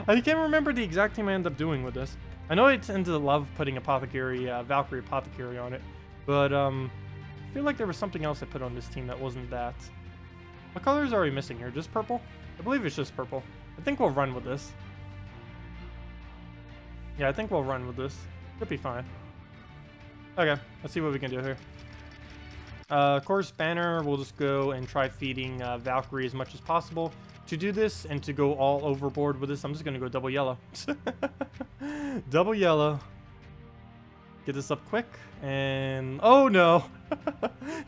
I can't remember the exact team I ended up doing with this. I know I tend to love putting Apothecary, Valkyrie Apothecary on it, but I feel like there was something else I put on this team that wasn't that. What colors are we missing here? Just purple? I believe it's just purple. I think we'll run with this. Yeah, I think we'll run with this. Should be fine. Okay, let's see what we can do here. Of course, banner, we'll just go and try feeding Valkyrie as much as possible. To do this and to go all overboard with this, I'm just going to go double yellow. Double yellow. Get this up quick. And... oh no!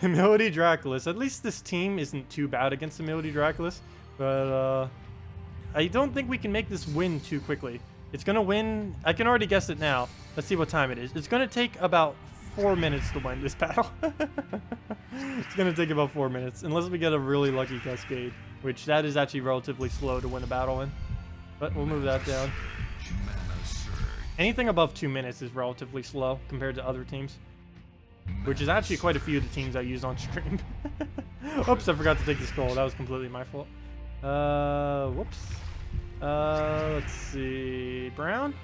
Humility Draculus. At least this team isn't too bad against Humility Draculus. But I don't think we can make this win too quickly. It's going to win... I can already guess it now. Let's see what time it is. It's going to take about 4 minutes to win this battle. It's going to take about 4 minutes, unless we get a really lucky cascade, which that is actually relatively slow to win a battle in. But we'll move that down. Anything above 2 minutes is relatively slow compared to other teams, which is actually quite a few of the teams I use on stream. Oops, I forgot to take the scroll. That was completely my fault. Whoops. Let's see. Brown?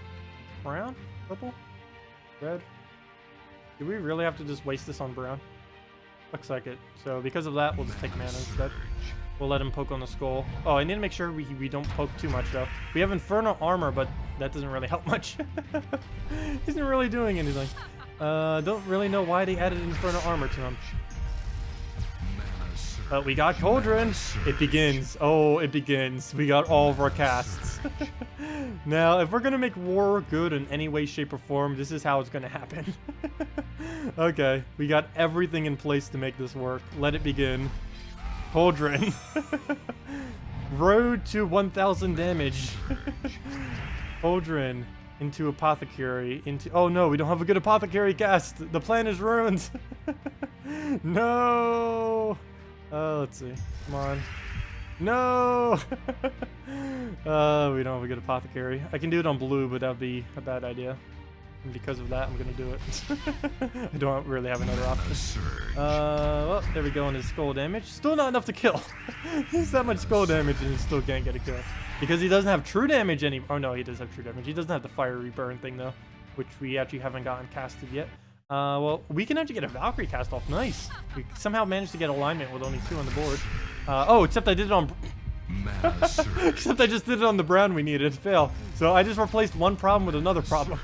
Brown? Purple? Red? Do we really have to just waste this on brown? Looks like it. So because of that, we'll just take mana instead. We'll let him poke on the skull. Oh, I need to make sure we don't poke too much, though. We have Inferno armor, but that doesn't really help much. Isn't really doing anything. Don't really know why they added Inferno armor to him. But we got Cauldron. It begins. Oh, it begins. We got all of our casts. Now, if we're going to make war good in any way, shape, or form, this is how it's going to happen. Okay, we got everything in place to make this work. Let it begin. Cauldron. Road to 1000 damage. Cauldron into Apothecary. Into. Oh no, we don't have a good Apothecary cast. The plan is ruined. No. Let's see. Come on. No. We don't have a good Apothecary. I can do it on blue, but that would be a bad idea. And because of that, I'm gonna do it. I don't really have another option. Well, there we go on his skull damage. Still not enough to kill. He's that much skull damage and he still can't get a kill. Because he doesn't have true damage anymore. Oh no, he does have true damage. He doesn't have the fiery burn thing though, which we actually haven't gotten casted yet. Well, we can actually get a Valkyrie cast off. Nice. We somehow managed to get alignment with only 2 on the board. Oh, except I did it on... Except I just did it on the brown we needed. Fail. So I just replaced one problem with another problem.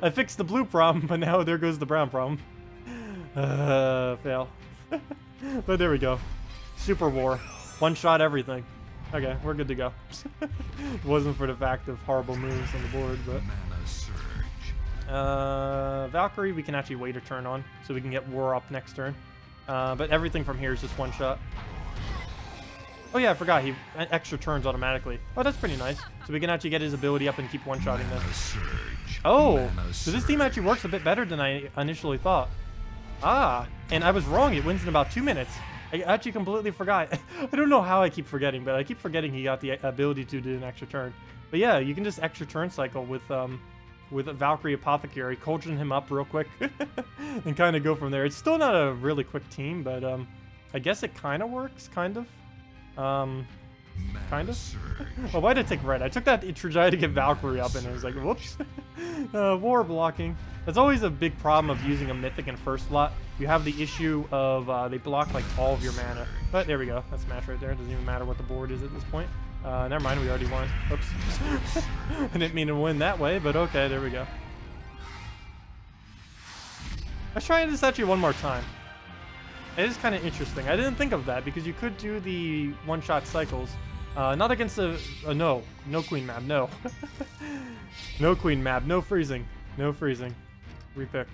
I fixed the blue problem, but now there goes the brown problem. Fail. But there we go. Super war. One shot everything. Okay, we're good to go. It wasn't for the fact of horrible moves on the board, but... Valkyrie we can actually wait a turn on, so we can get war up next turn. But everything from here is just one shot. Oh yeah, I forgot, he extra turns automatically. Oh, that's pretty nice. So we can actually get his ability up and keep one-shotting them. Oh, so this team actually works a bit better than I initially thought. Ah, and I was wrong, it wins in about 2 minutes. I actually completely forgot. I don't know how I keep forgetting, but I keep forgetting he got the ability to do an extra turn. But yeah, you can just extra turn cycle with a Valkyrie Apothecary, Cauldron him up real quick, and kind of go from there. It's still not a really quick team, but I guess it kind of works, kind of. Kind of. Oh, why did I take red? I took that to try to get Valkyrie up, and I was like, whoops. War blocking. That's always a big problem of using a Mythic in first slot. You have the issue of they block like all of your mana. But there we go. That's match right there. It doesn't even matter what the board is at this point. Never mind, we already won. Oops. I didn't mean to win that way, but okay, there we go. Let's try this actually one more time. It is kind of interesting. I didn't think of that because you could do the one-shot cycles. Not against the... no queen map, no. No queen map, no freezing. No freezing. Repick.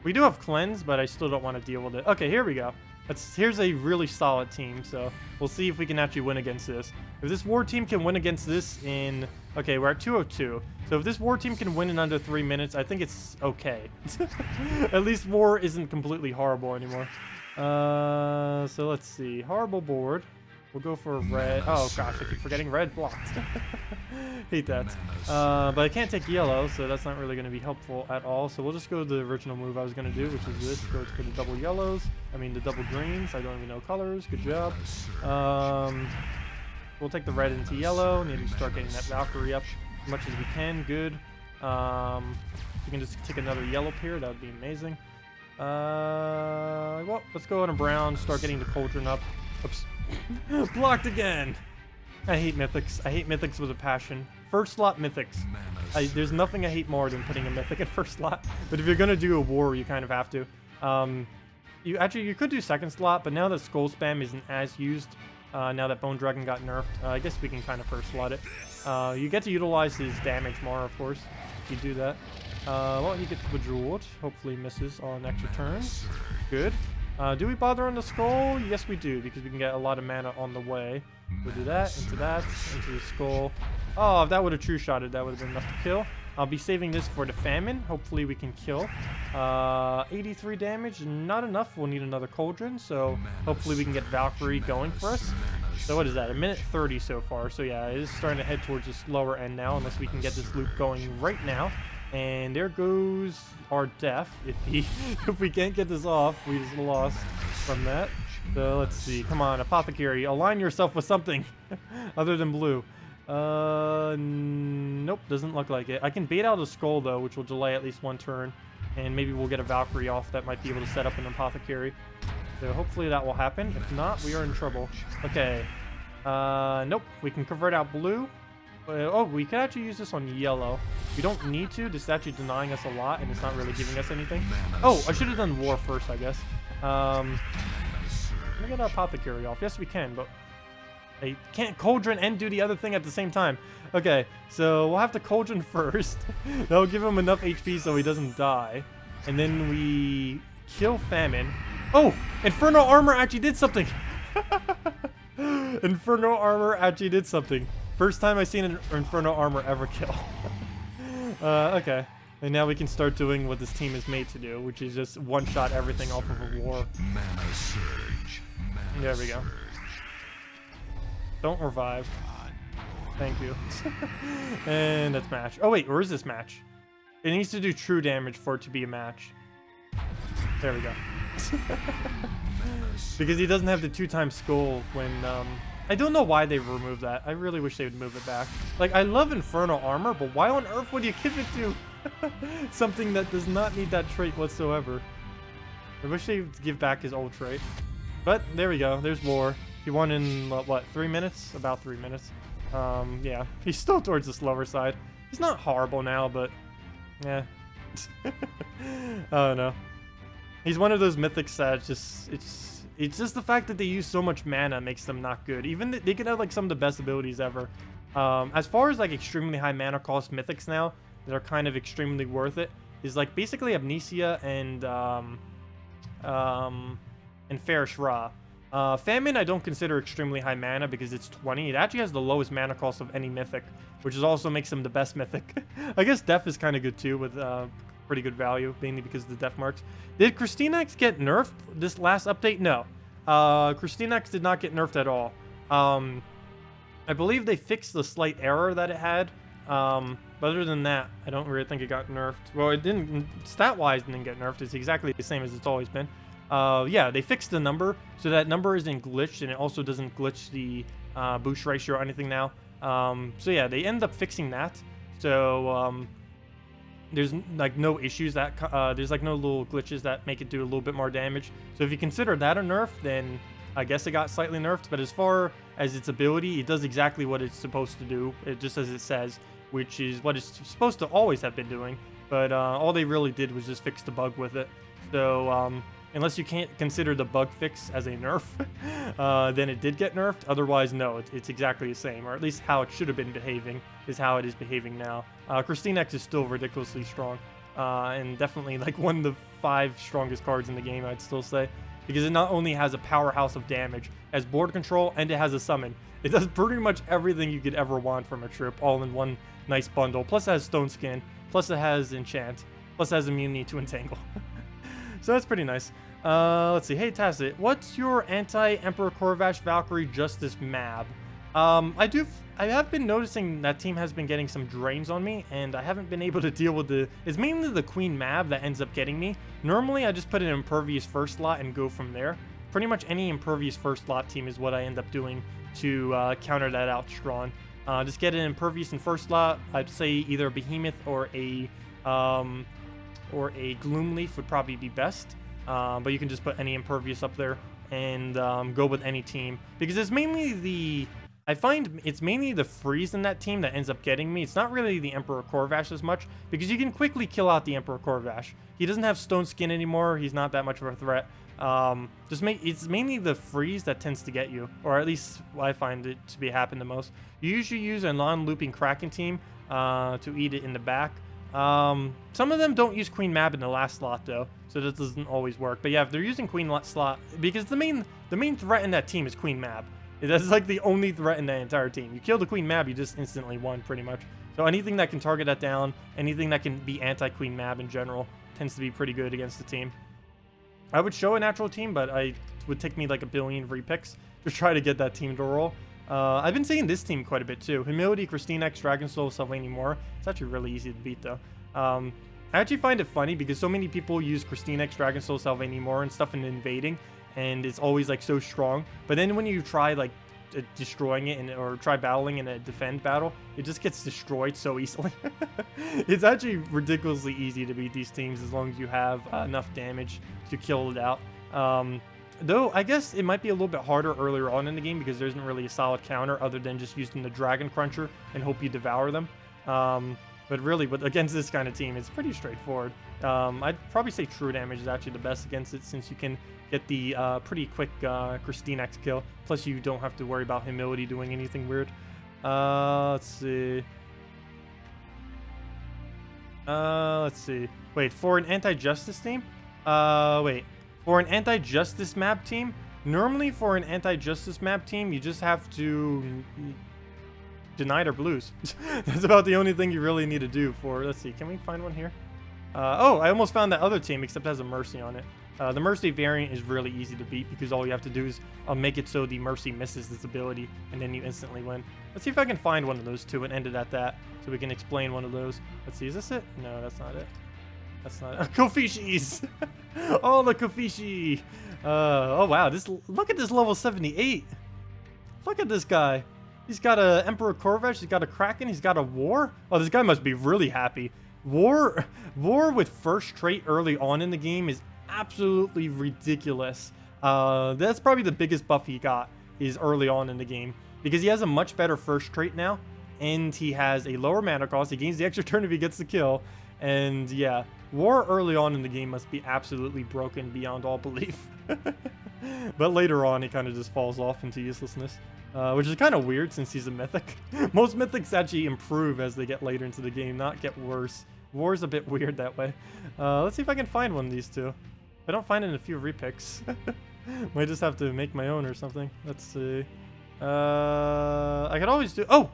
We do have cleanse, but I still don't want to deal with it. Okay, here we go. Here's a really solid team, so we'll see if we can actually win against this. If this war team can win against this in... Okay, we're at 202. So if this war team can win in under 3 minutes, I think it's okay. At least war isn't completely horrible anymore. So let's see. Horrible board. We'll go for red. Oh gosh, I keep forgetting red blocked. Hate that. But I can't take yellow, so that's not really going to be helpful at all. So we'll just go to the original move I was going to do, which is this. Go to the double yellows. I mean the double greens. I don't even know colors. Good job. We'll take the red into yellow. Need to start getting that Valkyrie up as much as we can. Good. We can just take another yellow pair. That would be amazing. Well, let's go on a brown. Start getting the Cauldron up. Oops. Blocked again. I hate mythics. I hate mythics with a passion. First slot mythics. There's nothing I hate more than putting a mythic at first slot. But if you're gonna do a war, you kind of have to. You could do second slot, but now that Skull Spam isn't as used, now that Bone Dragon got nerfed, I guess we can kind of first slot it. You get to utilize his damage more, of course, if you do that. Well, he gets Bejeweled. Hopefully misses on extra turns. Good. Do we bother on the skull? Yes, we do, because we can get a lot of mana on the way. We'll do that, into the skull. Oh, if that would have true shotted, that would have been enough to kill. I'll be saving this for the famine. Hopefully we can kill. 83 damage, not enough. We'll need another Cauldron, so hopefully we can get Valkyrie going for us. So what is that? 1:30 so far. So yeah, it is starting to head towards the slower end now, unless we can get this loop going right now. And there goes our death. If we can't get this off, we just lost from that. So let's see. Come on, Apothecary, align yourself with something other than blue. Nope, doesn't look like it. I can bait out a skull though, which will delay at least one turn. and maybe we'll get a Valkyrie off that might be able to set up an Apothecary. So hopefully that will happen. If not, we are in trouble. Okay. Nope. We can convert out blue. Oh, we could actually use this on yellow. We don't need to. This is actually denying us a lot, and it's not really giving us anything. Oh, I should have done war first, I guess. Can we get our Apothecary off? Yes, we can, but I can't Cauldron and do the other thing at the same time. Okay, so we'll have to Cauldron first. That'll give him enough HP so he doesn't die. And then we kill Famine. Oh, Inferno Armor actually did something. Inferno Armor actually did something. First time I've seen an Inferno Armor ever kill. Okay. And now we can start doing what this team is made to do, which is just one-shot everything off of a war. Mana surge. There we go. Don't revive. Thank you. And that's match. Oh wait, or is this match? It needs to do true damage for it to be a match. There we go. Because he doesn't have the 2x skull when, I don't know why they removed that. I really wish they would move it back. Like, I love Inferno Armor, but why on earth would you give it to something that does not need that trait whatsoever? I wish they would give back his old trait. But, there we go. There's war. He won in, what, 3 minutes? About 3 minutes. Yeah. He's still towards the slower side. He's not horrible now, but, yeah. I don't know. He's one of those mythics that it's just the fact that they use so much mana makes them not good. Even they could have like some of the best abilities ever. As far as like extremely high mana cost mythics now that are kind of extremely worth it is like basically Amnesia and Fairish Ra. Famine I don't consider extremely high mana because it's 20. It actually has the lowest mana cost of any mythic, which is also makes them the best mythic. I guess Death is kind of good too with pretty good value, mainly because of the death marks. Did Christinax get nerfed this last update? No. Christinax did not get nerfed at all. I believe they fixed the slight error that it had. But other than that, I don't really think it got nerfed. Well, it didn't, stat-wise didn't get nerfed. It's exactly the same as it's always been. Yeah, they fixed the number, so that number isn't glitched, and it also doesn't glitch the boost ratio or anything now. So yeah, they end up fixing that. So, there's like no issues that there's like no little glitches that make it do a little bit more damage. So if you consider that a nerf, then I guess it got slightly nerfed. But as far as its ability, it does exactly what it's supposed to do. It just as it says, which is what it's supposed to always have been doing. But all they really did was just fix the bug with it. So unless you can't consider the bug fix as a nerf, then it did get nerfed. Otherwise, no, it's exactly the same, or at least how it should have been behaving is how it is behaving now. Christinax is still ridiculously strong, and definitely like one of the 5 strongest cards in the game, I'd still say, because it not only has a powerhouse of damage, it has board control, and it has a summon. It does pretty much everything you could ever want from a trip, all in one nice bundle. Plus it has Stone Skin, plus it has Enchant, plus it has immunity to Entangle. So that's pretty nice. Let's see. Hey, Tacet, what's your anti-Emperor Corvash Valkyrie Justice Mab? I have been noticing that team has been getting some drains on me, and I haven't been able to deal with it's mainly the Queen Mab that ends up getting me. Normally, I just put an Impervious first slot and go from there. Pretty much any Impervious first slot team is what I end up doing to counter that out strong. Just get an Impervious in first slot. I'd say either a Behemoth or a Gloomleaf would probably be best. But you can just put any Impervious up there and go with any team, because it's mainly I find it's mainly the freeze in that team that ends up getting me. It's not really the Emperor Corvash as much, because you can quickly kill out the Emperor Corvash. He doesn't have Stone Skin anymore. He's not that much of a threat. It's mainly the freeze that tends to get you, or at least I find it to be happen the most. You usually use a non-looping Kraken team to eat it in the back. Some of them don't use Queen Mab in the last slot though, so that doesn't always work. But yeah, if they're using Queen slot, because the main threat in that team is Queen Mab. That's like the only threat in the entire team. You kill the Queen Mab, you just instantly won pretty much. So anything that can target that down, anything that can be anti-Queen Mab in general, tends to be pretty good against the team. I would show a natural team, but it would take me like a billion repicks to try to get that team to roll. I've been seeing this team quite a bit too. Humility, Christinax, Dragon Soul, Sylvain Moore. It's actually really easy to beat though. I actually find it funny because so many people use Christinax, Dragon Soul, Sylvain Moore and stuff in invading, and it's always like so strong. But then when you try like destroying it or try battling in a defend battle, it just gets destroyed so easily. It's actually ridiculously easy to beat these teams as long as you have enough damage to kill it out. Though I guess it might be a little bit harder earlier on in the game because there isn't really a solid counter other than just using the Dragon Cruncher and hope you devour them. But really, against this kind of team, it's pretty straightforward. I'd probably say true damage is actually the best against it since you can get the pretty quick Ssaszix kill. Plus, you don't have to worry about Humility doing anything weird. Let's see. Let's see. Wait, for an anti-justice team? Wait. For an anti-justice map team, normally for an anti-justice map team, you just have to deny their blues. That's about the only thing you really need to do for, let's see, can we find one here? Oh, I almost found that other team, except it has a Mercy on it. The Mercy variant is really easy to beat because all you have to do is make it so the Mercy misses its ability, and then you instantly win. Let's see if I can find one of those two and end it at that, so we can explain one of those. Let's see, is this it? No, that's not it. That's not it. Kofishis! Oh, the Kofishi! Oh, wow. Look at this level 78. Look at this guy. He's got a Emperor Corvesh. He's got a Kraken. He's got a War. Oh, this guy must be really happy. War with first trait early on in the game is absolutely ridiculous. That's probably the biggest buff he got is early on in the game because he has a much better first trait now, and he has a lower mana cost. He gains the extra turn if he gets the kill, and yeah. War early on in the game must be absolutely broken beyond all belief. But later on, he kind of just falls off into uselessness, which is kind of weird since he's a mythic. Most mythics actually improve as they get later into the game, not get worse. War's a bit weird that way. Let's see if I can find one of these two. If I don't find it in a few repicks, might just have to make my own or something. Let's see. I could always do... Oh,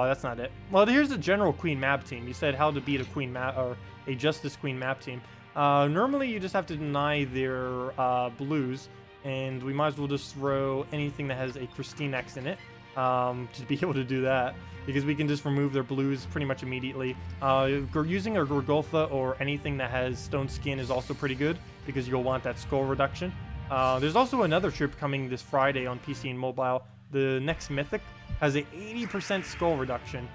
that's not it. Well, here's the general Queen map team. You said how to beat a Queen map or a Justice Queen map team. Normally, you just have to deny their blues, and we might as well just throw anything that has a Ssaszix in it to be able to do that, because we can just remove their blues pretty much immediately. Using a Gorgolfa or anything that has Stone Skin is also pretty good, because you'll want that skull reduction. There's also another troop coming this Friday on PC and mobile. The next Mythic has a 80% skull reduction.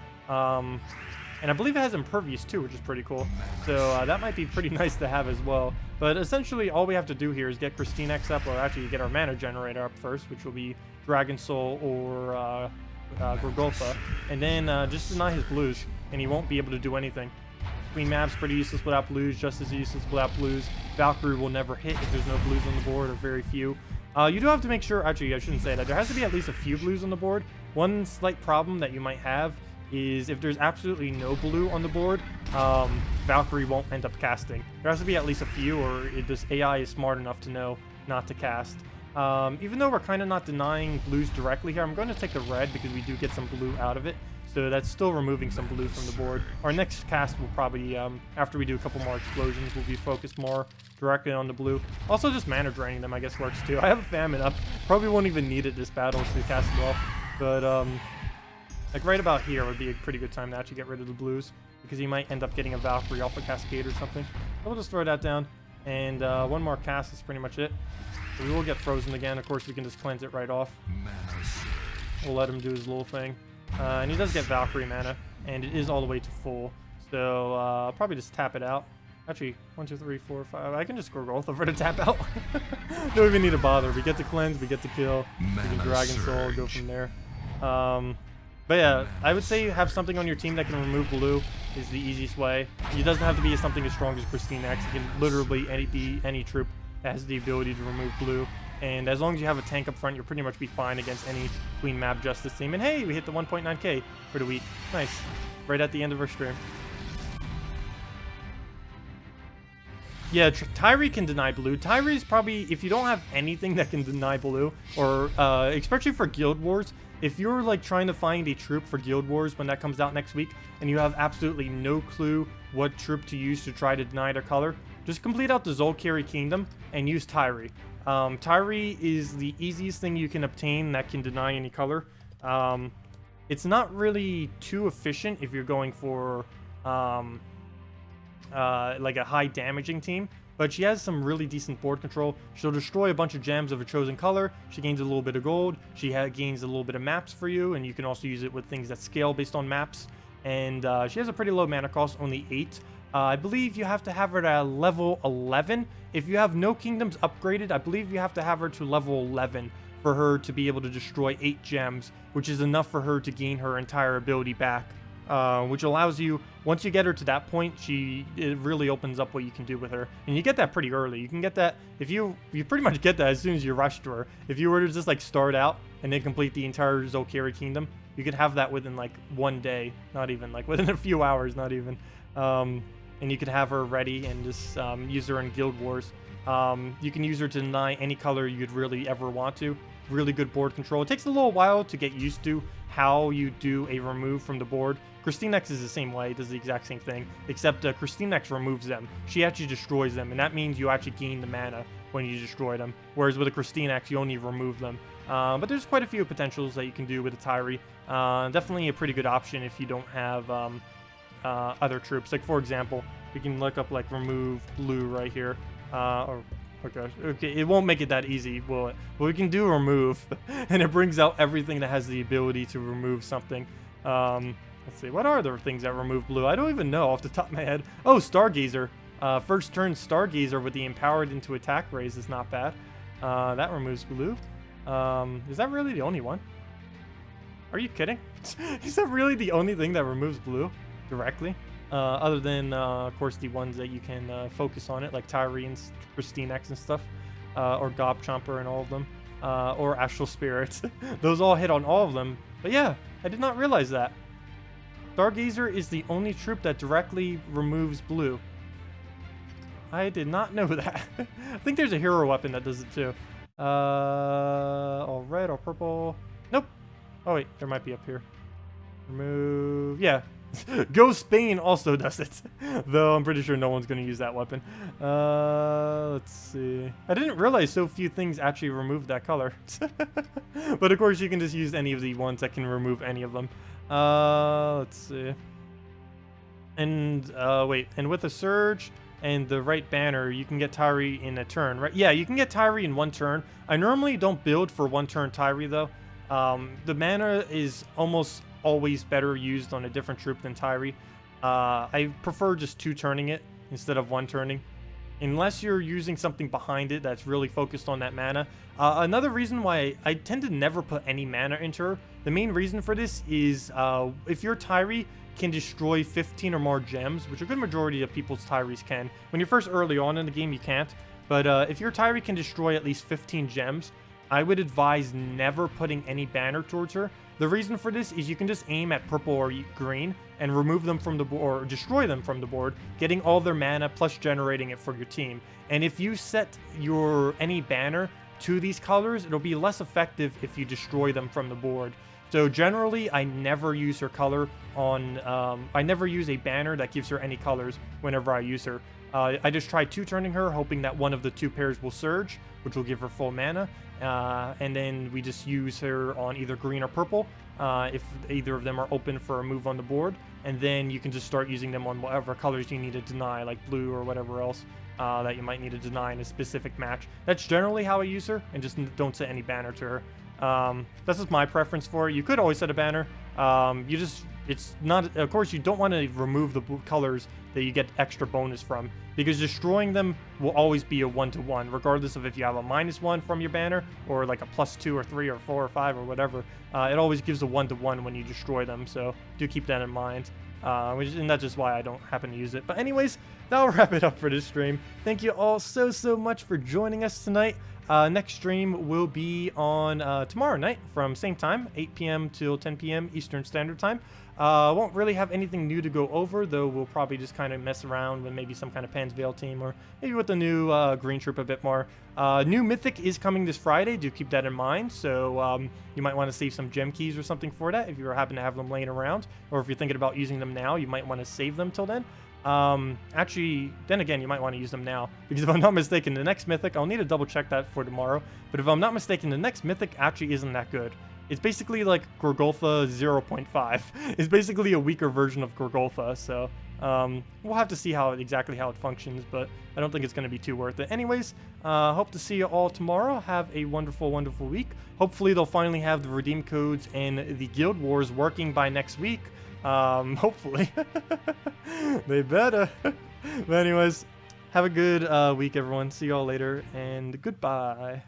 And I believe it has Impervious too, which is pretty cool. So that might be pretty nice to have as well. But essentially, all we have to do here is get Ssaszix up, or actually get our mana generator up first, which will be Dragon Soul or Gorgolfa. And then just deny his blues, and he won't be able to do anything. Queen map's pretty useless without blues, just as useless without blues. Valkyrie will never hit if there's no blues on the board, or very few. You do have to make sure, actually I shouldn't say that, there has to be at least a few blues on the board. One slight problem that you might have is if there's absolutely no blue on the board, Valkyrie won't end up casting. There has to be at least a few, or this AI is smart enough to know not to cast. Even though we're kind of not denying blues directly here, I'm going to take the red because we do get some blue out of it. So that's still removing some blue from the board. Our next cast will probably, after we do a couple more explosions, will be focused more directly on the blue. Also, just mana draining them, I guess, works too. I have a Famine up. Probably won't even need it this battle to cast it well. But, like right about here would be a pretty good time to actually get rid of the blues, because he might end up getting a Valkyrie off a Cascade or something. So we'll just throw that down, and one more cast is pretty much it. So we will get frozen again. Of course, we can just cleanse it right off. We'll let him do his little thing. And he does get Valkyrie mana, and it is all the way to full. So I'll probably just tap it out. Actually, 1, 2, 3, 4, 5. I can just Gorgolfa for the tap out. Don't even need to bother. We get to cleanse, we get to kill. We can Dragon Soul, go from there. But yeah, I would say have something on your team that can remove blue is the easiest way. It doesn't have to be something as strong as Ssaszix. It can literally be any troop that has the ability to remove blue. And as long as you have a tank up front, you'll pretty much be fine against any Queen Map Justice team. And hey, we hit the 1.9k for the week. Nice. Right at the end of our stream. Yeah, Tyree can deny blue. Tyree's probably, if you don't have anything that can deny blue, or especially for Guild Wars, if you're like trying to find a troop for Guild Wars when that comes out next week, and you have absolutely no clue what troop to use to try to deny their color, just complete out the Zolkiri Kingdom and use Tyree. Tyree is the easiest thing you can obtain that can deny any color. It's not really too efficient if you're going for like a high damaging team, but she has some really decent board control. She'll destroy a bunch of gems of a chosen color. She gains a little bit of gold. She gains a little bit of maps for you, and you can also use it with things that scale based on maps. And she has a pretty low mana cost, only 8. I believe you have to have her at level 11. If you have no kingdoms upgraded, I believe you have to have her to level 11 for her to be able to destroy 8 gems, which is enough for her to gain her entire ability back. Which allows you, once you get her to that point, it really opens up what you can do with her. And you get that pretty early. You can get that, if you pretty much get that as soon as you rush to her. If you were to just like start out and then complete the entire Zolkiri kingdom, you could have that within like 1 day, not even, like within a few hours, not even. And you could have her ready and just use her in Guild Wars. You can use her to deny any color you'd really ever want to. Really good board control. It takes a little while to get used to how you do a remove from the board. Christinex is the same way, it does the exact same thing, except Christinex removes them. She actually destroys them, and that means you actually gain the mana when you destroy them. Whereas with a Christinex, you only remove them. But there's quite a few potentials that you can do with a Tyree. Definitely a pretty good option if you don't have other troops. Like for example, we can look up like remove blue right here. Okay, it won't make it that easy, will it? But we can do remove, and it brings out everything that has the ability to remove something. Let's see, what are the things that remove blue? I don't even know off the top of my head. Oh, Stargazer. First turn Stargazer with the empowered into attack raise is not bad. That removes blue. Is that really the only one? Are you kidding? Is that really the only thing that removes blue directly? Other than, of course, the ones that you can focus on it, like Tyree and Christinex and stuff, or Gob Chomper and all of them, or Astral Spirit. Those all hit on all of them. But yeah, I did not realize that. Stargazer is the only troop that directly removes blue. I did not know that. I think there's a hero weapon that does it too. All red, all purple. Nope. Oh wait, there might be up here. Remove. Yeah. Go Spain also does it, though I'm pretty sure no one's going to use that weapon. Let's see. I didn't realize so few things actually removed that color. But of course you can just use any of the ones that can remove any of them. Let's see. And wait, and with a surge and the right banner, you can get Tyree in a turn, right? Yeah, you can get Tyree in 1 turn. I normally don't build for 1 turn Tyree though. The mana is almost always better used on a different troop than Tyree. I prefer just 2 turning it instead of 1 turning, unless you're using something behind it that's really focused on that mana. Another reason why I tend to never put any mana into her, the main reason for this is if your Tyree can destroy 15 or more gems, which a good majority of people's Tyrees can. When you're first early on in the game, you can't. But if your Tyree can destroy at least 15 gems, I would advise never putting any banner towards her. The reason for this is you can just aim at purple or green and remove them from the board, or destroy them from the board, getting all their mana plus generating it for your team. And if you set any banner to these colors, it'll be less effective if you destroy them from the board. So generally, I never use her color on, I never use a banner that gives her any colors whenever I use her. I just try 2 turning her, hoping that one of the 2 pairs will surge, which will give her full mana. And then we just use her on either green or purple, if either of them are open for a move on the board. And then you can just start using them on whatever colors you need to deny, like blue or whatever else that you might need to deny in a specific match. That's generally how I use her, and just don't set any banner to her. This is my preference for it. You could always set a banner. It's not, of course, you don't want to remove the colors that you get extra bonus from, because destroying them will always be a 1-to-1, regardless of if you have a -1 from your banner, or like a +2 or 3 or 4 or 5 or whatever. It always gives a 1-to-1 when you destroy them, so do keep that in mind. And that's just why I don't happen to use it. But anyways, that'll wrap it up for this stream. Thank you all so much for joining us tonight. Next stream will be on tomorrow night from same time, 8 p.m. till 10 p.m. Eastern Standard Time. Won't really have anything new to go over, though we'll probably just kind of mess around with maybe some kind of Pansvale team, or maybe with the new Green Troop a bit more. New Mythic is coming this Friday, do keep that in mind, so you might want to save some gem keys or something for that if you happen to have them laying around, or if you're thinking about using them now, you might want to save them till then. Actually, then again, you might want to use them now, because if I'm not mistaken, the next Mythic, I'll need to double check that for tomorrow, but if I'm not mistaken, the next Mythic actually isn't that good. It's basically like Gorgolfa 0.5. It's basically a weaker version of Gorgolfa, so we'll have to see exactly how it functions, but I don't think it's going to be too worth it. Anyways, hope to see you all tomorrow. Have a wonderful, wonderful week. Hopefully they'll finally have the redeem codes and the Guild Wars working by next week. Hopefully. They better. But anyways, have a good week, everyone. See you all later, and goodbye.